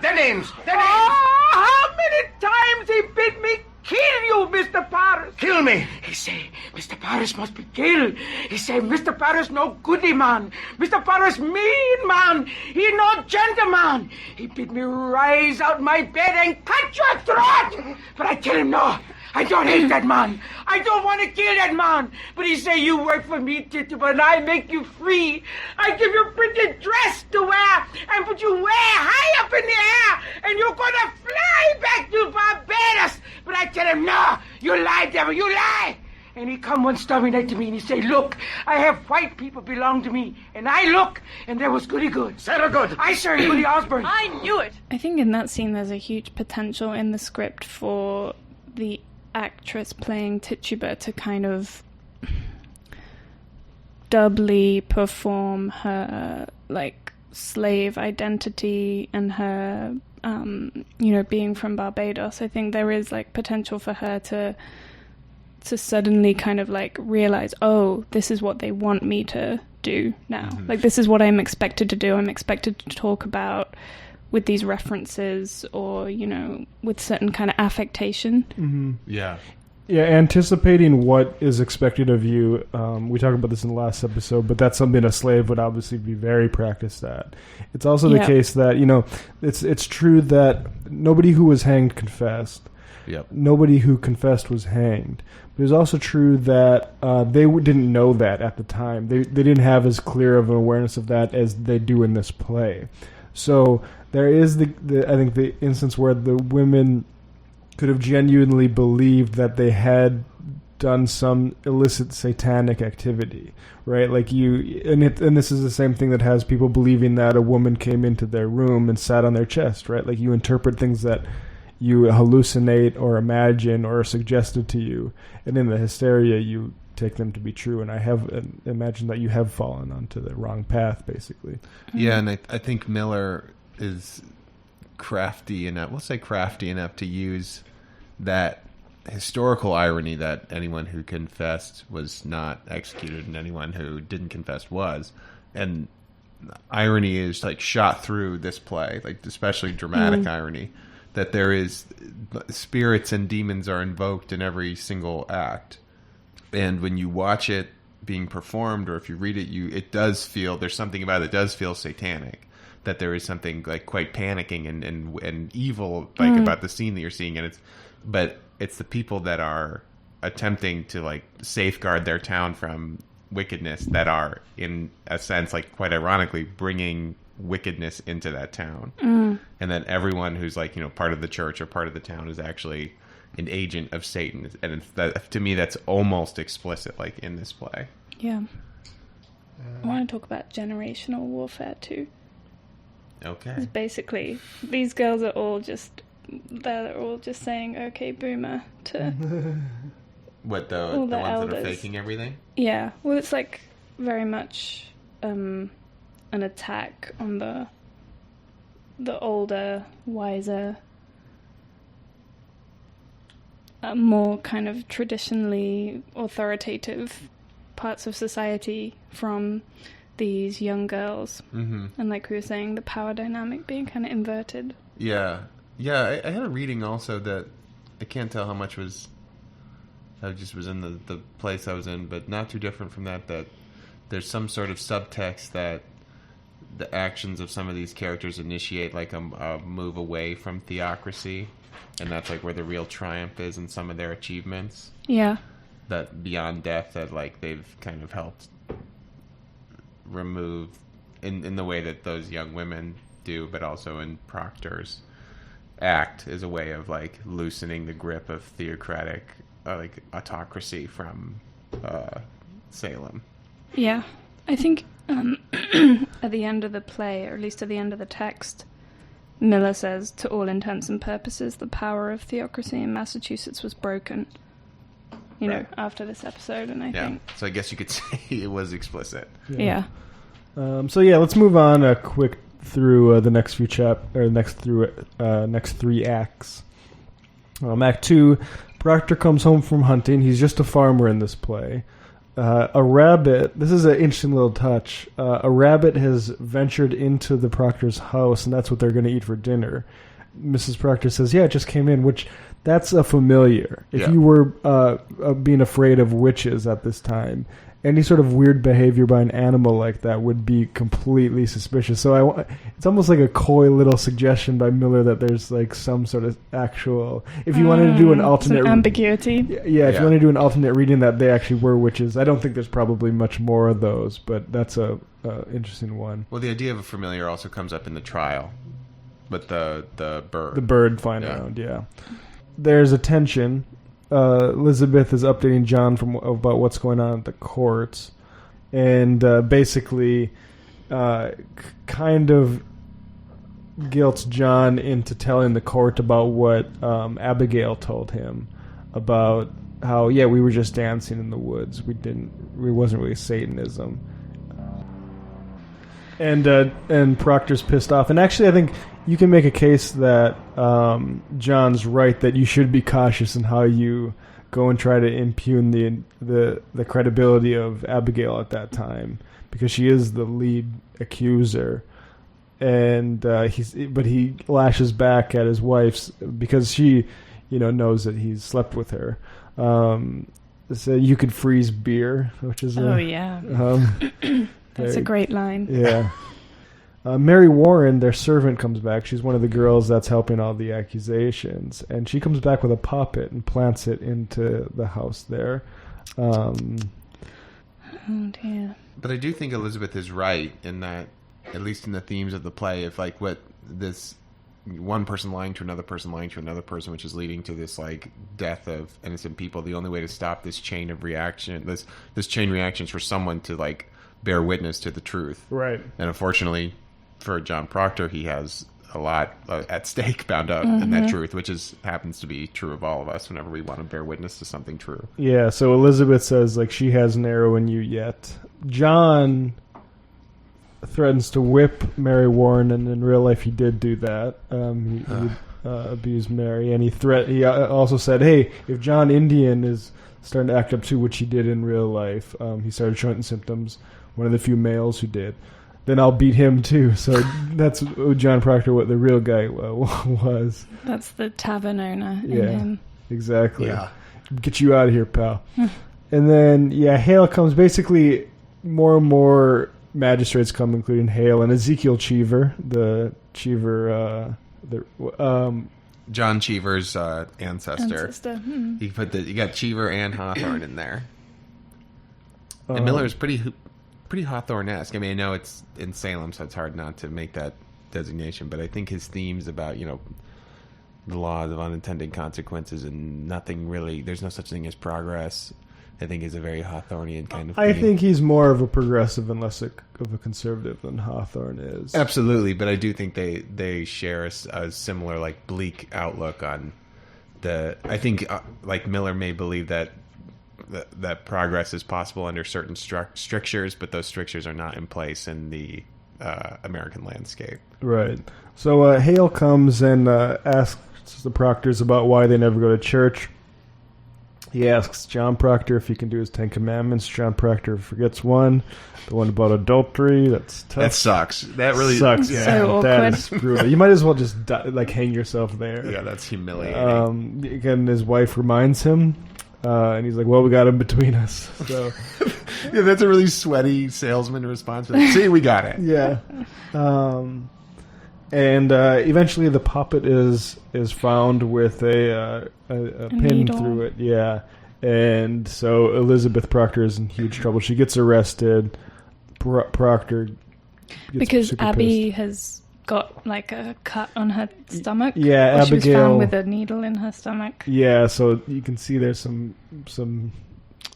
Their names. Oh, how many times he bid me kill you, Mr. Paris? Kill me. He say, Mr. Paris must be killed. He say, Mr. Paris no goody man. Mr. Paris mean man. He no gentleman. He bid me rise out my bed and cut your throat. But I tell him no. I don't hate that man. I don't want to kill that man. But he say, you work for me, Tituba, and I make you free. I give you a pretty dress to wear and put you way high up in the air, and you're going to fly back to Barbados. But I tell him, no, you lie, devil, you lie. And he come one stormy night to me and he say, look, I have white people belong to me. And I look, and there was Goody Good. Sarah Good. I sir, Goody Osborne. I knew it. I think in that scene there's a huge potential in the script for the actress playing Tituba to kind of doubly perform her like slave identity and her being from Barbados. I think there is like potential for her to suddenly kind of like realize, oh, this is what they want me to do now. Like, this is what I'm expected to do. I'm expected to talk about with these references, or with certain kind of affectation. Yeah, anticipating what is expected of you. We talked about this in the last episode, but that's something a slave would obviously be very practiced at. It's also the case that it's true that nobody who was hanged confessed. Yep. Nobody who confessed was hanged. But it's also true that they didn't know that at the time. They didn't have as clear of an awareness of that as they do in this play. So there is I think the instance where the women could have genuinely believed that they had done some illicit satanic activity, right? Like and this is the same thing that has people believing that a woman came into their room and sat on their chest, right? Like you interpret things that you hallucinate or imagine or are suggested to you, and in the hysteria you take them to be true. And I have imagined that you have fallen onto the wrong path, basically. Yeah, and I think Miller is crafty enough to use that historical irony that anyone who confessed was not executed and anyone who didn't confess was. And irony is like shot through this play, like especially dramatic irony, that there is spirits and demons are invoked in every single act. And when you watch it being performed, or if you read it, it does feel, there's something about it that does feel satanic, that there is something like quite panicking and evil like about the scene that you're seeing. And it's the people that are attempting to like safeguard their town from wickedness that are, in a sense, like quite ironically, bringing wickedness into that town. And then everyone who's like, part of the church or part of the town is actually an agent of Satan. And to me, that's almost explicit, like in this play. Yeah. I want to talk about generational warfare too. Okay. It's basically, these girls are all just saying, okay, boomer, to what, the all ones elders that are faking everything? Yeah. Well, it's like very much an attack on the older, wiser, more kind of traditionally authoritative parts of society from these young girls. And like we were saying, the power dynamic being kind of inverted. Yeah. I had a reading also that I can't tell how much was in the place I was in, but not too different from that there's some sort of subtext that the actions of some of these characters initiate like a move away from theocracy, and that's like where the real triumph is in some of their achievements. Yeah. That beyond death, that like they've kind of helped remove in the way that those young women do, but also in Proctor's act is a way of like loosening the grip of theocratic like autocracy from Salem. Yeah. I think at the end of the play, or at least at the end of the text, Miller says, to all intents and purposes, the power of theocracy in Massachusetts was broken, after this episode, and I think... So I guess you could say it was explicit. Yeah. Let's move on quick through the next few next three acts. Act 2, Proctor comes home from hunting. He's just a farmer in this play. A rabbit, this is an interesting little touch, a rabbit has ventured into the Proctor's house, and that's what they're going to eat for dinner. Mrs. Proctor says, yeah, it just came in, which that's a familiar. If you were being afraid of witches at this time, any sort of weird behavior by an animal like that would be completely suspicious. So it's almost like a coy little suggestion by Miller that there's like some sort of actual... If you wanted to do an alternate... Some ambiguity. If you want to do an alternate reading that they actually were witches, I don't think there's probably much more of those, but that's a interesting one. Well, the idea of a familiar also comes up in the trial, but the bird. The bird flying around, There's a tension. Elizabeth is updating John about what's going on at the courts, and basically kind of guilts John into telling the court about what Abigail told him about how, we were just dancing in the woods. We wasn't really Satanism. And Proctor's pissed off. And actually, I think you can make a case that John's right, that you should be cautious in how you go and try to impugn the credibility of Abigail at that time, because she is the lead accuser. And he lashes back at his wife's because she, knows that he's slept with her. So you could freeze beer, which is that's a great line. Yeah. Mary Warren, their servant, comes back. She's one of the girls that's helping all the accusations. And she comes back with a puppet and plants it into the house there. Oh, dear. But I do think Elizabeth is right in that, at least in the themes of the play, if like what this one person lying to another person lying to another person, which is leading to this like death of innocent people. The only way to stop this chain of reaction, this chain reaction, is for someone to like bear witness to the truth. Right. And unfortunately for John Proctor, he has a lot at stake bound up in that truth, which happens to be true of all of us whenever we want to bear witness to something true. Yeah, so Elizabeth says, like, she has an arrow in you yet. John threatens to whip Mary Warren, and in real life he did do that. He abused Mary, and he also said, hey, if John Indian is starting to act up too, which he did in real life, he started showing symptoms, one of the few males who did, then I'll beat him too. So that's John Proctor, what the real guy was. That's the tavern owner in him. Exactly. Yeah. Get you out of here, pal. And then, Hale comes. Basically, more and more magistrates come, including Hale and Ezekiel Cheever, John Cheever's ancestor. Hmm. You got Cheever and Hawthorne in there. And Miller's pretty Hawthorne-esque. I mean, I know it's in Salem, so it's hard not to make that designation, but I think his themes about, the laws of unintended consequences and nothing really, there's no such thing as progress, I think is a very Hawthornian kind of theme. I think he's more of a progressive and less of a conservative than Hawthorne is. Absolutely, but I do think they share a similar, like, bleak outlook on I think, like, Miller may believe that progress is possible under certain strictures, but those strictures are not in place in the American landscape. Right. So Hale comes and asks the Proctors about why they never go to church. He asks John Proctor if he can do his 10 Commandments. John Proctor forgets one, the one about adultery. That's tough. That sucks. That really sucks. Yeah. So awkward. That is brutal. You might as well just hang yourself there. Yeah, that's humiliating. Again, his wife reminds him. And he's like, well, we got him between us. So, yeah, that's a really sweaty salesman response. See, we got it. Yeah. And eventually the puppet is found with a pin needle through it. Yeah. And so Elizabeth Proctor is in huge trouble. She gets arrested. Proctor gets because super Abby pissed. has got like a cut on her stomach. Yeah, Abigail. She was found with a needle in her stomach. Yeah, so you can see there's some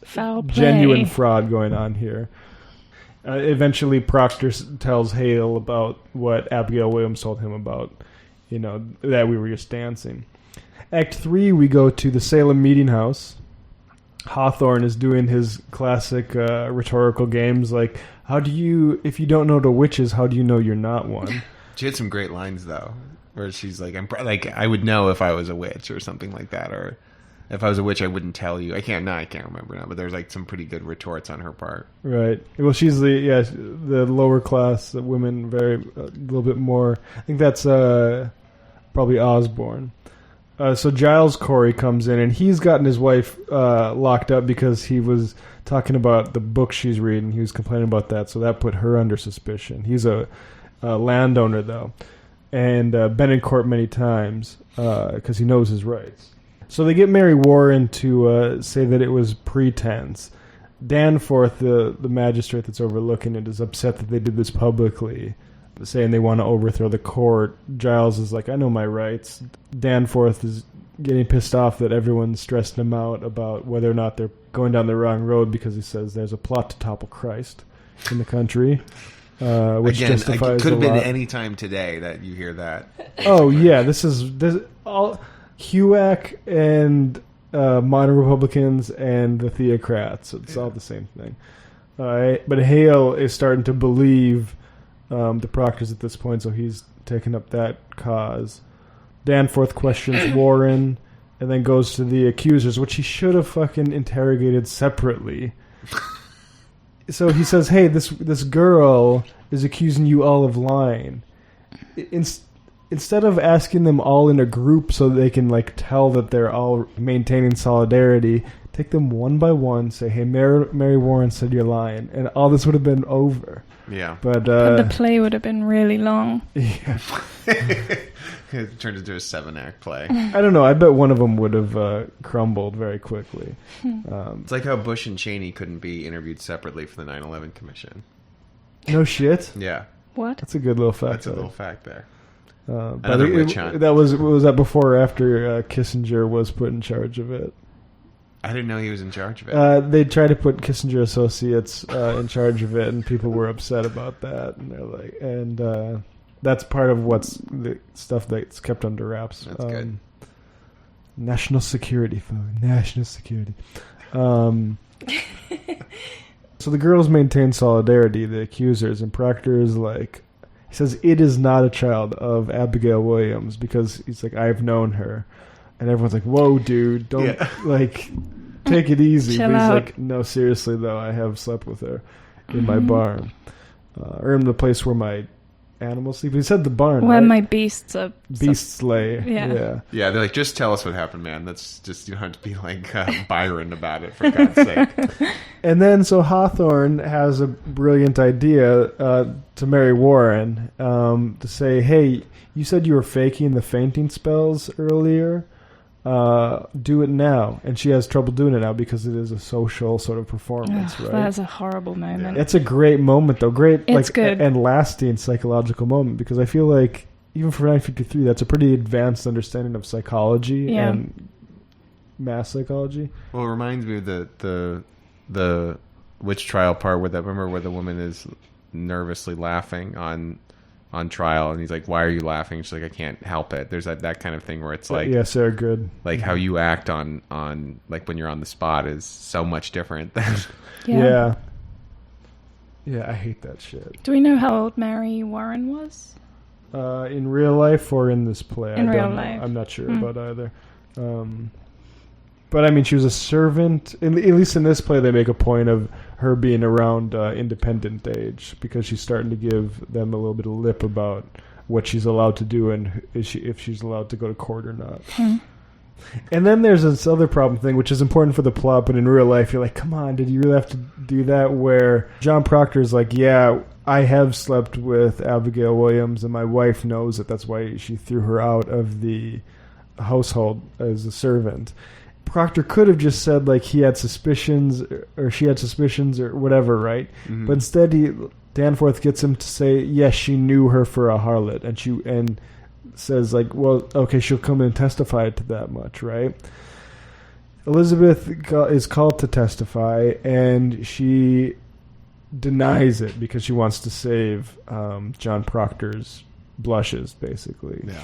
foul play. Genuine fraud going on here. Eventually, Proctor tells Hale about what Abigail Williams told him about, that we were just dancing. Act 3, we go to the Salem Meeting House. Hawthorne is doing his classic rhetorical games like, if you don't know the witches, how do you know you're not one? She had some great lines though, where she's like, I would know if I was a witch or something like that, or if I was a witch, I wouldn't tell you. I can't remember now, but there's like some pretty good retorts on her part. Right. Well, she's the lower class women, a little bit more. I think that's probably Osborne. So Giles Corey comes in, and he's gotten his wife locked up because he was talking about the book she's reading. He was complaining about that, so that put her under suspicion. He's a landowner, though, and been in court many times because he knows his rights. So they get Mary Warren to say that it was pretense. Danforth, the magistrate that's overlooking it, is upset that they did this publicly, saying they want to overthrow the court. Giles is like, I know my rights. Danforth is getting pissed off that everyone's stressing him out about whether or not they're going down the wrong road because he says there's a plot to topple Christ in the country. Which Again, justifies it could have been lot. any time today that you hear that. Oh yeah, this is all HUAC and modern Republicans and the theocrats. It's all the same thing. But Hale is starting to believe the Proctors at this point, so he's taken up that cause. Danforth questions Warren and then goes to the accusers, which he should have fucking interrogated separately. So he says, hey, this girl is accusing you all of lying. Instead of asking them all in a group so they can tell that they're all maintaining solidarity, take them one by one, say, hey, Mary Warren said you're lying, and all this would have been over. Yeah. But the play would have been really long. Yeah. It turned into a 7-act play. I don't know. I bet one of them would have crumbled very quickly. It's like how Bush and Cheney couldn't be interviewed separately for the 9/11 Commission. No shit? Yeah. What? That's a good little fact. That's a little fact there. Another witch hunt. Was that before or after Kissinger was put in charge of it? I didn't know he was in charge of it. They tried to put Kissinger Associates in charge of it, and people were upset about that. And they're like, that's part of what's the stuff that's kept under wraps. That's good. National security, folks. National security. So the girls maintain solidarity, the accusers, and Proctor is like, he says it is not a child of Abigail Williams because he's like, I've known her. And everyone's like, whoa, dude, don't, take it easy. Chill but he's out. like, no, seriously, though, I have slept with her in my barn. Or in the place where my animals sleep. He said the barn, Where right? my beasts are... Beasts lay. Yeah. Yeah, they're like, just tell us what happened, man. That's just, you don't have to be like Byron about it, for God's sake. And then, so Hawthorne has a brilliant idea to marry Warren, to say, hey, you said you were faking the fainting spells earlier. Do it now. And she has trouble doing it now because it is a social sort of performance, right? That's a horrible moment. It's a great moment, though. Great, It's good. and lasting psychological moment, because I feel like, even for 953, that's a pretty advanced understanding of psychology and mass psychology. Well, it reminds me of the witch trial part where the woman is nervously laughing on trial, and he's like, why are you laughing? She's like, I can't help it. There's that kind of thing where it's like, Sarah Good, like how you act on like when you're on the spot is so much different than yeah, I hate that shit. Do we know how old Mary Warren was? In real life or in this play? In I real don't know. life. I'm not sure about either. But I mean, she was a servant. At least in this play, they make a point of her being around independent age, because she's starting to give them a little bit of lip about what she's allowed to do and if she's allowed to go to court or not. And then there's this other problem thing, which is important for the plot, but in real life, you're like, come on, did you really have to do that? Where John Proctor's like, yeah, I have slept with Abigail Williams, and my wife knows it. That's why she threw her out of the household as a servant. Proctor could have just said, like, he had suspicions, or she had suspicions, or whatever, right? Mm-hmm. But instead, Danforth gets him to say, yes, she knew her for a harlot, and says, like, well, okay, she'll come and testify to that much, right? Elizabeth is called to testify, and she denies it because she wants to save John Proctor's blushes, basically. Yeah.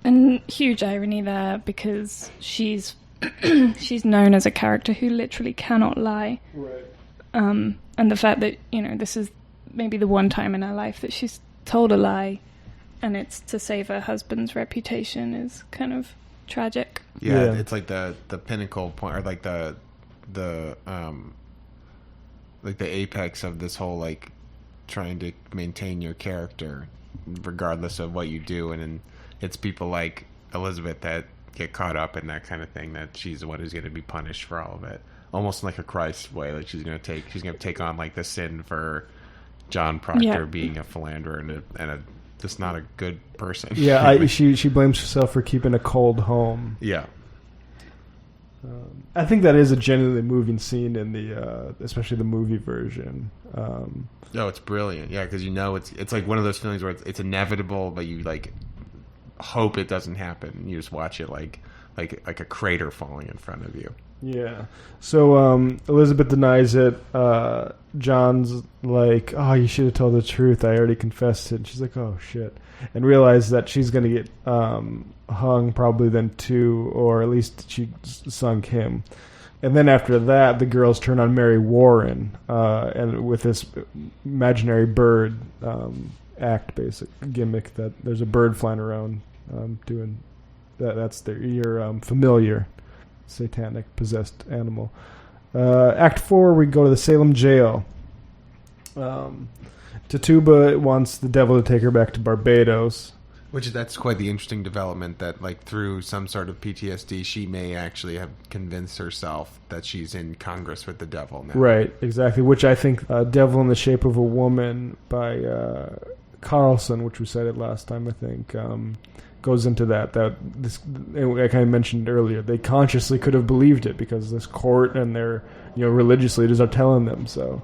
And huge irony there, because she's known as a character who literally cannot lie. Right. And the fact that, this is maybe the one time in her life that she's told a lie, and it's to save her husband's reputation, is kind of tragic. Yeah, it's like the pinnacle point, or like the apex of this whole, like, trying to maintain your character regardless of what you do, and it's people like Elizabeth that get caught up in that kind of thing, that she's the one who's going to be punished for all of it, almost like a Christ way. Like she's going to take on like the sin for John Proctor being a philanderer and a just not a good person. Yeah, she blames herself for keeping a cold home. Yeah. I think that is a genuinely moving scene in the, especially the movie version. It's brilliant. Yeah, because it's like one of those feelings where it's inevitable, but you like hope it doesn't happen. You just watch it like a crater falling in front of you. Yeah. So Elizabeth denies it. John's like, oh, you should have told the truth. I already confessed it. And she's like, oh, shit. And realizes that she's going to get hung probably then too, or at least she sunk him. And then after that, the girls turn on Mary Warren, and with this imaginary bird act, basic gimmick that there's a bird flying around doing that. That's your familiar satanic possessed animal. Act 4, we go to the Salem jail. Tituba wants the devil to take her back to Barbados. That's quite the interesting development, that like through some sort of PTSD, she may actually have convinced herself that she's in Congress with the devil now. Right, exactly. Which I think Devil in the Shape of a Woman by Carlson, which we cited last time, I think, goes into that. I kind of mentioned earlier, they consciously could have believed it because this court and their religious leaders are telling them so.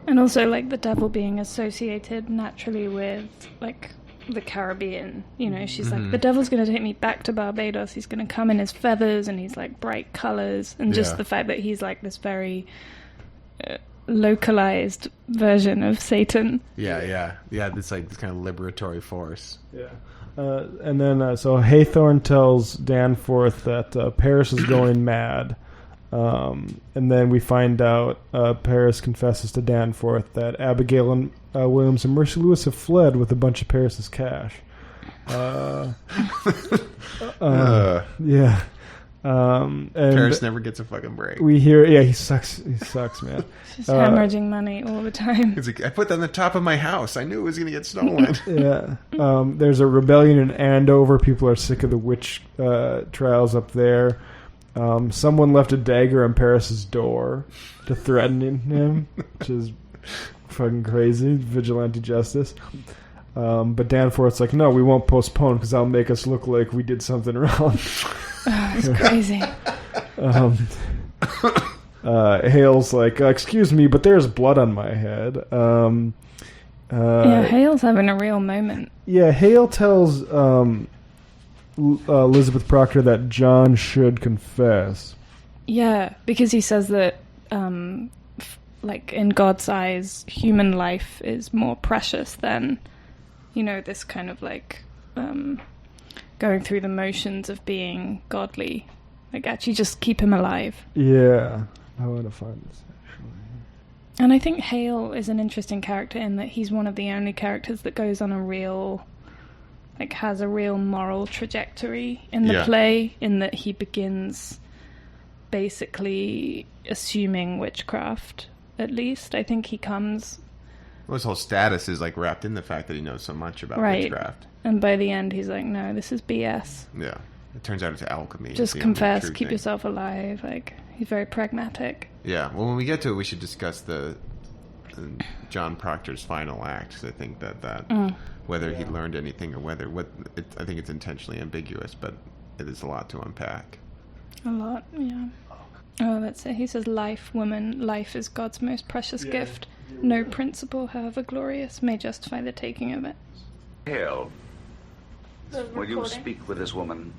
And also, like, the devil being associated naturally with, like, the Caribbean. You know, she's like, the devil's going to take me back to Barbados. He's going to come in his feathers and he's like bright colors. And just the fact that he's like this very localized version of Satan. Yeah. It's like this kind of liberatory force. Yeah. And then, so Haythorne tells Danforth that Paris is going mad. And then we find out Paris confesses to Danforth that Abigail and Williams and Mercy Lewis have fled with a bunch of Paris's cash. Yeah. And Paris never gets a fucking break. We hear, he sucks, man. Just hemorrhaging money all the time. He's like, I put that on the top of my house. I knew it was going to get stolen. There's a rebellion in Andover. People are sick of the witch trials up there. Someone left a dagger on Paris's door to threaten him, which is fucking crazy. Vigilante justice. But Danforth's like, no, we won't postpone because that'll make us look like we did something wrong. It's crazy. Hale's like, excuse me, but there's blood on my head. Hale's having a real moment. Yeah, Hale tells Elizabeth Proctor that John should confess. Yeah, because he says that, like, in God's eyes, human life is more precious than, you know, this kind of, like, going through the motions of being godly. Like, actually just keep him alive. Yeah. I want to find this, actually. And I think Hale is an interesting character in that he's one of the only characters that goes on a real... like, has a real moral trajectory in the play, in that he begins basically assuming witchcraft, at least. I think he comes... Well, his whole status is, like, wrapped in the fact that he knows so much about witchcraft. And by the end, he's like, no, this is BS. Yeah. It turns out it's alchemy. Just confess, keep yourself alive. Like, he's very pragmatic. Yeah. Well, when we get to it, we should discuss the John Proctor's final act, because I think that whether he learned anything or whether I think it's intentionally ambiguous, but it is a lot to unpack. A lot, yeah. Oh, let's say he says, "Life, woman, life is God's most precious gift. No principle, however glorious, may justify the taking of it." Hale, will you speak with this woman?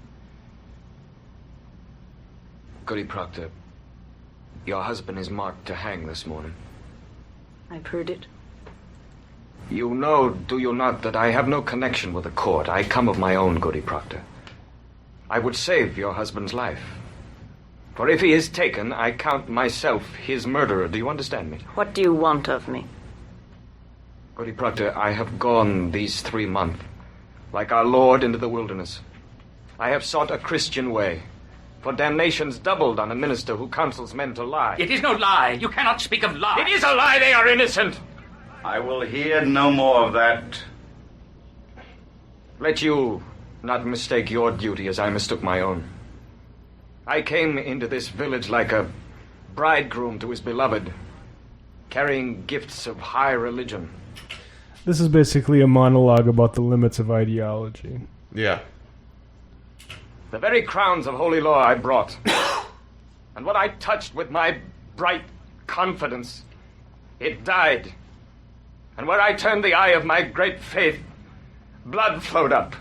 Goody Proctor, your husband is marked to hang this morning. I've heard it. You know, do you not, that I have no connection with the court. I come of my own, Goody Proctor. I would save your husband's life. For if he is taken, I count myself his murderer. Do you understand me? What do you want of me? Goody Proctor, I have gone these 3 months, like our Lord into the wilderness. I have sought a Christian way. For damnation's doubled on a minister who counsels men to lie. It is no lie. You cannot speak of lies. It is a lie. They are innocent. I will hear no more of that. Let you not mistake your duty as I mistook my own. I came into this village like a bridegroom to his beloved, carrying gifts of high religion. This is basically a monologue about the limits of ideology. Yeah. The very crowns of holy law I brought. And what I touched with my bright confidence, it died. And where I turned the eye of my great faith, blood flowed up.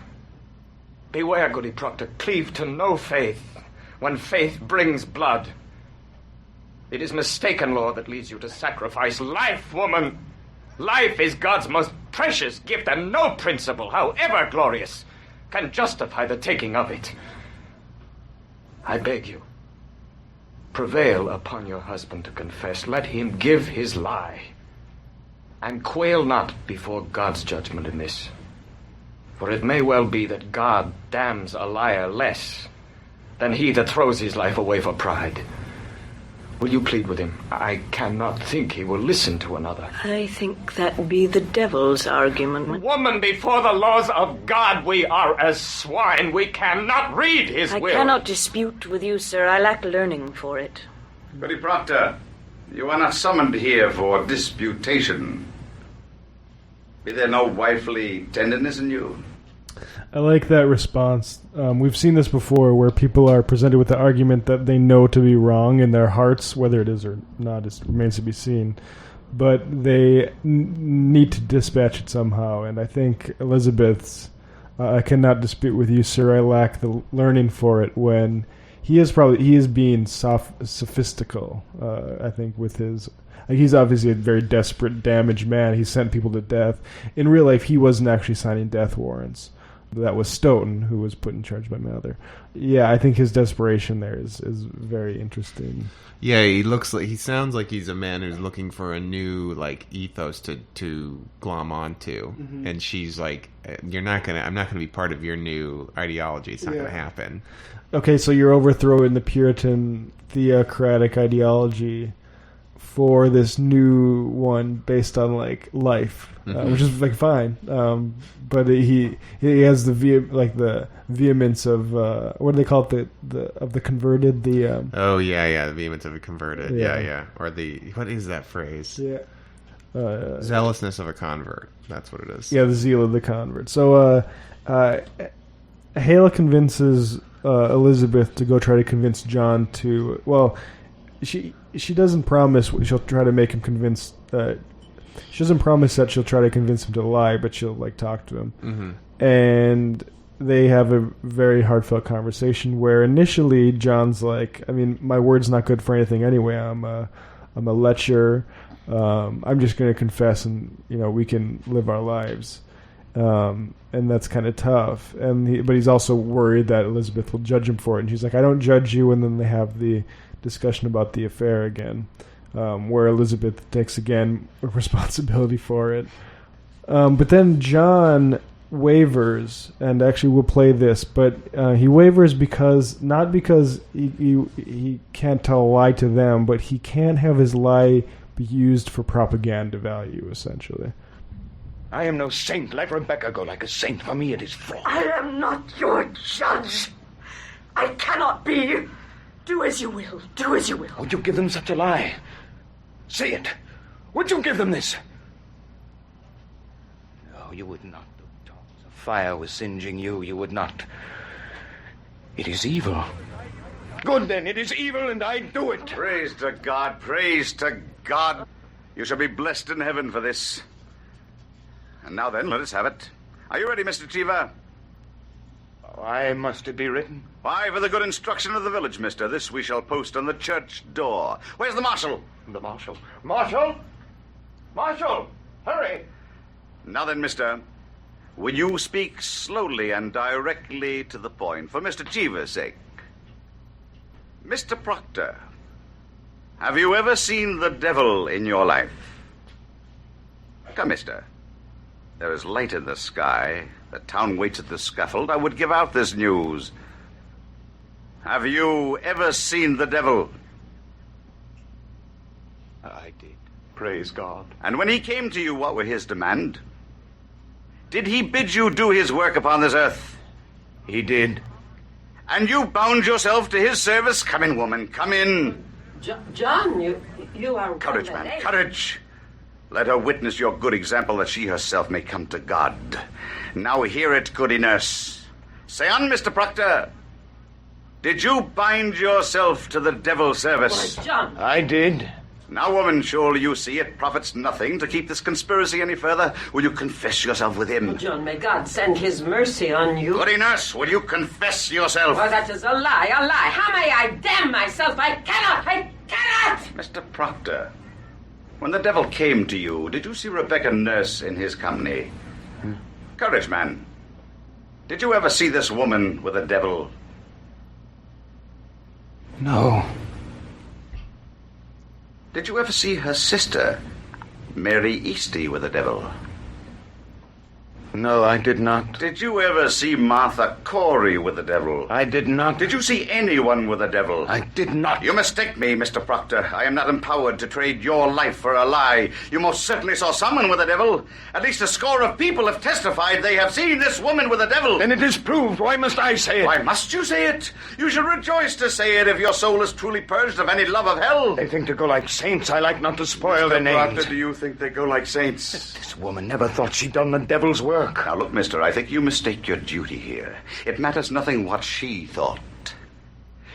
Beware, Goody Proctor, cleave to no faith when faith brings blood. It is mistaken law that leads you to sacrifice life, woman. Life is God's most precious gift, and no principle, however glorious, can justify the taking of it. I beg you, prevail upon your husband to confess. Let him give his lie. And quail not before God's judgment in this. For it may well be that God damns a liar less than he that throws his life away for pride. Will you plead with him? I cannot think he will listen to another. I think that be the devil's argument. Woman, before the laws of God, we are as swine. We cannot read his will. I cannot dispute with you, sir. I lack learning for it. Goody Proctor, you are not summoned here for disputation. Be there no wifely tenderness in you? I like that response. We've seen this before where people are presented with the argument that they know to be wrong in their hearts. Whether it is or not remains to be seen. but they need to dispatch it somehow. And I think Elizabeth's, I cannot dispute with you, sir, I lack the learning for it, when he is being sophistical, I think, with his... Like, he's obviously a very desperate, damaged man. He sent people to death. In real life, he wasn't actually signing death warrants. That was Stoughton, who was put in charge by Mather. Yeah, I think his desperation there is very interesting. Yeah, he sounds like he's a man who's looking for a new ethos to glom onto, and she's like, I'm not gonna be part of your new ideology. It's not gonna happen. Okay, so you're overthrowing the Puritan theocratic ideology for this new one based on life, which is fine. But he has the vehemence of what do they call it, the converted, the vehemence of a converted, or what is that phrase? Zealousness of a convert. That's what it is. Yeah, the zeal of the convert. So Hale convinces Elizabeth to go try to convince John to, well, she doesn't promise she'll try to make him convince. She doesn't promise that she'll try to convince him to lie, but she'll talk to him. And they have a very heartfelt conversation where initially John's like, I mean, my word's not good for anything anyway. I'm a lecher. I'm just going to confess, and we can live our lives. And that's kind of tough. But he's also worried that Elizabeth will judge him for it. And she's like, I don't judge you. And then they have the discussion about the affair again, where Elizabeth takes again responsibility for it. But then John wavers, and actually we'll play this, but he wavers not because he can't tell a lie to them, but he can't have his lie be used for propaganda value, essentially. I am no saint. Let Rebecca go like a saint. For me it is fraud. I am not your judge. I cannot be. Do as you will. Do as you will. Would you give them such a lie? Say it. Would you give them this? No, you would not. The tongues of fire was singeing you. You would not. It is evil. Good, then. It is evil, and I do it. Praise to God. Praise to God. You shall be blessed in heaven for this. And now then, let us have it. Are you ready, Mr. Cheever? Why must it be written? Why, for the good instruction of the village, mister. This we shall post on the church door. Where's the marshal? The marshal? Marshal! Marshal! Hurry! Now then, mister, will you speak slowly and directly to the point, for Mr. Cheever's sake? Mr. Proctor, have you ever seen the devil in your life? Come, mister. There is light in the sky. The town waits at the scaffold. I would give out this news. Have you ever seen the devil? I did. Praise God. And when he came to you, what were his demand? Did he bid you do his work upon this earth? He did. And you bound yourself to his service? Come in, woman, come in. John, you are... Courage, man, courage. Let her witness your good example that she herself may come to God. Now hear it, goody nurse. Say on, Mr. Proctor. Did you bind yourself to the devil's service? Why, John. I did. Now, woman, surely you see it profits nothing to keep this conspiracy any further. Will you confess yourself with him? Oh, John, may God send his mercy on you. Goody nurse, will you confess yourself? Why, that is a lie, a lie. How may I damn myself? I cannot! Mr. Proctor, when the devil came to you, did you see Rebecca Nurse in his company? Courage, man. Did you ever see this woman with a devil? No. Did you ever see her sister, Mary Easty, with a devil? No, I did not. Did you ever see Martha Corey with the devil? I did not. Did you see anyone with a devil? I did not. You mistake me, Mr. Proctor. I am not empowered to trade your life for a lie. You most certainly saw someone with a devil. At least a score of people have testified they have seen this woman with a devil. Then it is proved. Why must I say it? Why must you say it? You should rejoice to say it if your soul is truly purged of any love of hell. They think to go like saints. I like not to spoil their names. Proctor, do you think they go like saints? This woman never thought she'd done the devil's work. Now look, mister, I think you mistake your duty here. It matters nothing what she thought.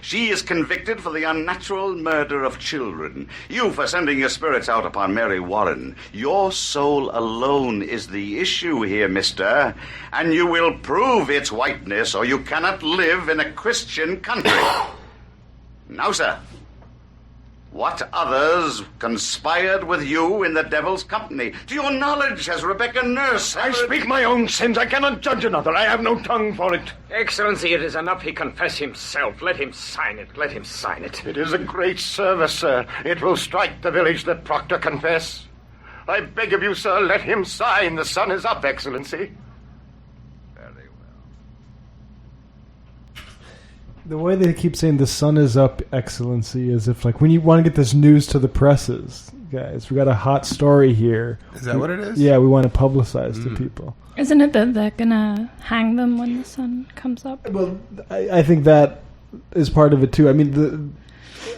She is convicted for the unnatural murder of children. You for sending your spirits out upon Mary Warren. Your soul alone is the issue here, mister. And you will prove its whiteness, or you cannot live in a Christian country. Now, sir, what others conspired with you in the devil's company? To your knowledge, has Rebecca Nurse... I speak my own sins. I cannot judge another. I have no tongue for it. Excellency, it is enough he confess himself. Let him sign it. Let him sign it. It is a great service, sir. It will strike the village that Proctor confess. I beg of you, sir, let him sign. The sun is up, Excellency. The way they keep saying the sun is up, Excellency, as if like when you want to get this news to the presses, guys, we got a hot story here. Is that what it is? Yeah, we want to publicize to people. Isn't it that they're gonna hang them when the sun comes up? Well, I think that is part of it too. I mean,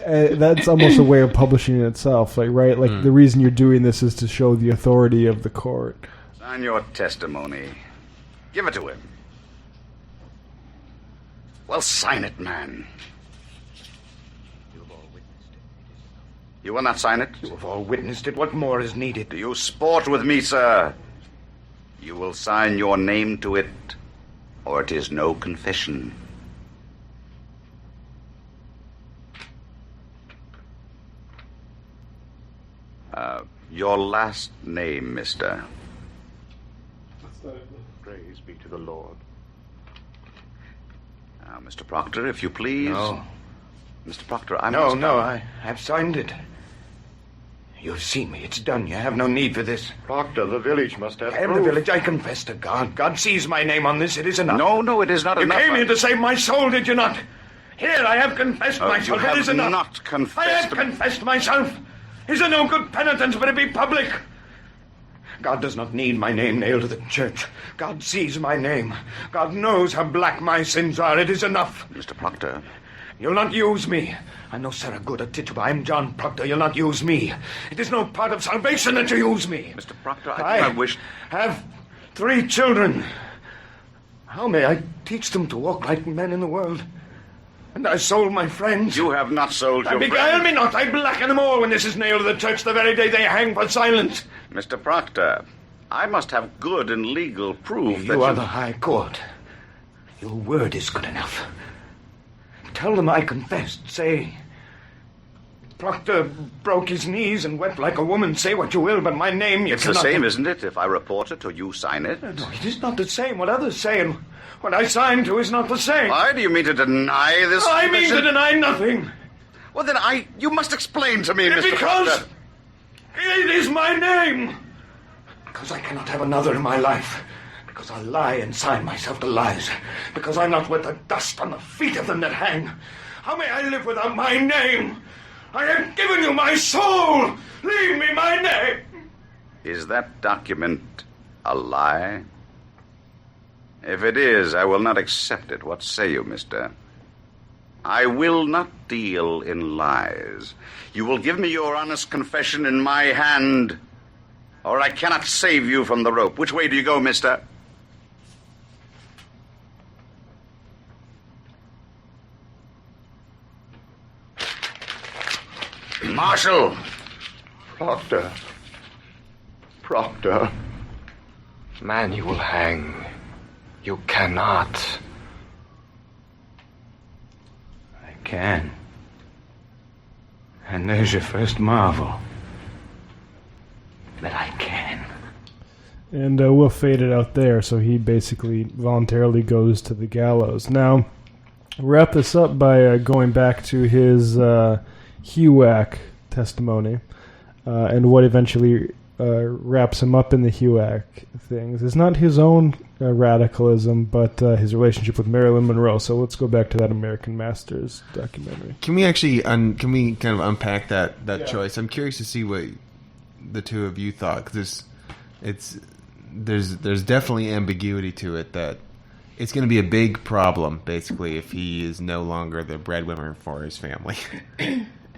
that's almost a way of publishing in itself, like right? Like the reason you're doing this is to show the authority of the court. Sign your testimony. Give it to him. Well, sign it, man. You will not sign it? You have all witnessed it. What more is needed? Do you sport with me, sir? You will sign your name to it, or it is no confession. Your last name, mister. Praise be to the Lord. Now, Mr. Proctor, if you please. No. Mr. Proctor, I No, must... no, I have signed it. You've seen me. It's done. You have no need for this. Proctor, the village must have I am the village. I confess to God. God sees my name on this. It is enough. No, it is not enough. You came here to save my soul, did you not? Here, I have confessed myself. You have it is enough. not confessed. I have confessed myself. Is there no good penitence but it be public? God does not need my name nailed to the church. God sees my name. God knows how black my sins are. It is enough. Mr. Proctor. You'll not use me. I'm no Sarah Good at Tituba. I'm John Proctor. You'll not use me. It is no part of salvation that you use me. Mr. Proctor, I wish... have 3 children. How may I teach them to walk like men in the world? And I sold my friends. You have not sold your Beguile friends. me not. I blacken them all when this is nailed to the church the very day they hang for silence. Mr. Proctor, I must have good and legal proof that You are the High Court. Your word is good enough. Tell them I confessed. Say, Proctor broke his knees and wept like a woman. Say what you will, but my name you It's cannot... the same, isn't it, if I report it or you sign it? No, it is not the same. What others say and what I sign to is not the same. Why do you mean to deny this? I mean to deny nothing. Well, then you must explain to me, Mr. Because Proctor. it is my name. Because I cannot have another in my life. Because I lie and sign myself to lies. Because I'm not worth the dust on the feet of them that hang. How may I live without my name? I have given you my soul. Leave me my name. Is that document a lie? If it is, I will not accept it. What say you, mister? I will not deal in lies. You will give me your honest confession in my hand, or I cannot save you from the rope. Which way do you go, mister? Marshal! Proctor. Proctor. Man, you will hang. You cannot. I can. And there's your first marvel. That I can. And we'll fade it out there, so he basically voluntarily goes to the gallows. Now, wrap this up by going back to his HUAC testimony, and what eventually wraps him up in the HUAC things. It's not his own radicalism, but his relationship with Marilyn Monroe. So let's go back to that American Masters documentary. Can we actually can we kind of unpack that choice? I'm curious to see what the two of you thought, because there's definitely ambiguity to it, that it's going to be a big problem basically if he is no longer the breadwinner for his family.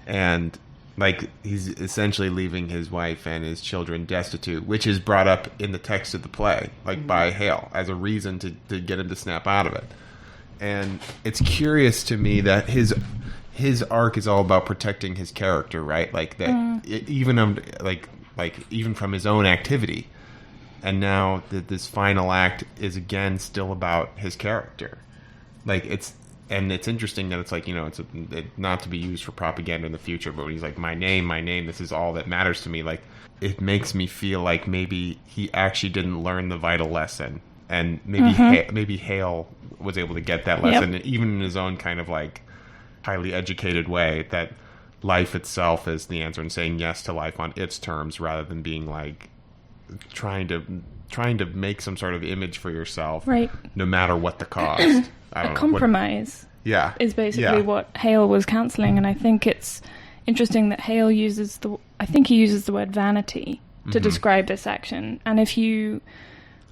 And like, he's essentially leaving his wife and his children destitute, which is brought up in the text of the play, like by Hale, as a reason to get him to snap out of it. And it's curious to me that his arc is all about protecting his character, right? Like that, even from his own activity. And now that this final act is again still about his character. Like it's interesting that it's like, it's not to be used for propaganda in the future, but when he's like, my name, this is all that matters to me. Like, it makes me feel like maybe he actually didn't learn the vital lesson, and maybe Hale was able to get that lesson, even in his own kind of like highly educated way, that life itself is the answer, and saying yes to life on its terms rather than being like trying to make some sort of image for yourself, right? No matter what the cost. A compromise is basically what Hale was counseling, and I think it's interesting that Hale uses the word vanity to describe this action. And if you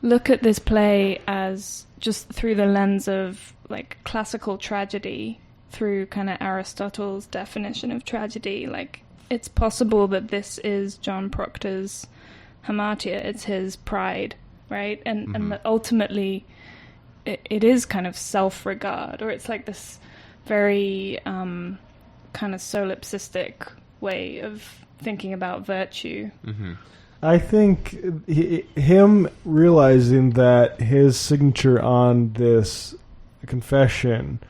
look at this play as just through the lens of like classical tragedy, through kind of Aristotle's definition of tragedy, like it's possible that this is John Proctor's hamartia, it's his pride, right? And that ultimately it is kind of self-regard, or it's like this very kind of solipsistic way of thinking about virtue. I think him realizing that his signature on this confession,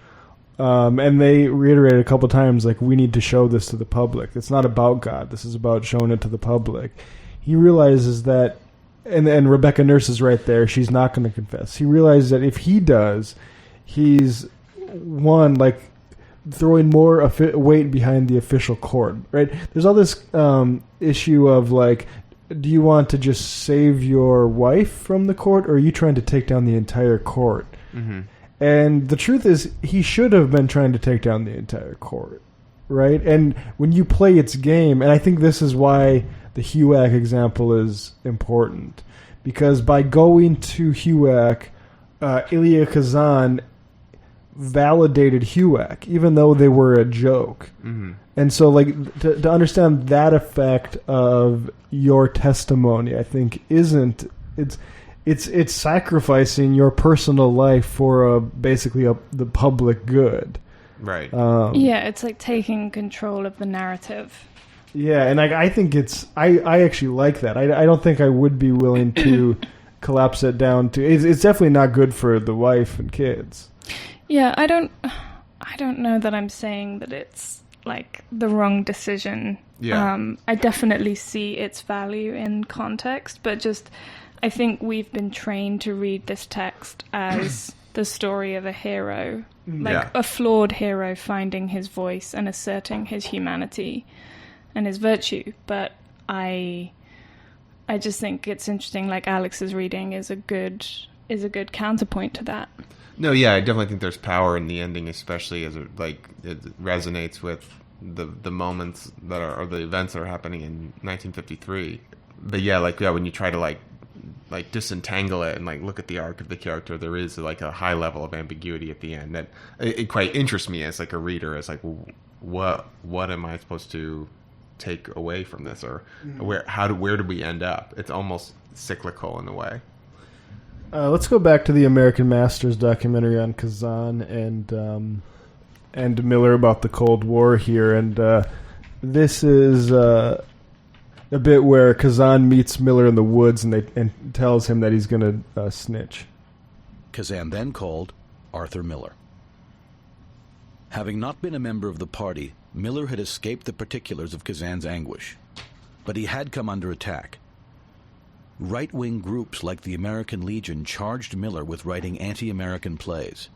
and they reiterated a couple times, like, we need to show this to the public. It's not about God. This is about showing it to the public. He realizes that, and Rebecca Nurse is right there. She's not going to confess. He realizes that if he does, he's throwing more weight behind the official court, right? There's all this issue of like, do you want to just save your wife from the court, or are you trying to take down the entire court? And the truth is, he should have been trying to take down the entire court, right? And when you play its game, and I think this is why the HUAC example is important, because by going to HUAC, Elia Kazan validated HUAC, even though they were a joke. And so, like, to understand that effect of your testimony, I think it's sacrificing your personal life for basically the public good. Right. It's like taking control of the narrative. Yeah, and I think I actually like that. I don't think I would be willing to collapse it down to. It's definitely not good for the wife and kids. Yeah, I don't know that I'm saying that it's like the wrong decision. Yeah. I definitely see its value in context, but just I think we've been trained to read this text as the story of a hero, like a flawed hero finding his voice and asserting his humanity and his virtue. But I just think it's interesting, like Alex's reading is a good counterpoint to that. No, yeah, I definitely think there's power in the ending, especially as it resonates with the moments that are, or the events that are happening in 1953. But when you try to disentangle it and like look at the arc of the character, there is like a high level of ambiguity at the end that it quite interests me as like a reader, as like, what am I supposed to take away from this, or where do we end up? It's almost cyclical in a way. Let's go back to the American Masters documentary on Kazan and Miller about the Cold War here, and this is a bit where Kazan meets Miller in the woods and tells him that he's going to snitch. Kazan then called Arthur Miller. Having not been a member of the party, Miller had escaped the particulars of Kazan's anguish, but he had come under attack. Right-wing groups like the American Legion charged Miller with writing anti-American plays.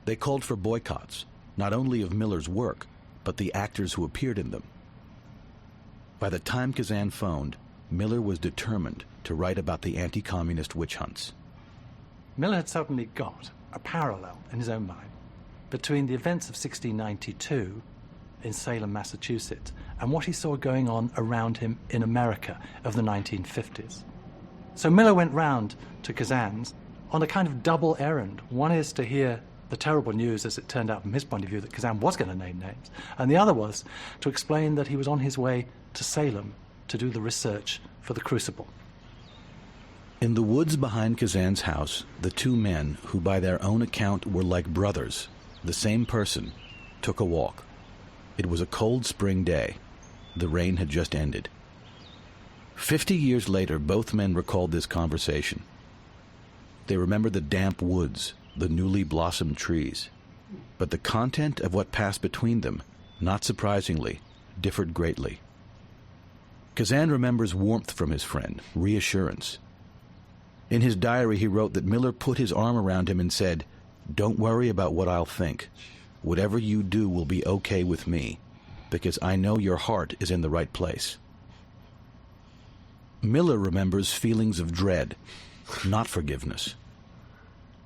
They called for boycotts, not only of Miller's work, but the actors who appeared in them. By the time Kazan phoned, Miller was determined to write about the anti-communist witch hunts. Miller had suddenly got a parallel in his own mind between the events of 1692 in Salem, Massachusetts, and what he saw going on around him in America of the 1950s. So Miller went round to Kazan's on a kind of double errand. One is to hear the terrible news, as it turned out from his point of view, that Kazan was going to name names, and the other was to explain that he was on his way to Salem to do the research for The Crucible. In the woods behind Kazan's house, the two men, who by their own account were like brothers, the same person, took a walk. It was a cold spring day. The rain had just ended. 50 years later, both men recalled this conversation. They remembered the damp woods, the newly blossomed trees. But the content of what passed between them, not surprisingly, differed greatly. Kazan remembers warmth from his friend, reassurance. In his diary, he wrote that Miller put his arm around him and said, "Don't worry about what I'll think. Whatever you do will be okay with me, because I know your heart is in the right place." Miller remembers feelings of dread, not forgiveness.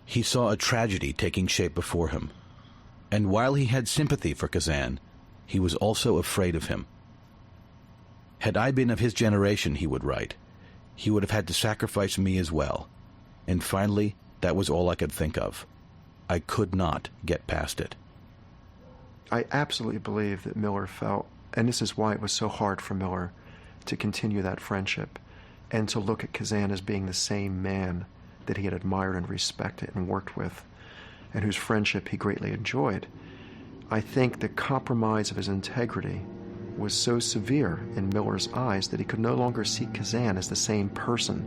He saw a tragedy taking shape before him, and while he had sympathy for Kazan, he was also afraid of him. "Had I been of his generation," he would write, "he would have had to sacrifice me as well. And finally, that was all I could think of. I could not get past it." I absolutely believe that Miller felt, and this is why it was so hard for Miller to continue that friendship and to look at Kazan as being the same man that he had admired and respected and worked with, and whose friendship he greatly enjoyed. I think the compromise of his integrity was so severe in Miller's eyes that he could no longer see Kazan as the same person.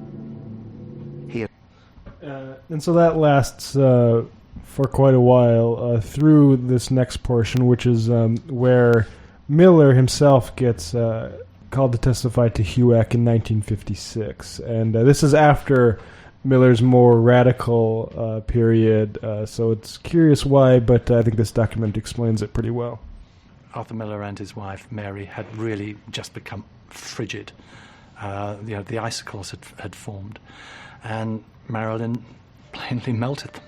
And so that lasts for quite a while through this next portion, which is where Miller himself gets called to testify to HUAC in 1956. And this is after Miller's more radical period, so it's curious why, but I think this document explains it pretty well. Arthur Miller and his wife, Mary, had really just become frigid. The icicles had formed, and Marilyn plainly melted them.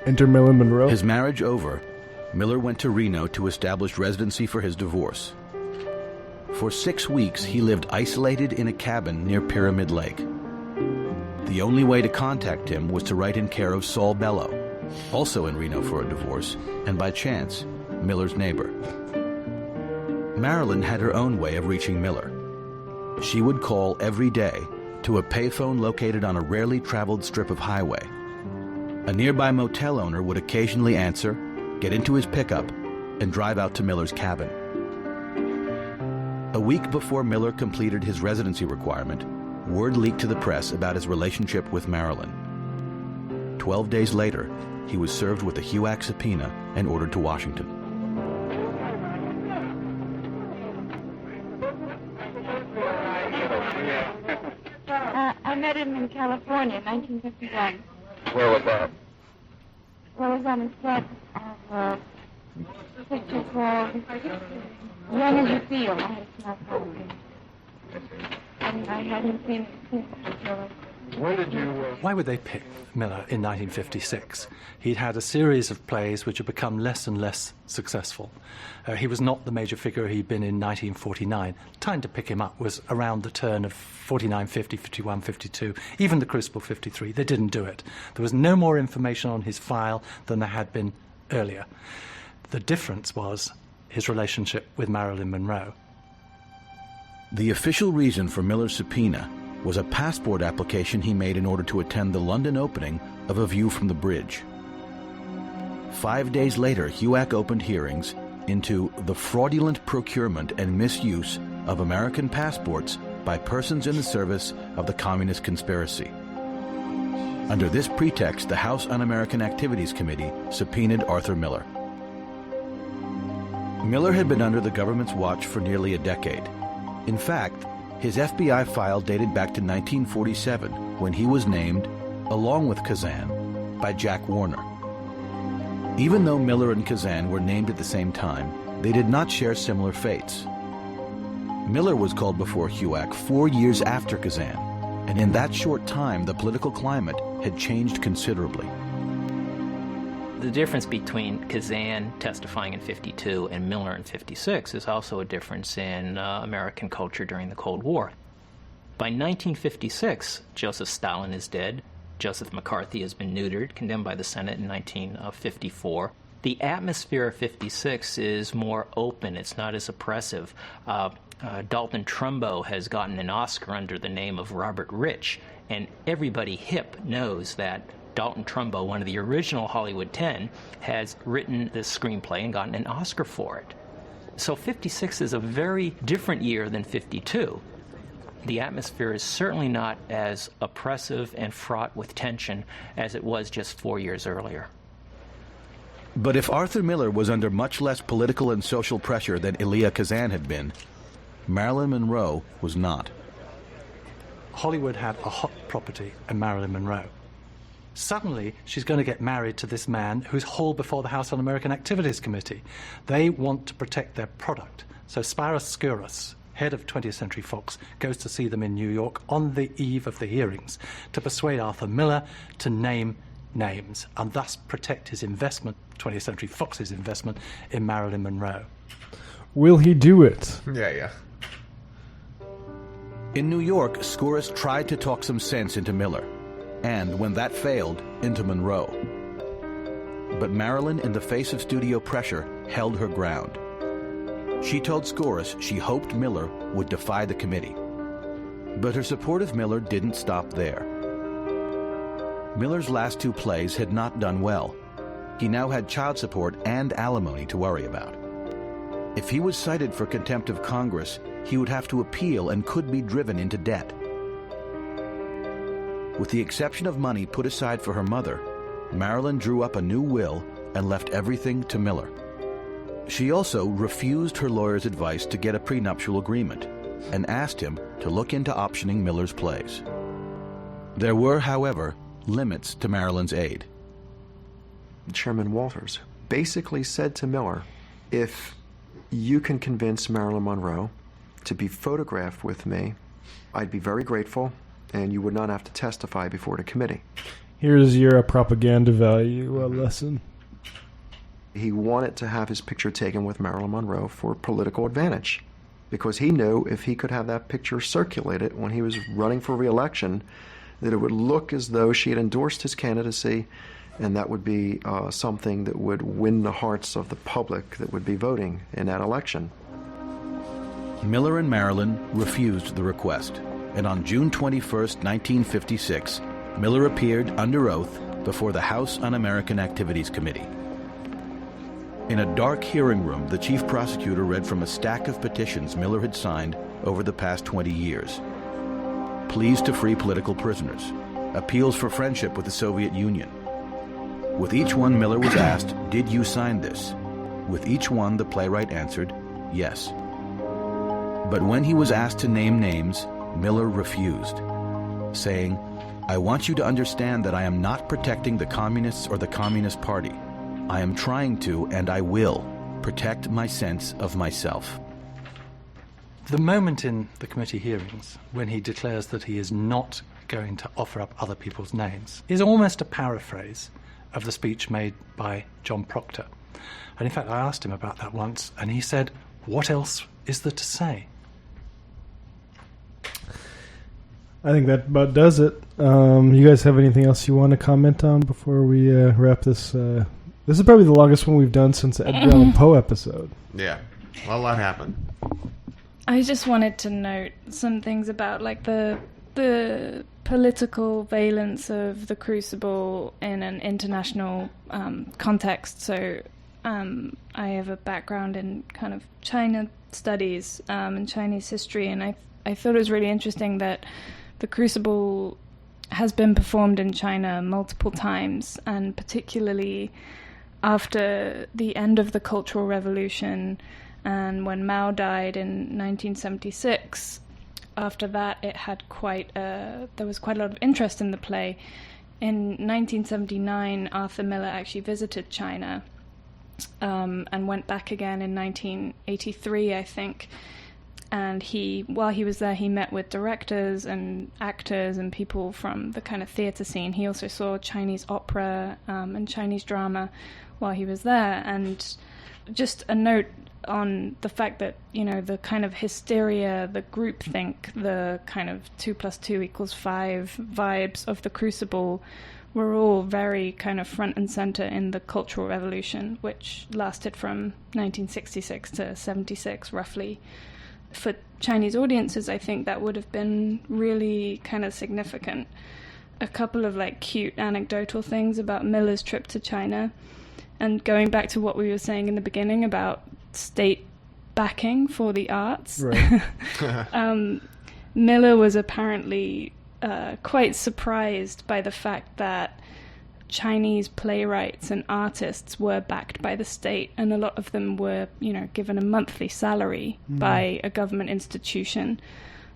Enter Marilyn Monroe. His marriage over, Miller went to Reno to establish residency for his divorce. For 6 weeks, he lived isolated in a cabin near Pyramid Lake. The only way to contact him was to write in care of Saul Bellow, also in Reno for a divorce, and by chance, Miller's neighbor. Marilyn had her own way of reaching Miller. She would call every day to a payphone located on a rarely traveled strip of highway. A nearby motel owner would occasionally answer, get into his pickup, and drive out to Miller's cabin. A week before Miller completed his residency requirement, word leaked to the press about his relationship with Marilyn. 12 days later, he was served with a HUAC subpoena and ordered to Washington. I met him in California in 1951. Where was that? Well, I was on a set of a picture called Young as You Feel. I had a small part of it. And I hadn't seen it since. When did you... Why would they pick Miller in 1956? He'd had a series of plays which had become less and less successful. He was not the major figure he'd been in 1949. Time to pick him up was around the turn of 49, 50, 51, 52, even the Crucible 53. They didn't do it. There was no more information on his file than there had been earlier. The difference was his relationship with Marilyn Monroe. The official reason for Miller's subpoena was a passport application he made in order to attend the London opening of A View from the Bridge. 5 days later, HUAC opened hearings into the fraudulent procurement and misuse of American passports by persons in the service of the Communist conspiracy. Under this pretext, the House Un-American Activities Committee subpoenaed Arthur Miller. Miller had been under the government's watch for nearly a decade. In fact, his FBI file dated back to 1947, when he was named, along with Kazan, by Jack Warner. Even though Miller and Kazan were named at the same time, they did not share similar fates. Miller was called before HUAC 4 years after Kazan, and in that short time, the political climate had changed considerably. The difference between Kazan testifying in 52 and Miller in 56 is also a difference in American culture during the Cold War. By 1956, Joseph Stalin is dead. Joseph McCarthy has been neutered, condemned by the Senate in 1954. The atmosphere of 56 is more open. It's not as oppressive. Dalton Trumbo has gotten an Oscar under the name of Robert Rich, and everybody hip knows that Dalton Trumbo, one of the original Hollywood 10, has written this screenplay and gotten an Oscar for it. So 56 is a very different year than 52. The atmosphere is certainly not as oppressive and fraught with tension as it was just 4 years earlier. But if Arthur Miller was under much less political and social pressure than Elia Kazan had been, Marilyn Monroe was not. Hollywood had a hot property in Marilyn Monroe. Suddenly, she's going to get married to this man who's hauled before the House Un-American Activities Committee. They want to protect their product. So Spiros Skouras, head of 20th Century Fox, goes to see them in New York on the eve of the hearings to persuade Arthur Miller to name names and thus protect his investment, 20th Century Fox's investment, in Marilyn Monroe. Will he do it? Yeah. In New York, Skouras tried to talk some sense into Miller, and when that failed, into Monroe. But Marilyn, in the face of studio pressure, held her ground. She told Skouras she hoped Miller would defy the committee. But her support of Miller didn't stop there. Miller's last two plays had not done well. He now had child support and alimony to worry about. If he was cited for contempt of Congress, he would have to appeal and could be driven into debt. With the exception of money put aside for her mother, Marilyn drew up a new will and left everything to Miller. She also refused her lawyer's advice to get a prenuptial agreement and asked him to look into optioning Miller's plays. There were, however, limits to Marilyn's aid. Chairman Walters basically said to Miller, if you can convince Marilyn Monroe to be photographed with me, I'd be very grateful, and you would not have to testify before the committee. Here's your propaganda value lesson. He wanted to have his picture taken with Marilyn Monroe for political advantage, because he knew if he could have that picture circulated when he was running for re-election, that it would look as though she had endorsed his candidacy, and that would be something that would win the hearts of the public that would be voting in that election. Miller and Marilyn refused the request, and on June 21st, 1956, Miller appeared under oath before the House Un-American Activities Committee. In a dark hearing room, the chief prosecutor read from a stack of petitions Miller had signed over the past 20 years. Pleas to free political prisoners, appeals for friendship with the Soviet Union. With each one, Miller was asked, "Did you sign this?" With each one, the playwright answered, "Yes." But when he was asked to name names, Miller refused, saying, "I want you to understand that I am not protecting the Communists or the Communist Party. I am trying to, and I will, protect my sense of myself." The moment in the committee hearings when he declares that he is not going to offer up other people's names is almost a paraphrase of the speech made by John Proctor. And in fact, I asked him about that once, and he said, "What else is there to say?" I think that about does it. You guys have anything else you want to comment on before we wrap this? This is probably the longest one we've done since the Edgar Allan Poe episode. Yeah, well, a lot happened. I just wanted to note some things about like the political valence of the Crucible in an international context. So I have a background in kind of China studies and Chinese history, and I thought it was really interesting that the Crucible has been performed in China multiple times, and particularly after the end of the Cultural Revolution and when Mao died in 1976. After that, it had there was quite a lot of interest in the play. In 1979, Arthur Miller actually visited China and went back again in 1983, I think. And while he was there, he met with directors and actors and people from the kind of theatre scene. He also saw Chinese opera and Chinese drama while he was there. And just a note on the fact that, you know, the kind of hysteria, the groupthink, the kind of 2 + 2 = 5 vibes of the Crucible were all very kind of front and center in the Cultural Revolution, which lasted from 1966 to 76, roughly. For Chinese audiences, I think that would have been really kind of significant. A couple of like cute anecdotal things about Miller's trip to China, and going back to what we were saying in the beginning about state backing for the arts. Right. Miller was apparently quite surprised by the fact that Chinese playwrights and artists were backed by the state, and a lot of them were, given a monthly salary by a government institution.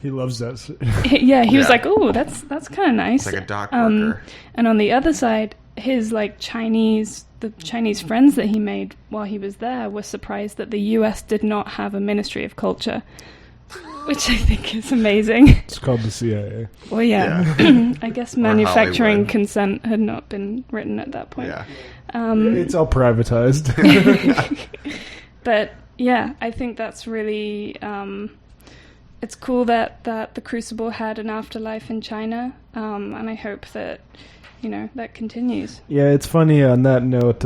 He loves that. He was like, "Oh, that's kind of nice." It's like a dock worker. And on the other side, his the Chinese friends that he made while he was there were surprised that the U.S. did not have a Ministry of Culture, which I think is amazing. It's called the CIA. Well, yeah. I guess manufacturing consent had not been written at that point. Yeah. It's all privatized. But yeah, I think that's really it's cool that the Crucible had an afterlife in China, and I hope that that continues. Yeah, it's funny on that note.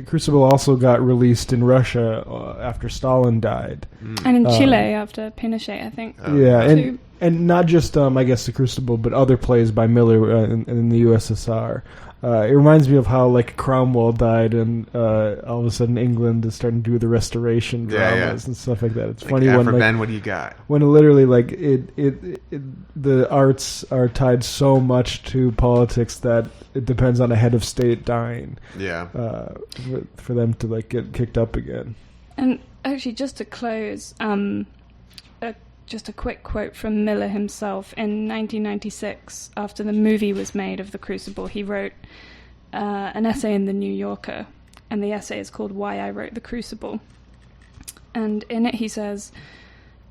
Crucible also got released in Russia after Stalin died, and in Chile after Pinochet, I think. Yeah, and not just I guess the Crucible, but other plays by Miller in the USSR. It reminds me of how like Cromwell died, and all of a sudden England is starting to do the restoration dramas and stuff like that. It's funny when Ben, what do you got? When literally like the arts are tied so much to politics that it depends on a head of state dying. Yeah. For them to like get kicked up again. And actually, just to close, just a quick quote from Miller himself. In 1996, after the movie was made of The Crucible, he wrote an essay in The New Yorker, and the essay is called Why I Wrote The Crucible. And in it he says,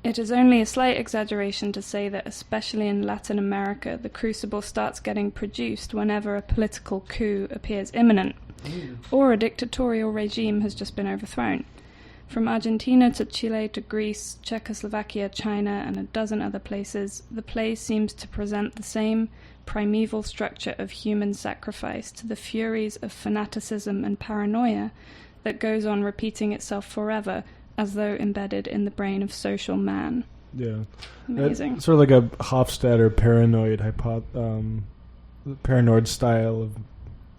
"It is only a slight exaggeration to say that, especially in Latin America, the Crucible starts getting produced whenever a political coup appears imminent, or a dictatorial regime has just been overthrown. From Argentina to Chile to Greece, Czechoslovakia, China, and a dozen other places, the play seems to present the same primeval structure of human sacrifice to the furies of fanaticism and paranoia that goes on repeating itself forever, as though embedded in the brain of social man." Yeah. Amazing. It's sort of like a Hofstadter paranoid style of...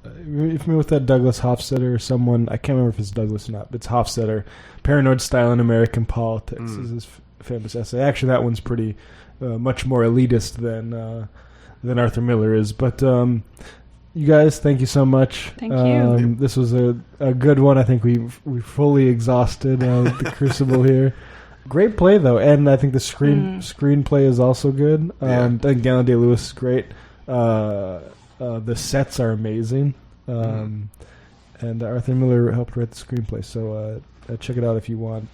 Are you familiar with that Douglas Hofstadter or someone? I can't remember if it's Douglas or not, but it's Hofstadter. Paranoid Style in American Politics is his famous essay. Actually, that one's pretty much more elitist than Arthur Miller is. But you guys, thank you so much. Thank you. This was a good one. I think we fully exhausted the Crucible here. Great play, though, and I think the screenplay is also good. I think Galen Day-Lewis is great. The sets are amazing, and Arthur Miller helped write the screenplay, so check it out if you want.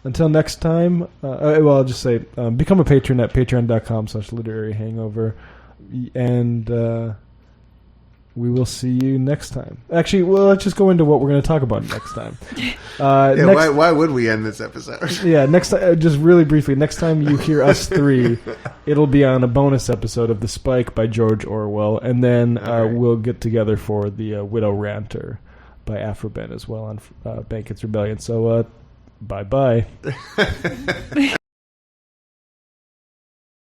Until next time, I'll just say, become a patron at patreon.com/literaryhangover, and we will see you next time. Actually, well, let's just go into what we're going to talk about next time. Why would we end this episode? Yeah, next time, just really briefly, next time you hear us three, it'll be on a bonus episode of The Spike by George Orwell, and then we'll get together for the Widow Ranter by Afroben as well on Bankett's Rebellion. So, bye-bye.